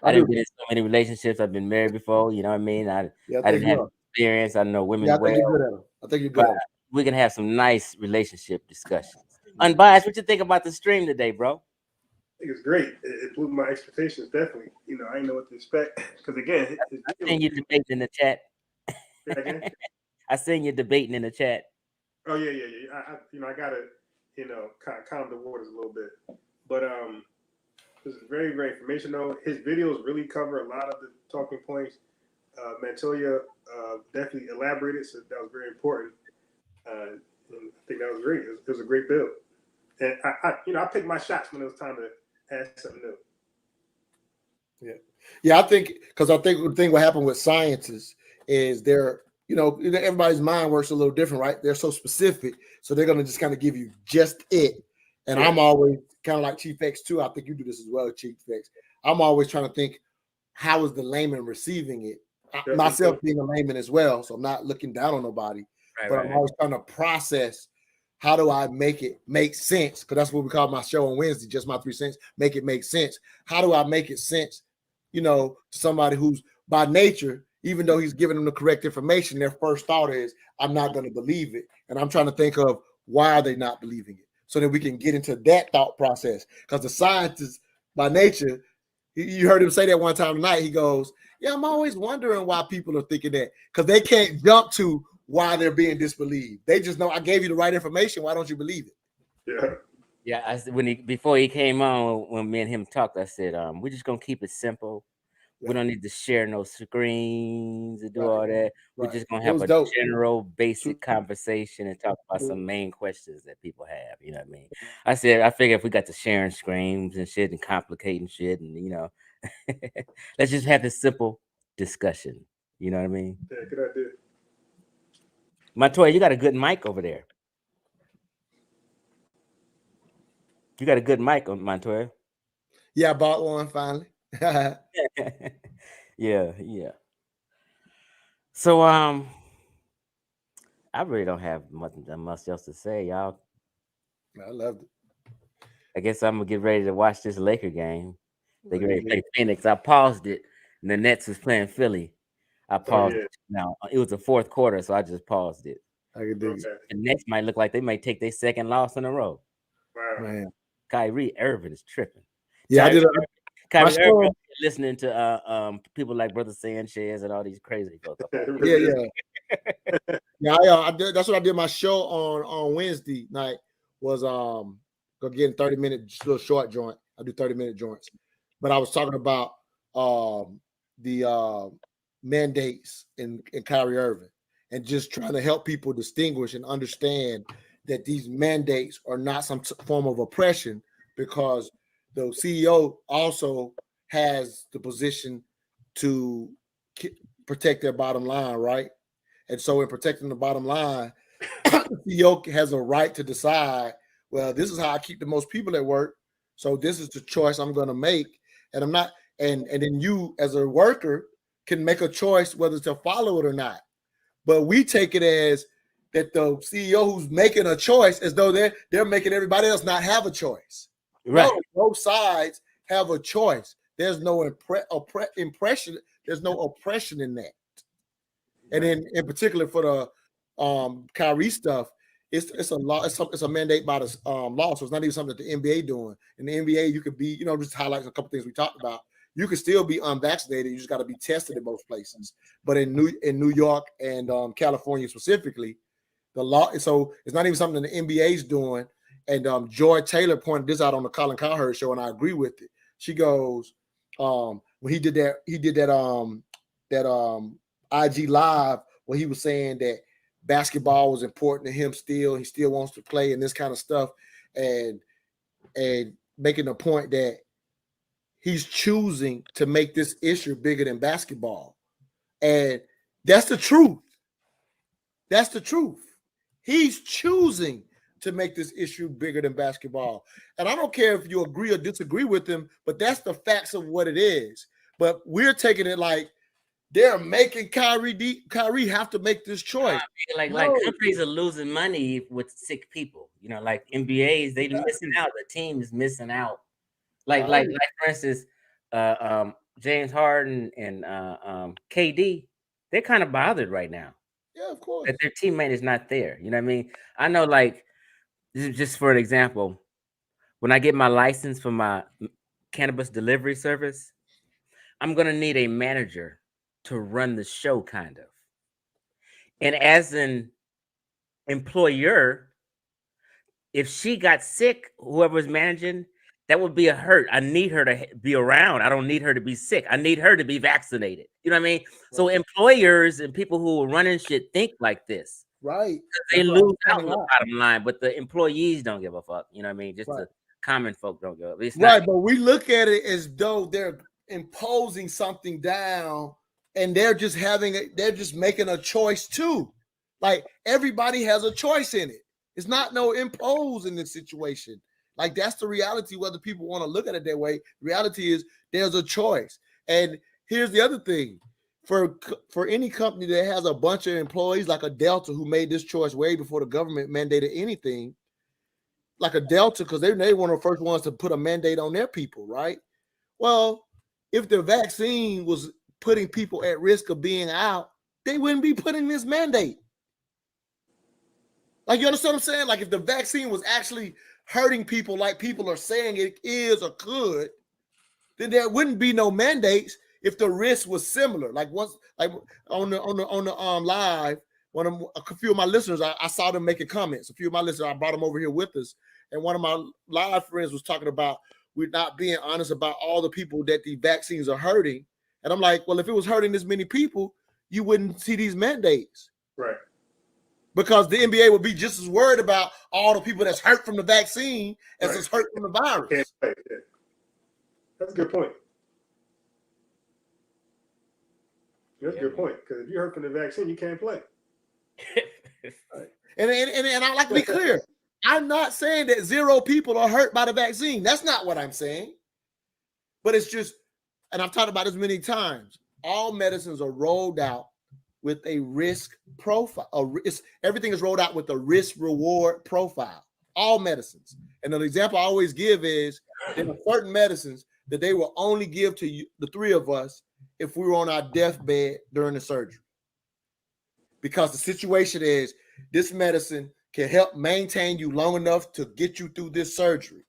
I didn't get in so many relationships. I've been married before. You know what I mean? I didn't have experience. I know women well. You're good at them. I think you're good at them. We can have some nice relationship discussions. Unbiased, what you think about the stream today, bro? I think it's great. It blew my expectations, definitely. You know, I didn't know what to expect. Because again, I seen you debating in the chat. I seen you debating in the chat. Oh yeah. I gotta, kind of calm the waters a little bit. But this is very, very informational. His videos really cover a lot of the talking points. Montoya definitely elaborated, so that was very important. And I think that was great. It was a great build. And I picked my shots when it was time to add something new. Yeah. I think the thing what happened with scientists is they're, everybody's mind works a little different, right? They're so specific, so they're gonna just kind of give you just it. And I'm always kind of like Chief X too. I think you do this as well, Chief X. I'm always trying to think, how is the layman receiving it? Myself being a layman as well, so I'm not looking down on nobody, but I'm always trying to process. How do I make it make sense? Because that's what we call my show on Wednesday, just my 3 cents, make it make sense. How do I make it sense, to somebody who's by nature, even though he's giving them the correct information, their first thought is, I'm not going to believe it. And I'm trying to think of why are they not believing it so that we can get into that thought process. Because the scientists by nature, you heard him say that one time tonight, he goes, yeah, I'm always wondering why people are thinking that, because they can't jump to why they're being disbelieved. They just know I gave you the right information. Why don't you believe it? Yeah. Before he came on, when me and him talked, I said, we're just gonna keep it simple. We don't need to share no screens and do all that. We're just gonna have a general, basic conversation and talk about some main questions that people have. You know what I mean? I said, I figure if we got to sharing screens and shit and complicating shit, and let's just have this simple discussion. You know what I mean? Yeah, good idea. Montoya, you got a good mic over there. You got a good mic on Montoya. Yeah, I bought one finally. Yeah. So I really don't have much else to say, y'all. I loved it. I guess I'm gonna get ready to watch this Laker game. They get ready to play Phoenix. I paused it, and the Nets was playing Philly. I paused it. Now it was the fourth quarter, so I just paused it. I could do it. The Nets might look like they might take their second loss in a row. Wow. Man. Kyrie Irving is tripping. Yeah, Kyrie Irving listening to people like Brother Sanchez and all these crazy folks. I did. That's what I did. My show on Wednesday night was go get 30-minute little short joint. I do 30-minute joints, but I was talking about the mandates in Kyrie Irving and just trying to help people distinguish and understand that these mandates are not some form of oppression, because the CEO also has the position to protect their bottom line, right? And so in protecting the bottom line, the CEO has a right to decide, well, this is how I keep the most people at work, so this is the choice I'm going to make. And I'm not, and then you as a worker can make a choice whether to follow it or not. But we take it as that the CEO who's making a choice as though they're making everybody else not have a choice. Right. No, both sides have a choice. There's no impression. There's no oppression in that. And then in particular for the Kyrie stuff, it's a law. It's a mandate by the law. So it's not even something that the NBA doing. In the NBA, you could be, just highlighting a couple things we talked about. You can still be unvaccinated. You just got to be tested in most places. But in New York and California specifically, the law. So it's not even something the NBA is doing. And Joy Taylor pointed this out on the Colin Cowherd show, and I agree with it. She goes, when he did that IG Live where he was saying that basketball was important to him still. He still wants to play and this kind of stuff, and making the point that he's choosing to make this issue bigger than basketball. And that's the truth. That's the truth. He's choosing to make this issue bigger than basketball. And I don't care if you agree or disagree with him, but that's the facts of what it is. But we're taking it like they're making Kyrie have to make this choice. Like companies are losing money with sick people. You know, like NBAs, they're missing out. The team is missing out. Like for instance, James Harden and KD, they're kind of bothered right now. Yeah, of course. That their teammate is not there. You know what I mean? I know, like, this is just for an example. When I get my license for my cannabis delivery service, I'm gonna need a manager to run the show, kind of. And as an employer, if she got sick, whoever's managing, that would be a hurt. I need her to be around. I don't need her to be sick. I need her to be vaccinated. You know what I mean? So employers and people who are running shit think like this. Right. They lose out on the bottom line, but the employees don't give a fuck. You know what I mean? Just the common folk don't give a fuck. It's right, but we look at it as though they're imposing something down and they're just making a choice too. Like everybody has a choice in it. It's not no impose in this situation. Like that's the reality, whether people want to look at it that way. The reality is there's a choice. And here's the other thing. For any company that has a bunch of employees like a Delta who made this choice way before the government mandated anything, like a Delta, because they one of the first ones to put a mandate on their people, right? Well, if the vaccine was putting people at risk of being out, they wouldn't be putting this mandate. Like, you understand what I'm saying? Like if the vaccine was actually hurting people like people are saying it is or could, then there wouldn't be no mandates if the risk was similar. Like once, like on the live, a few of my listeners, I saw them making comments. A few of my listeners, I brought them over here with us, and one of my live friends was talking about we're not being honest about all the people that the vaccines are hurting. And I'm like, well, if it was hurting this many people, you wouldn't see these mandates, right? Because the NBA would be just as worried about all the people that's hurt from the vaccine as it's hurt from the virus. That's a good point. That's a good point, because if you're hurt from the vaccine, you can't play. Right. And I like to be clear. I'm not saying that 0 people are hurt by the vaccine. That's not what I'm saying. But it's just, and I've talked about this many times, all medicines are rolled out with a risk profile. Everything is rolled out with a risk-reward profile. All medicines. And an example I always give is there are certain medicines that they will only give to you, the 3 of us, if we were on our deathbed during the surgery. Because the situation is this medicine can help maintain you long enough to get you through this surgery.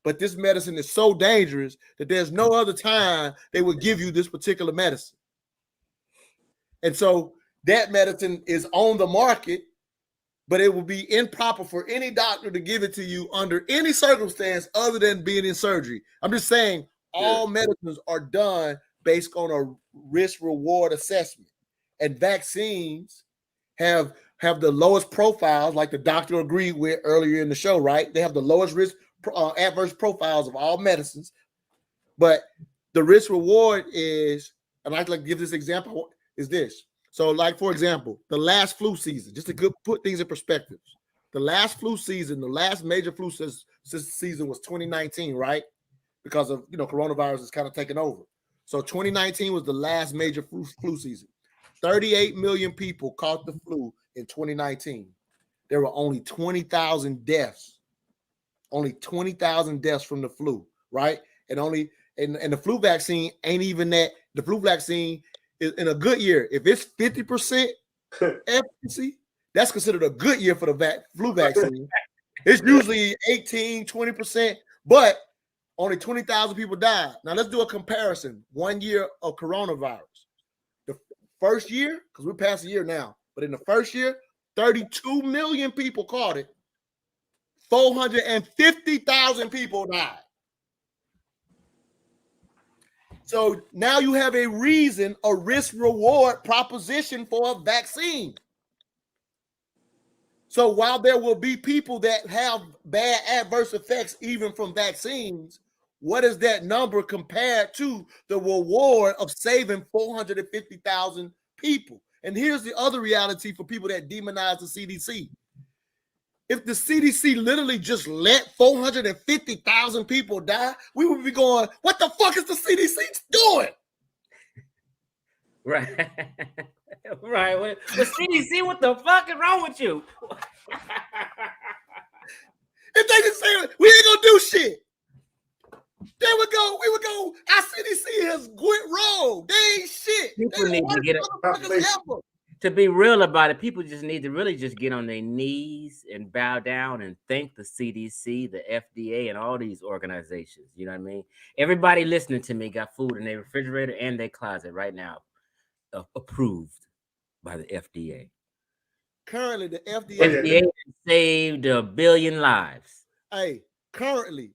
But this medicine is so dangerous that there's no other time they would give you this particular medicine. And so that medicine is on the market, but it would be improper for any doctor to give it to you under any circumstance other than being in surgery. I'm just saying all medicines are done based on a risk-reward assessment. And vaccines have the lowest profiles, like the doctor agreed with earlier in the show, right? They have the lowest risk adverse profiles of all medicines. But the risk-reward is, and I'd like to give this example, is this. So, like, for example, the last flu season, just to put things in perspective, the last flu season, the last major flu season was 2019, right? Because of, coronavirus is kind of taking over. So 2019 was the last major flu season. 38 million people caught the flu in 2019. There were only 20,000 deaths. Only 20,000 deaths from the flu, right? And the flu vaccine ain't even that. The flu vaccine is in a good year. If it's 50% efficacy, that's considered a good year for the flu vaccine. It's usually 18, 20%, but only 20,000 people died. Now let's do a comparison. 1 year of coronavirus. The first year, because we're past a year now, but in the first year, 32 million people caught it. 450,000 people died. So now you have a reason, a risk-reward proposition for a vaccine. So while there will be people that have bad adverse effects even from vaccines, what is that number compared to the reward of saving 450,000 people? And here's the other reality for people that demonize the CDC. if the CDC literally just let 450,000 people die, we would be going, what the fuck is the CDC doing? Right. Right. Well, CDC, what the fuck is wrong with you? If they just say we ain't gonna do shit, we would go, our CDC has went wrong. They ain't shit. People need to get ever. To be real about it, people just need to really just get on their knees and bow down and thank the CDC, the FDA, and all these organizations. You know what I mean? Everybody listening to me got food in their refrigerator and their closet right now, approved by the FDA. Currently, the FDA saved 1 billion lives. Hey, currently,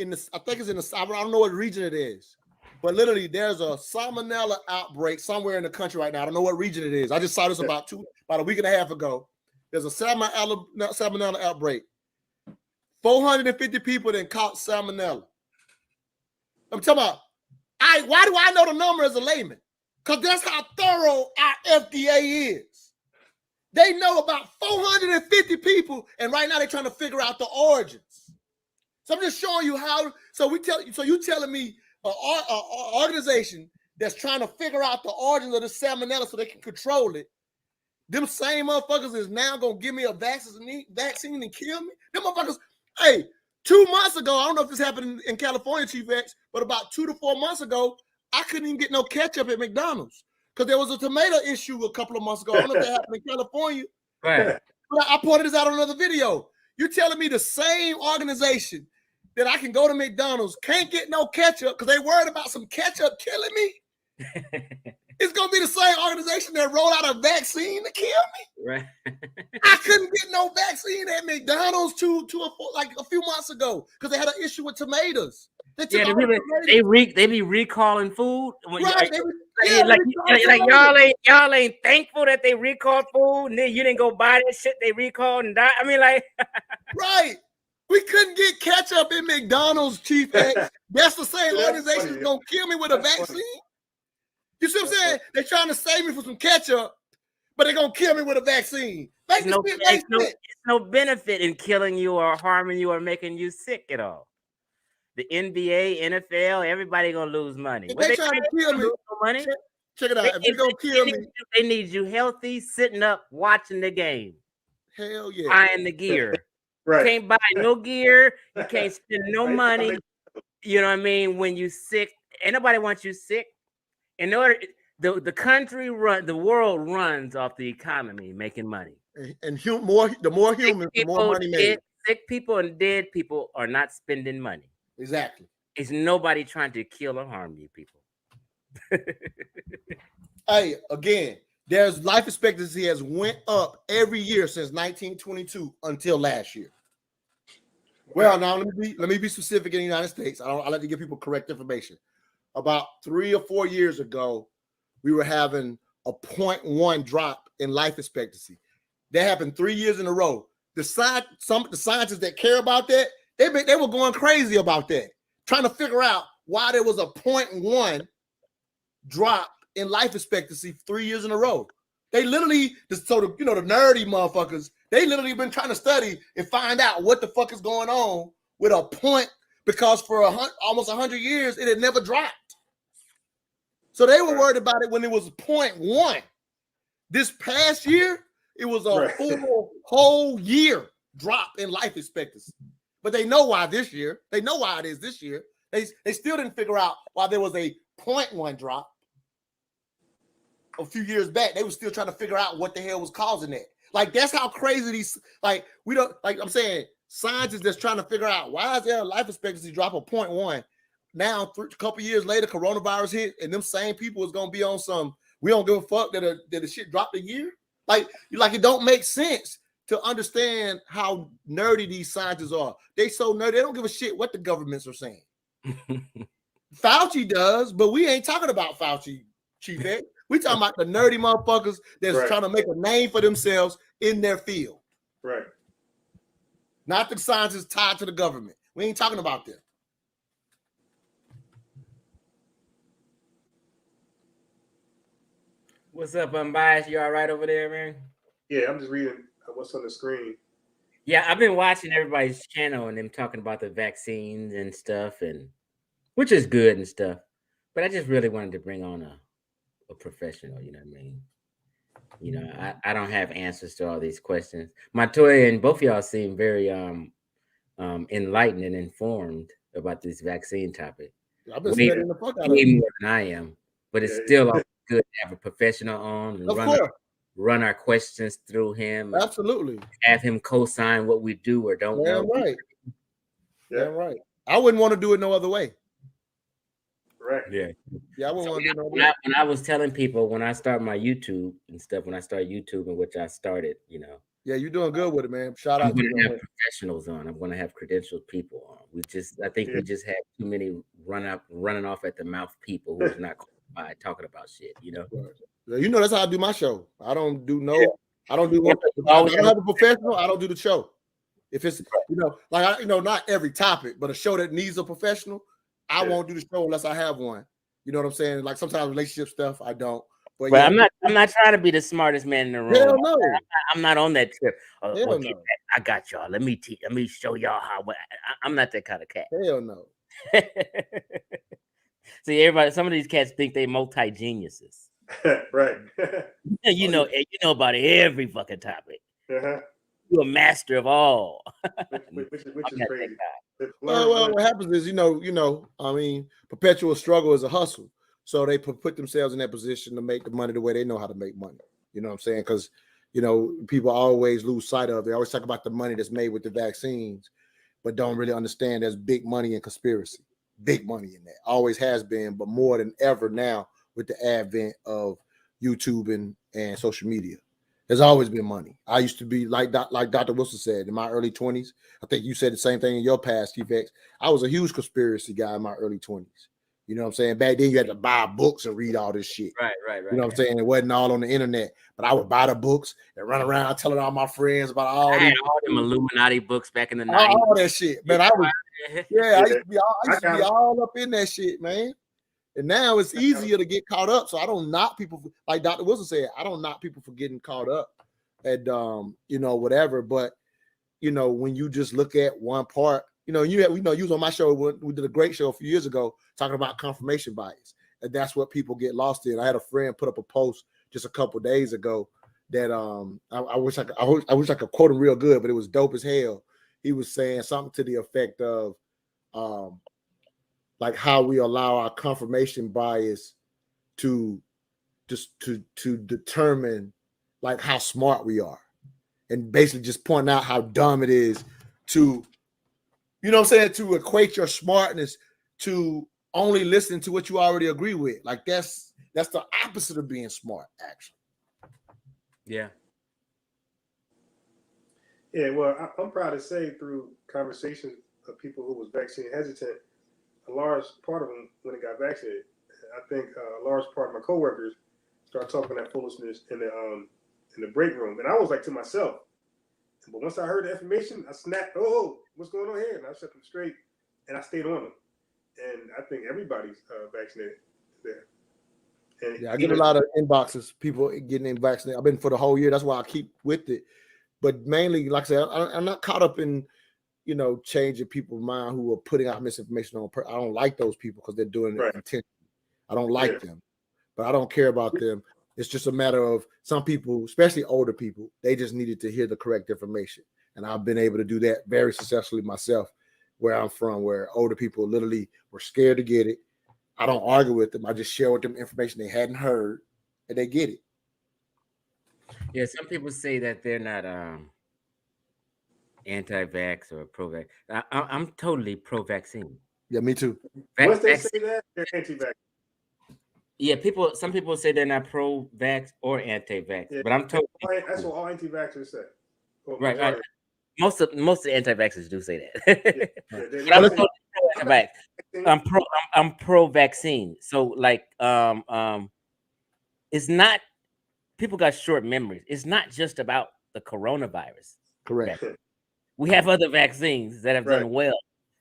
I think it's in the, I don't know what region it is, but literally there's a salmonella outbreak somewhere in the country right now. I don't know what region it is. I just saw this about a week and a half ago. There's a salmonella outbreak. 450 people that caught salmonella. I'm talking about, why do I know the number as a layman? Because that's how thorough our FDA is. They know about 450 people, and right now they're trying to figure out the origins. So I'm just showing you how. So you telling me an organization that's trying to figure out the origins of the salmonella so they can control it. Them same motherfuckers is now gonna give me a vaccine and kill me. Them motherfuckers. Hey, 2 months ago, I don't know if this happened in California, Chief X, but about 2 to 4 months ago, I couldn't even get no ketchup at McDonald's because there was a tomato issue a couple of months ago. I don't know if that happened in California. Right. But I pointed this out on another video. You're telling me the same organization that I can go to McDonald's can't get no ketchup because they worried about some ketchup killing me? It's gonna be the same organization that rolled out a vaccine to kill me. Right. I couldn't get no vaccine at McDonald's like a few months ago because they had an issue with tomatoes. They be recalling food. Right. Y'all ain't thankful that they recalled food and then you didn't go buy that shit they recalled and die. I mean, like, right. We couldn't get ketchup in McDonald's, Chief X. That's the same organization that's gonna kill me with a vaccine. You see what I'm saying? They're trying to save me from some ketchup, but they're gonna kill me with a vaccine. There's no benefit in killing you or harming you or making you sick at all. The NBA, NFL, everybody gonna lose money. If they trying to kill me, money? Check it out. If they're gonna kill me, they need you healthy, sitting up, watching the game. Hell yeah. Buying the gear. Right. You can't buy no gear. You can't spend no money. You know what I mean? When you sick, ain't nobody wants you sick. In order, the country the world runs off the economy, making money. And the more humans, the more money made. Sick people and dead people are not spending money. Exactly. It's nobody trying to kill or harm you people. Hey, again, there's life expectancy has went up every year since 1922 until last year. Well, now let me be specific in the United States. I like to give people correct information. About 3 or 4 years ago, we were having a 0.1 drop in life expectancy. That happened 3 years in a row. The scientists that care about that, they were going crazy about that, trying to figure out why there was a 0.1 drop in life expectancy 3 years in a row. They literally, the nerdy motherfuckers, they literally been trying to study and find out what the fuck is going on with a point, because for almost 100 years, it had never dropped. So they were worried about it when it was 0.1. This past year, it was a full whole year drop in life expectancy. But they know why this year. They know why it is this year. They still didn't figure out why there was a 0.1 drop a few years back. They were still trying to figure out what the hell was causing that. Like, that's how crazy these, I'm saying, scientists that's trying to figure out why is there a life expectancy drop of 0.1. Now, a couple years later, coronavirus hit, and them same people is going to be on some, we don't give a fuck that the shit dropped a year. Like it don't make sense to understand how nerdy these scientists are. They so nerdy, they don't give a shit what the governments are saying. Fauci does, but we ain't talking about Fauci, Chief Ed. We talking about the nerdy motherfuckers that's trying to make a name for themselves in their field. Right. Not the scientists tied to the government. We ain't talking about them. What's up, Unbiased? You all right over there, man? Yeah, I'm just reading what's on the screen. Yeah, I've been watching everybody's channel and them talking about the vaccines and stuff, and which is good and stuff. But I just really wanted to bring on a professional, you know what I mean? You know, I don't have answers to all these questions. Montoya and both of y'all seem very enlightened and informed about this vaccine topic. I've been Way, studying the fuck out of way it. more than I am. But it's still always good to have a professional on and Of course. run our questions through him. And Absolutely. have him co-sign what we do or don't know. Right. Yeah, right. I wouldn't want to do it no other way. Right. Yeah. Yeah, I wouldn't want to do it no other way. When I was telling people when I start my YouTube and stuff, when I start YouTube, in which I started, you know. Yeah, you're doing good with it, man. Shout out I'm to going you. to have professionals on. I'm going to have credentialed people on. I think we just have too many running off at the mouth people who's not qualified talking about shit, you know. Right. You know that's how I do my show. I don't do I don't have a professional. I don't do the show. If it's not every topic, but a show that needs a professional, I won't do the show unless I have one. You know what I'm saying? Like sometimes relationship stuff, I don't. But well, I'm not trying to be the smartest man in the room. Hell no. I'm not on that trip. Hell no. I got y'all. Let me show y'all how. I'm not that kind of cat. Hell no. See, some of these cats think they multi-geniuses. Right. You know about every fucking topic. Uh-huh. You're a master of all. Which is crazy. Well, what happens is, I mean, perpetual struggle is a hustle. So they put themselves in that position to make the money the way they know how to make money. You know what I'm saying? Because, people always lose sight of. They always talk about the money that's made with the vaccines, but don't really understand there's big money in conspiracy. Big money in that. Always has been, but more than ever now with the advent of YouTube and social media. There's always been money. I used to be like Dr. Wilson said in my early 20s. I think you said the same thing in your past, Chief X. I was a huge conspiracy guy in my early 20s. You know what I'm saying? Back then you had to buy books and read all this shit. Right. You know what I'm saying? It wasn't all on the internet, but I would buy the books and run around telling all my friends about all I had all them Illuminati books back in the 90s. All that shit, man. I used to be all up in that shit, man. And now it's easier to get caught up. So I don't knock people, like Dr. Wilson said, I don't knock people for getting caught up at whatever. But when you just look at one part, you was on my show. We did a great show a few years ago talking about confirmation bias, and that's what people get lost in. I had a friend put up a post just a couple days ago that I wish I could quote him real good, but it was dope as hell. He was saying something to the effect of like how we allow our confirmation bias to determine like how smart we are, and basically just point out how dumb it is to, to equate your smartness to only listen to what you already agree with. Like that's the opposite of being smart, actually. Yeah. Yeah, well, I'm proud to say through conversations of people who was vaccine hesitant, a large part of them, when they got vaccinated, I think a large part of my coworkers started talking that foolishness in the break room, and I was like to myself. But once I heard the information, I snapped. Oh, what's going on here? And I set them straight, and I stayed on them. And I think everybody's vaccinated there. And yeah, I get a lot of inboxes, people getting vaccinated. I've been for the whole year. That's why I keep with it. But mainly, like I said, I'm not caught up in changing people's mind who are putting out misinformation on. I don't like those people because they're doing it intentionally. I don't like them, but I don't care about them. It's just a matter of some people, especially older people, they just needed to hear the correct information. And I've been able to do that very successfully myself where I'm from, where older people literally were scared to get it. I don't argue with them. I just share with them information they hadn't heard and they get it. Yeah, some people say that they're not anti-vax or pro-vax. I'm totally pro-vaccine. Yeah, me too. Once they say that, they're anti-vax. Yeah, some people say they're not pro-vax or anti-vax, but I'm totally. That's what all anti-vaxxers say. Well, right. Most of the anti-vaxxers do say that. But I'm totally pro-vax. I'm pro-vaccine. So like it's not. People got short memories. It's not just about the coronavirus. Correct. We have other vaccines that have done well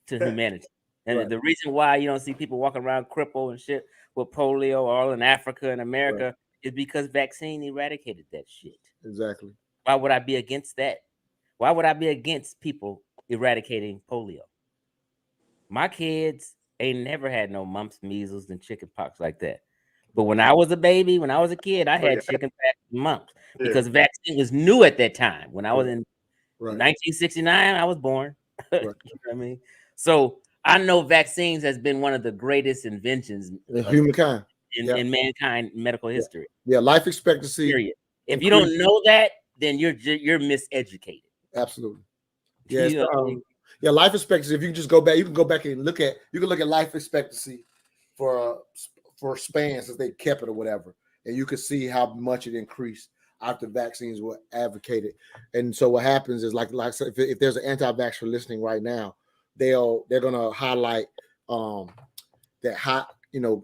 to humanity. And the reason why you don't see people walking around crippled and shit with polio all in Africa and America is because vaccine eradicated that shit. Exactly. Why would I be against that? Why would I be against people eradicating polio? My kids ain't never had no mumps, measles, and chicken pox like that. But when I was a baby, when I was a kid, I had chicken pox and mumps because vaccine was new at that time. When I was in 1969, I was born. You know what I mean? So I know vaccines has been one of the greatest inventions in humankind, in mankind medical history. Yeah, life expectancy. Period. If you don't know that, then you're miseducated. Absolutely. Yes. You know, yeah, life expectancy. If you just go back, you can go back and look at life expectancy for spans as they kept it or whatever, and you can see how much it increased after vaccines were advocated. And so what happens is like if there's an anti-vaxxer listening right now, they're gonna highlight that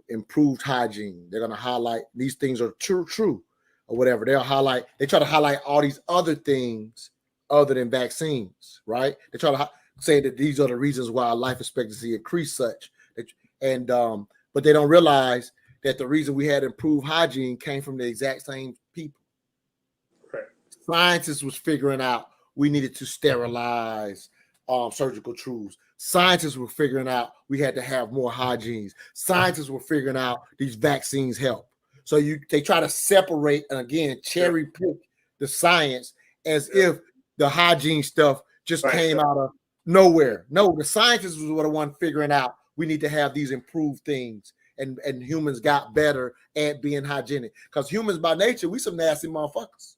improved hygiene. They're gonna highlight these things are true or whatever. They try to highlight all these other things other than vaccines, right? They try to say that these are the reasons why life expectancy increased such, but they don't realize that the reason we had improved hygiene came from the exact same people. Right. Scientists was figuring out we needed to sterilize surgical tools. Scientists were figuring out we had to have more hygiene. Scientists were figuring out these vaccines help. So they try to separate and again cherry pick the science as if the hygiene stuff just came out of nowhere. No, the scientists were the one figuring out we need to have these improved things, and humans got better at being hygienic because humans by nature we some nasty motherfuckers.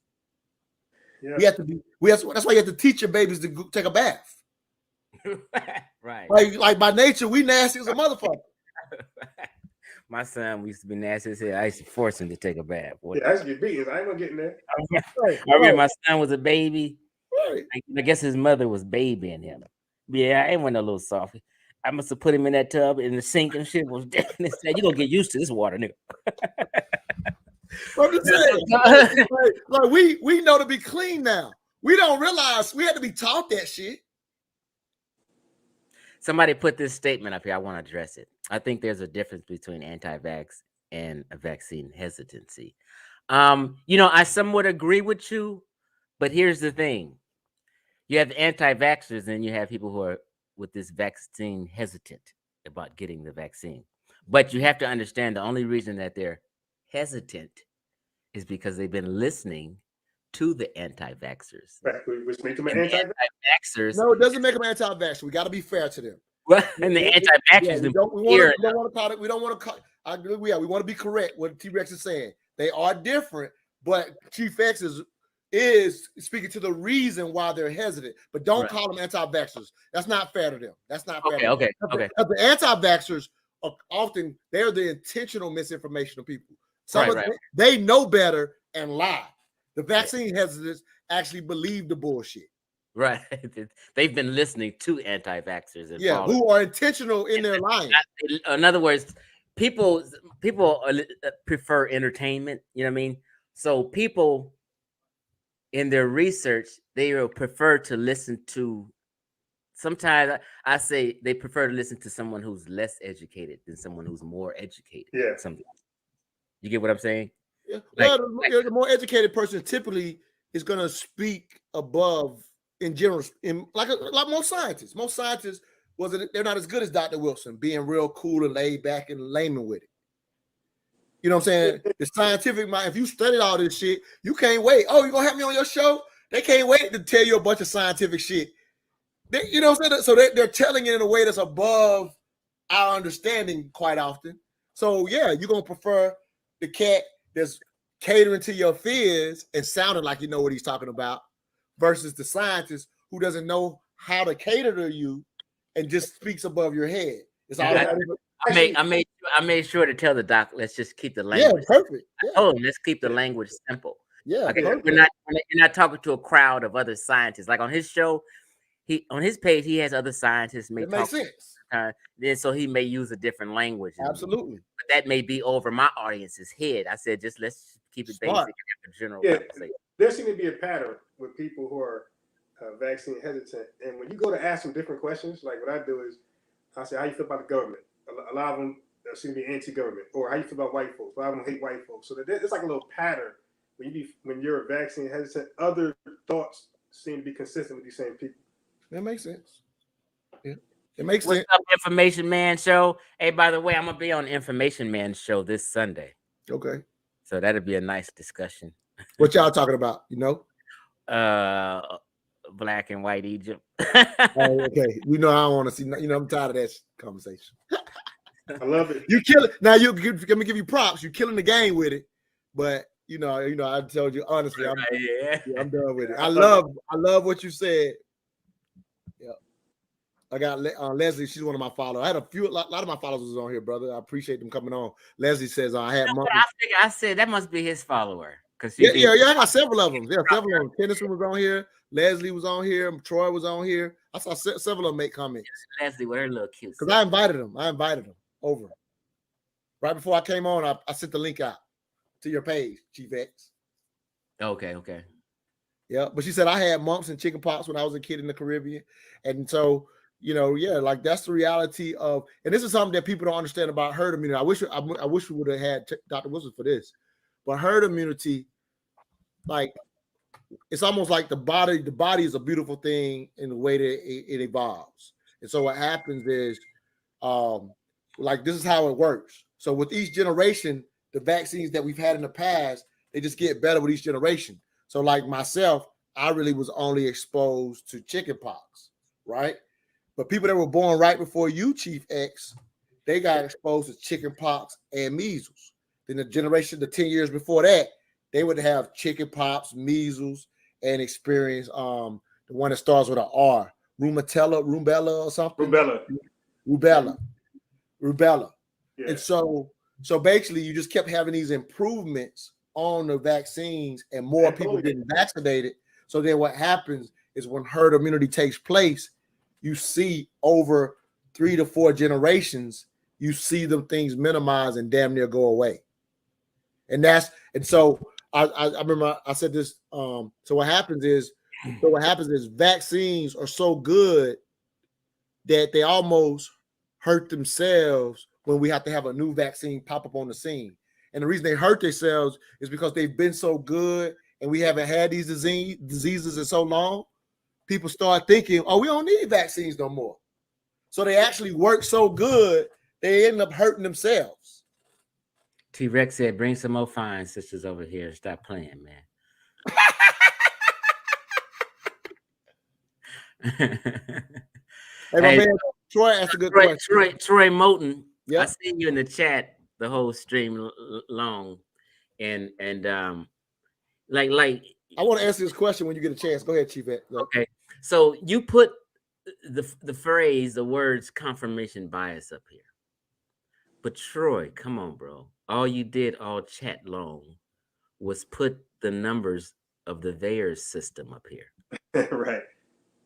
Yeah. That's why you have to teach your babies to take a bath. Right. Like by nature we nasty as a motherfucker. My son used to be nasty as hell. I used to force him to take a bath. Yeah, I used to get beaten. I ain't gonna get in there. I remember my son was a baby. Right. I guess his mother was babying him. Yeah, I ain't want no little softy. I must have put him in that tub in the sink and shit. Was dead. And said, "You gonna get used to this water, nigga." I'm just saying, like we know to be clean now. We don't realize we had to be taught that shit. Somebody put this statement up here. I want to address it. I think there's a difference between anti-vax and a vaccine hesitancy. I somewhat agree with you, but here's the thing. You have anti-vaxxers and you have people who are with this vaccine hesitant about getting the vaccine. But you have to understand the only reason that they're hesitant is because they've been listening to the anti-vaxxers. Right, which make them anti-vaxxers. No, it doesn't make them anti-vaxxer. We got to be fair to them. Well, and the anti-vaxxers. We don't want to call it. We don't want to call. I agree. We want to be correct. What T-Rex is saying. They are different, but Chief X is speaking to the reason why they're hesitant. But don't call them anti-vaxxers. That's not fair to them. That's not fair. Okay. Because the anti-vaxxers are often they're the intentional misinformation of people. Some of them, they know better and lie. The vaccine hesitants actually believe the bullshit. Right. They've been listening to anti-vaxxers. And who are intentional in their lying. In other words, people prefer entertainment. You know what I mean? So people in their research, they will prefer to listen to. Sometimes I say they prefer to listen to someone who's less educated than someone who's more educated. Yeah. Something. You get what I'm saying? Yeah. Well, the more educated person typically is going to speak above in general. Like most scientists. Most scientists they're not as good as Dr. Wilson, being real cool and laid back and layman with it. You know what I'm saying? The scientific mind. If you studied all this shit, you can't wait. Oh, you gonna have me on your show? They can't wait to tell you a bunch of scientific shit. You know what I'm saying? So they're telling it in a way that's above our understanding quite often. So yeah, you're gonna prefer the cat that's catering to your fears and sounding like you know what he's talking about, versus the scientist who doesn't know how to cater to you and just speaks above your head. It's all I made sure to tell the doc, let's just keep the language. Yeah, perfect. Yeah. Oh, let's keep the language simple. Yeah, okay, you're not talking to a crowd of other scientists. Like on his show, on his page, he has other scientists. It makes sense. Then so he may use a different language. Absolutely. But that may be over my audience's head. I said, let's keep it basic and general conversation. There seems to be a pattern with people who are vaccine hesitant. And when you go to ask them different questions, like what I do is I say, how you feel about the government? A lot of them seem to be anti-government. Or how you feel about white folks? A lot of them hate white folks. So there's like a little pattern when you're vaccine hesitant. Other thoughts seem to be consistent with these same people. That makes sense. Yeah, it makes What's sense. up, Information Man Show? Hey, by the way, I'm gonna be on Information Man Show this Sunday, Okay. so that'll be a nice discussion. What y'all talking about? You know? Black and white Egypt. Oh, okay. You know, I don't want to see. You know, I'm tired of that conversation. I love it. You kill it now. Let me give you props. You're killing the game with it, but you know. I told you honestly, I'm done with it. I love what you said. Yeah, I got Leslie. She's one of my followers. I had a lot of my followers was on here, brother. I appreciate them coming on. Leslie says I had. I said that must be his follower because yeah. I got several of them. Yeah, several of them. Tennyson was on here. Leslie was on here. Troy was on here. I saw several of them make comments. Leslie with her little cute. Because I invited them. Over. Right before I came on, I sent the link out to your page, Chief X. Okay. Yeah, but she said I had mumps and chicken pox when I was a kid in the Caribbean. And so, like that's the reality of, and this is something that people don't understand about herd immunity. I wish we would have had Dr. Wilson for this. But herd immunity, like, it's almost like the body is a beautiful thing in the way that it evolves. And so what happens is, like this is how it works. So with each generation, the vaccines that we've had in the past, they just get better with each generation. So like myself, I really was only exposed to chickenpox, right? But people that were born right before you, Chief X, they got exposed to chickenpox and measles. Then the generation, the 10 years before that, they would have chickenpox, measles, and experience the one that starts with an R, rubella or something. Rubella. Yeah. And so basically you just kept having these improvements on the vaccines and more people getting vaccinated. So then what happens is when herd immunity takes place, you see over 3 to 4 generations, you see them things minimize and damn near go away. And so I remember I said this. So what happens is vaccines are so good that they almost hurt themselves when we have to have a new vaccine pop up on the scene. And the reason they hurt themselves is because they've been so good and we haven't had these diseases in so long. People start thinking, oh, we don't need vaccines no more. So they actually work so good, they end up hurting themselves. T-Rex said, bring some more fine sisters over here. Stop playing, man. Hey, my man, Troy asked a good question. Troy Moten, yep. I seen you in the chat the whole stream long, and like I want to answer this question when you get a chance. Go ahead, Chief. Okay, so you put the phrase, the words confirmation bias up here, but Troy, come on, bro. All you did all chat long was put the numbers of the VAERS system up here. Right.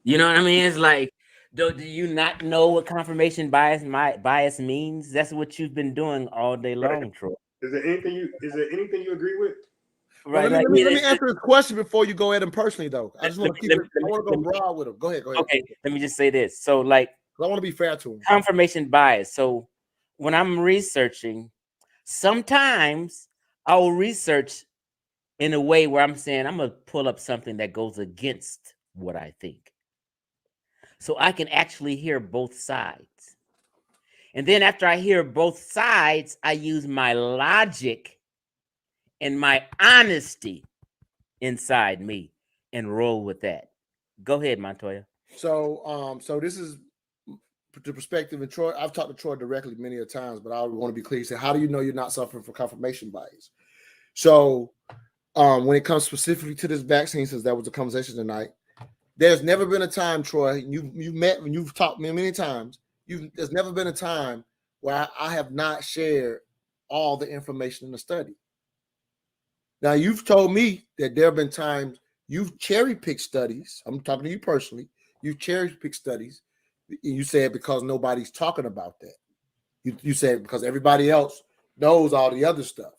You know what I mean? It's like, do you not know what confirmation bias means? That's what you've been doing all day long, right. Troy. Is there anything you agree with? Right. Well, let me answer this question before you go at him personally, though. I just want to I want to go broad with him. Go ahead. Okay, let me just say this. So, like, I want to be fair to him. Confirmation bias. So, when I'm researching, sometimes I'll research in a way where I'm saying I'm gonna pull up something that goes against what I think, so I can actually hear both sides. And then after I hear both sides, I use my logic and my honesty inside me and roll with that. Go ahead, Montoya. So this is the perspective of Troy. I've talked to Troy directly many a times, but I want to be clear. He said, how do you know you're not suffering from confirmation bias? So when it comes specifically to this vaccine, since that was the conversation tonight, there's never been a time, Troy, you've met when you've talked to me many times, there's never been a time where I have not shared all the information in the study. Now, you've told me that there have been times you've cherry-picked studies. I'm talking to you personally. You've cherry-picked studies. You said because nobody's talking about that. You said because everybody else knows all the other stuff.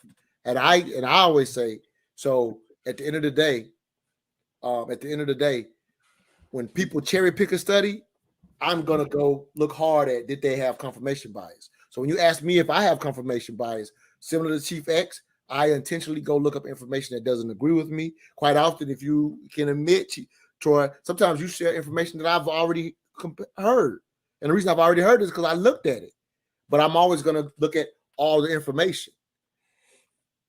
And I always say, so at the end of the day, when people cherry-pick a study, I'm going to go look hard at did they have confirmation bias. So when you ask me if I have confirmation bias, similar to Chief X, I intentionally go look up information that doesn't agree with me. Quite often, if you can admit, Troy, sometimes you share information that I've already heard. And the reason I've already heard is because I looked at it. But I'm always going to look at all the information.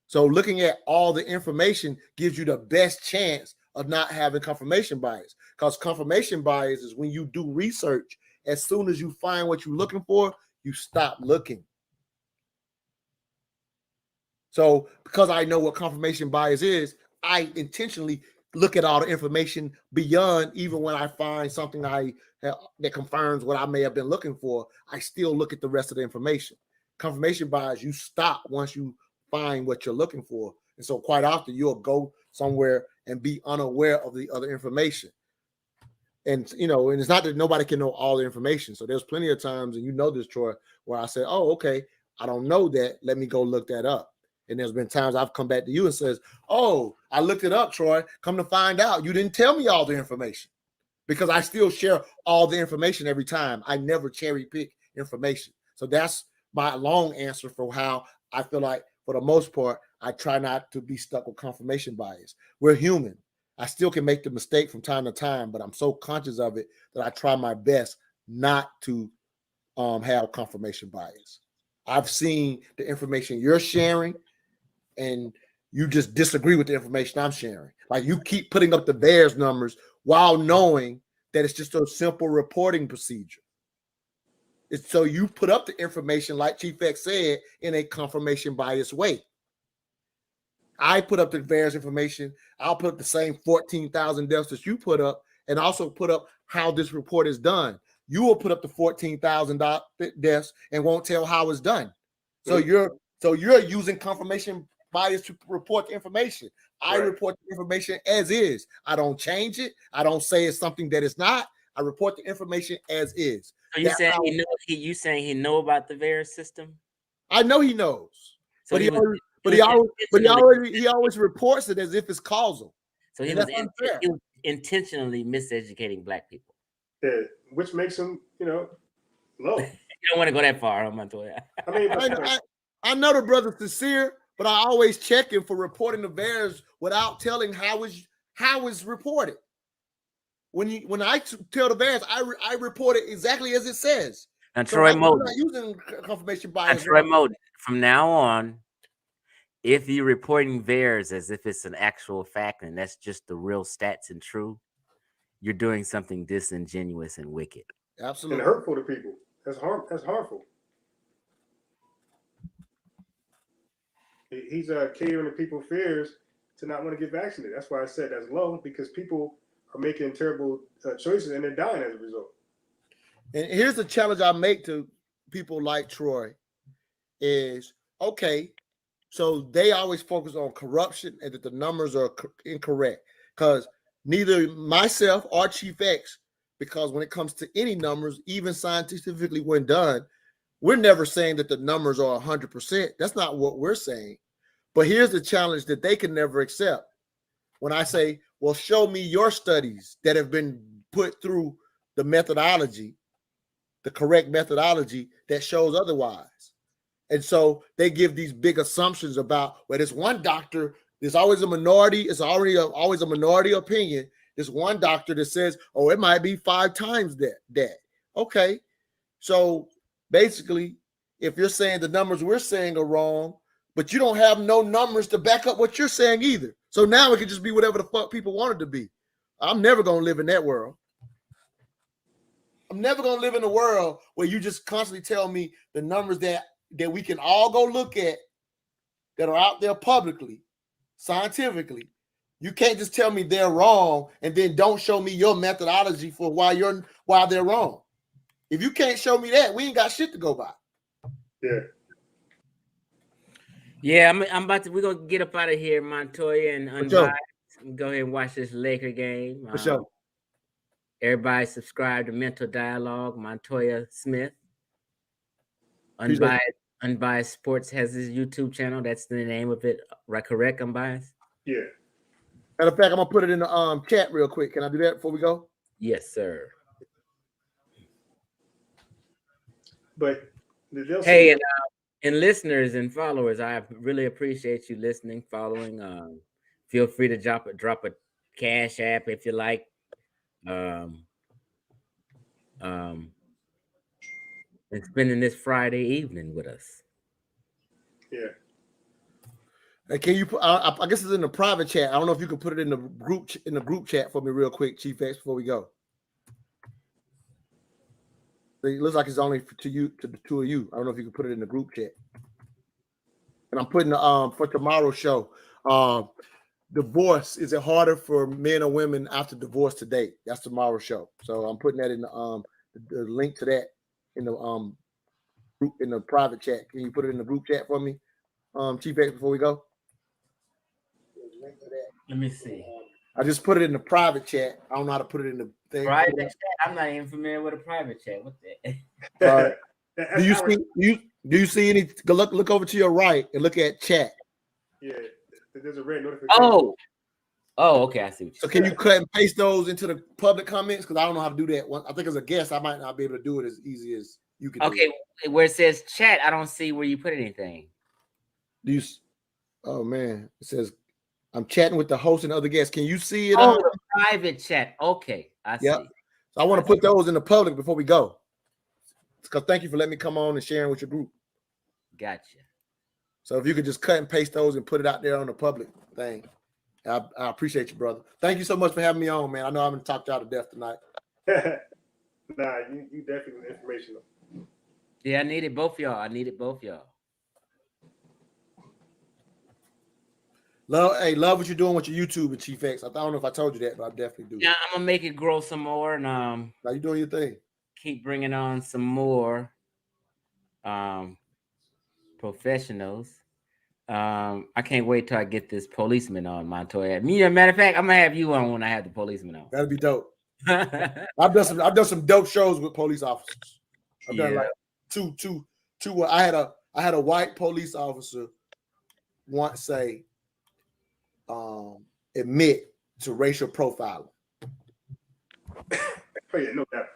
So looking at all the information gives you the best chance of not having confirmation bias. Because confirmation bias is when you do research, as soon as you find what you're looking for, you stop looking. So because I know what confirmation bias is, I intentionally look at all the information beyond, even when I find something that confirms what I may have been looking for, I still look at the rest of the information. Confirmation bias, you stop once you find what you're looking for. And so quite often you'll go somewhere and be unaware of the other information. And, you know, and it's not that nobody can know all the information. So there's plenty of times, and you know this, Troy, where I said, oh, okay, I don't know that. Let me go look that up. And there's been times I've come back to you and says, oh, I looked it up, Troy. Come to find out, you didn't tell me all the information, because I still share all the information every time. I never cherry pick information. So that's my long answer for how I feel like, for the most part, I try not to be stuck with confirmation bias. We're human. I still can make the mistake from time to time, but I'm so conscious of it that I try my best not to have confirmation bias. I've seen the information you're sharing, and you just disagree with the information I'm sharing. Like, you keep putting up the VAERS numbers while knowing that it's just a simple reporting procedure. It's so you put up the information, like Chief X said, in a confirmation bias way. I put up the VAERS information. I'll put up the same 14,000 deaths that you put up, and also put up how this report is done. You will put up the 14,000 deaths and won't tell how it's done. So you're using confirmation bias to report the information. I report the information as is. I don't change it. I don't say it's something that it's not. I report the information as is. So you saying you saying he know about the VAERS system? I know he knows, so but he always reports it as if it's causal. So he was intentionally miseducating Black people. Yeah, which makes him, low. You don't want to go that far, huh, Montoya? I mean, I know the brother's sincere, but I always check him for reporting the VAERS without telling how it's reported. When I tell the VAERS, I report it exactly as it says. And so Troy Moden, not using confirmation bias. Troy Moden, from now on, if you're reporting VAERS as if it's an actual fact and that's just the real stats and true, you're doing something disingenuous and wicked. Absolutely. And hurtful to people. That's harmful. He's catering to people's fears to not want to get vaccinated. That's why I said that's low, because people are making terrible choices and they're dying as a result. And here's the challenge I make to people like Troy is, okay, so they always focus on corruption and that the numbers are incorrect, because neither myself or Chief X, because when it comes to any numbers, even scientifically when done, we're never saying that the numbers are 100%. That's not what we're saying. But here's the challenge that they can never accept. When I say, well, show me your studies that have been put through the methodology, the correct methodology that shows otherwise. And so they give these big assumptions about, well, there's one doctor, there's always a minority, it's always a minority opinion. There's one doctor that says, oh, it might be 5 times that. Okay. So basically, if you're saying the numbers we're saying are wrong, but you don't have no numbers to back up what you're saying either. So now it could just be whatever the fuck people want it to be. I'm never going to live in that world. I'm never going to live in a world where you just constantly tell me the numbers that we can all go look at that are out there publicly, scientifically. You can't just tell me they're wrong and then don't show me your methodology for why they're wrong. If you can't show me that, we ain't got shit to go by. Yeah. Yeah, we're gonna get up out of here, Montoya and Unbiased. Go ahead and watch this Laker game. For sure. Everybody subscribe to Mental Dialogue. Montoya Smith. Unbiased Sports has his YouTube channel. That's the name of it. Right? Correct, Unbiased? Yeah. Matter of fact, I'm gonna put it in the chat real quick. Can I do that before we go? Yes, sir. But hey, and listeners and followers, I really appreciate you listening, following. Feel free to drop a Cash App if you like. and spending this Friday evening with us. Yeah. Hey, can you put? I guess it's in the private chat. I don't know if you can put it in the group chat for me real quick, Chief X, before we go. It looks like it's only to the two of you. I don't know if you can put it in the group chat. And I'm putting for tomorrow's show. Divorce, is it harder for men or women after divorce to date? That's tomorrow's show. So I'm putting that in the link to that in the group, in the private chat. Can you put it in the group chat for me, Chief X, before we go? Let me see. I just put it in the private chat. I don't know how to put it in the thing. Private chat? I'm not even familiar with a private chat. What the? Do you see any? Look over to your right and look at chat. Yeah, there's a red notification. Oh, okay. I see what you're saying. Can you cut and paste those into the public comments? Because I don't know how to do that. I think as a guest, I might not be able to do it as easy as you can. Okay, where it says chat, I don't see where you put anything. Do you? Oh man, it says I'm chatting with the host and other guests. Can you see it? Oh, the private chat. Okay, I see. So I want to put those in the public before we go. Because thank you for letting me come on and sharing with your group. Gotcha. So if you could just cut and paste those and put it out there on the public thing, I appreciate you, brother. Thank you so much for having me on, man. I know I'm going to talk y'all to death tonight. Nah, you definitely informational. Yeah, I needed both y'all. Love what you're doing with your YouTube and Chief X. I don't know if I told you that, but I definitely do. Yeah, I'm gonna make it grow some more, and now you doing your thing. Keep bringing on some more professionals. I can't wait till I get this policeman on, Montoya. Matter of fact, I'm gonna have you on when I have the policeman on. That'd be dope. I've done some dope shows with police officers. I've done like two. I had a white police officer once say admit to racial profiling. Oh yeah, no doubt.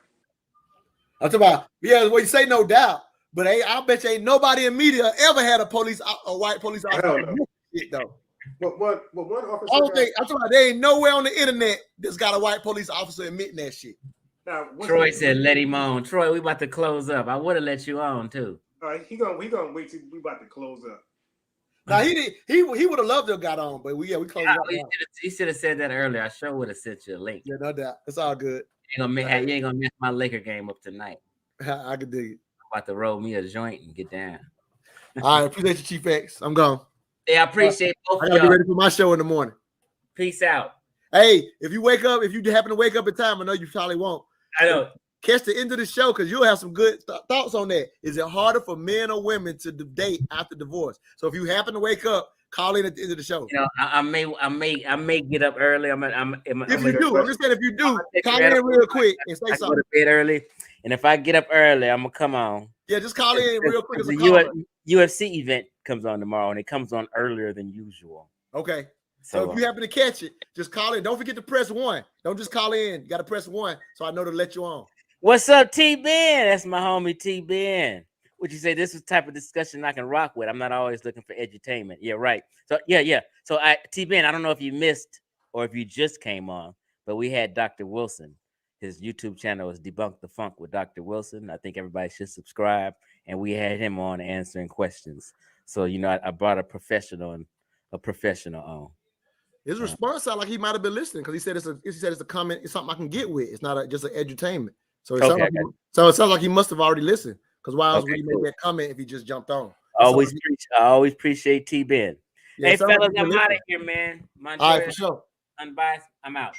I'm talking about, well, you say no doubt, but I bet you ain't nobody in media ever had a white police officer admit shit though. What one officer? I'm talking about, there ain't nowhere on the internet that's got a white police officer admitting that shit. Now, Troy said, "Let him on." Troy, we about to close up. I would have let you on too. He gonna wait till we about to close up. Now he would have loved to have got on, but we closed up. He should have said that earlier. I sure would have sent you a link. Yeah, no doubt. It's all good. You ain't gonna miss my Laker game up tonight. I could dig it. I'm about to roll me a joint and get down. All right, appreciate you, Chief X. I'm gone. Yeah, I appreciate both of y'all. I gotta be ready for my show in the morning. Peace out. Hey, if you happen to wake up in time, I know you probably won't. I know. Catch the end of the show because you'll have some good thoughts on that. Is it harder for men or women to date after divorce? So if you happen to wake up, call in at the end of the show. You know, I may get up early. I'm just saying, if you do, call in real quick and say something. Go to bed early, and if I get up early, I'm gonna come on. Yeah, just call in real quick. The UFC event comes on tomorrow, and it comes on earlier than usual. Okay. So if you happen to catch it, just call in. Don't forget to press 1. Don't just call in. You got to press 1 so I know to let you on. What's up, T Ben? That's my homie T Ben. Would you say this is the type of discussion I can rock with? I'm not always looking for edutainment. Yeah, right. So yeah. So T Ben, I don't know if you missed or if you just came on, but we had Dr. Wilson. His YouTube channel is Debunk the Funk with Dr. Wilson. I think everybody should subscribe. And we had him on answering questions. So I brought a professional on. His response sounded like he might have been listening because he said it's a comment. It's something I can get with. It's not just an edutainment. So it sounds like he must have already listened. Because why else would he make that comment if he just jumped on? I always appreciate T Ben. Yeah, hey fellas, I'm out of here, man. All right, for sure. Unbiased, I'm out.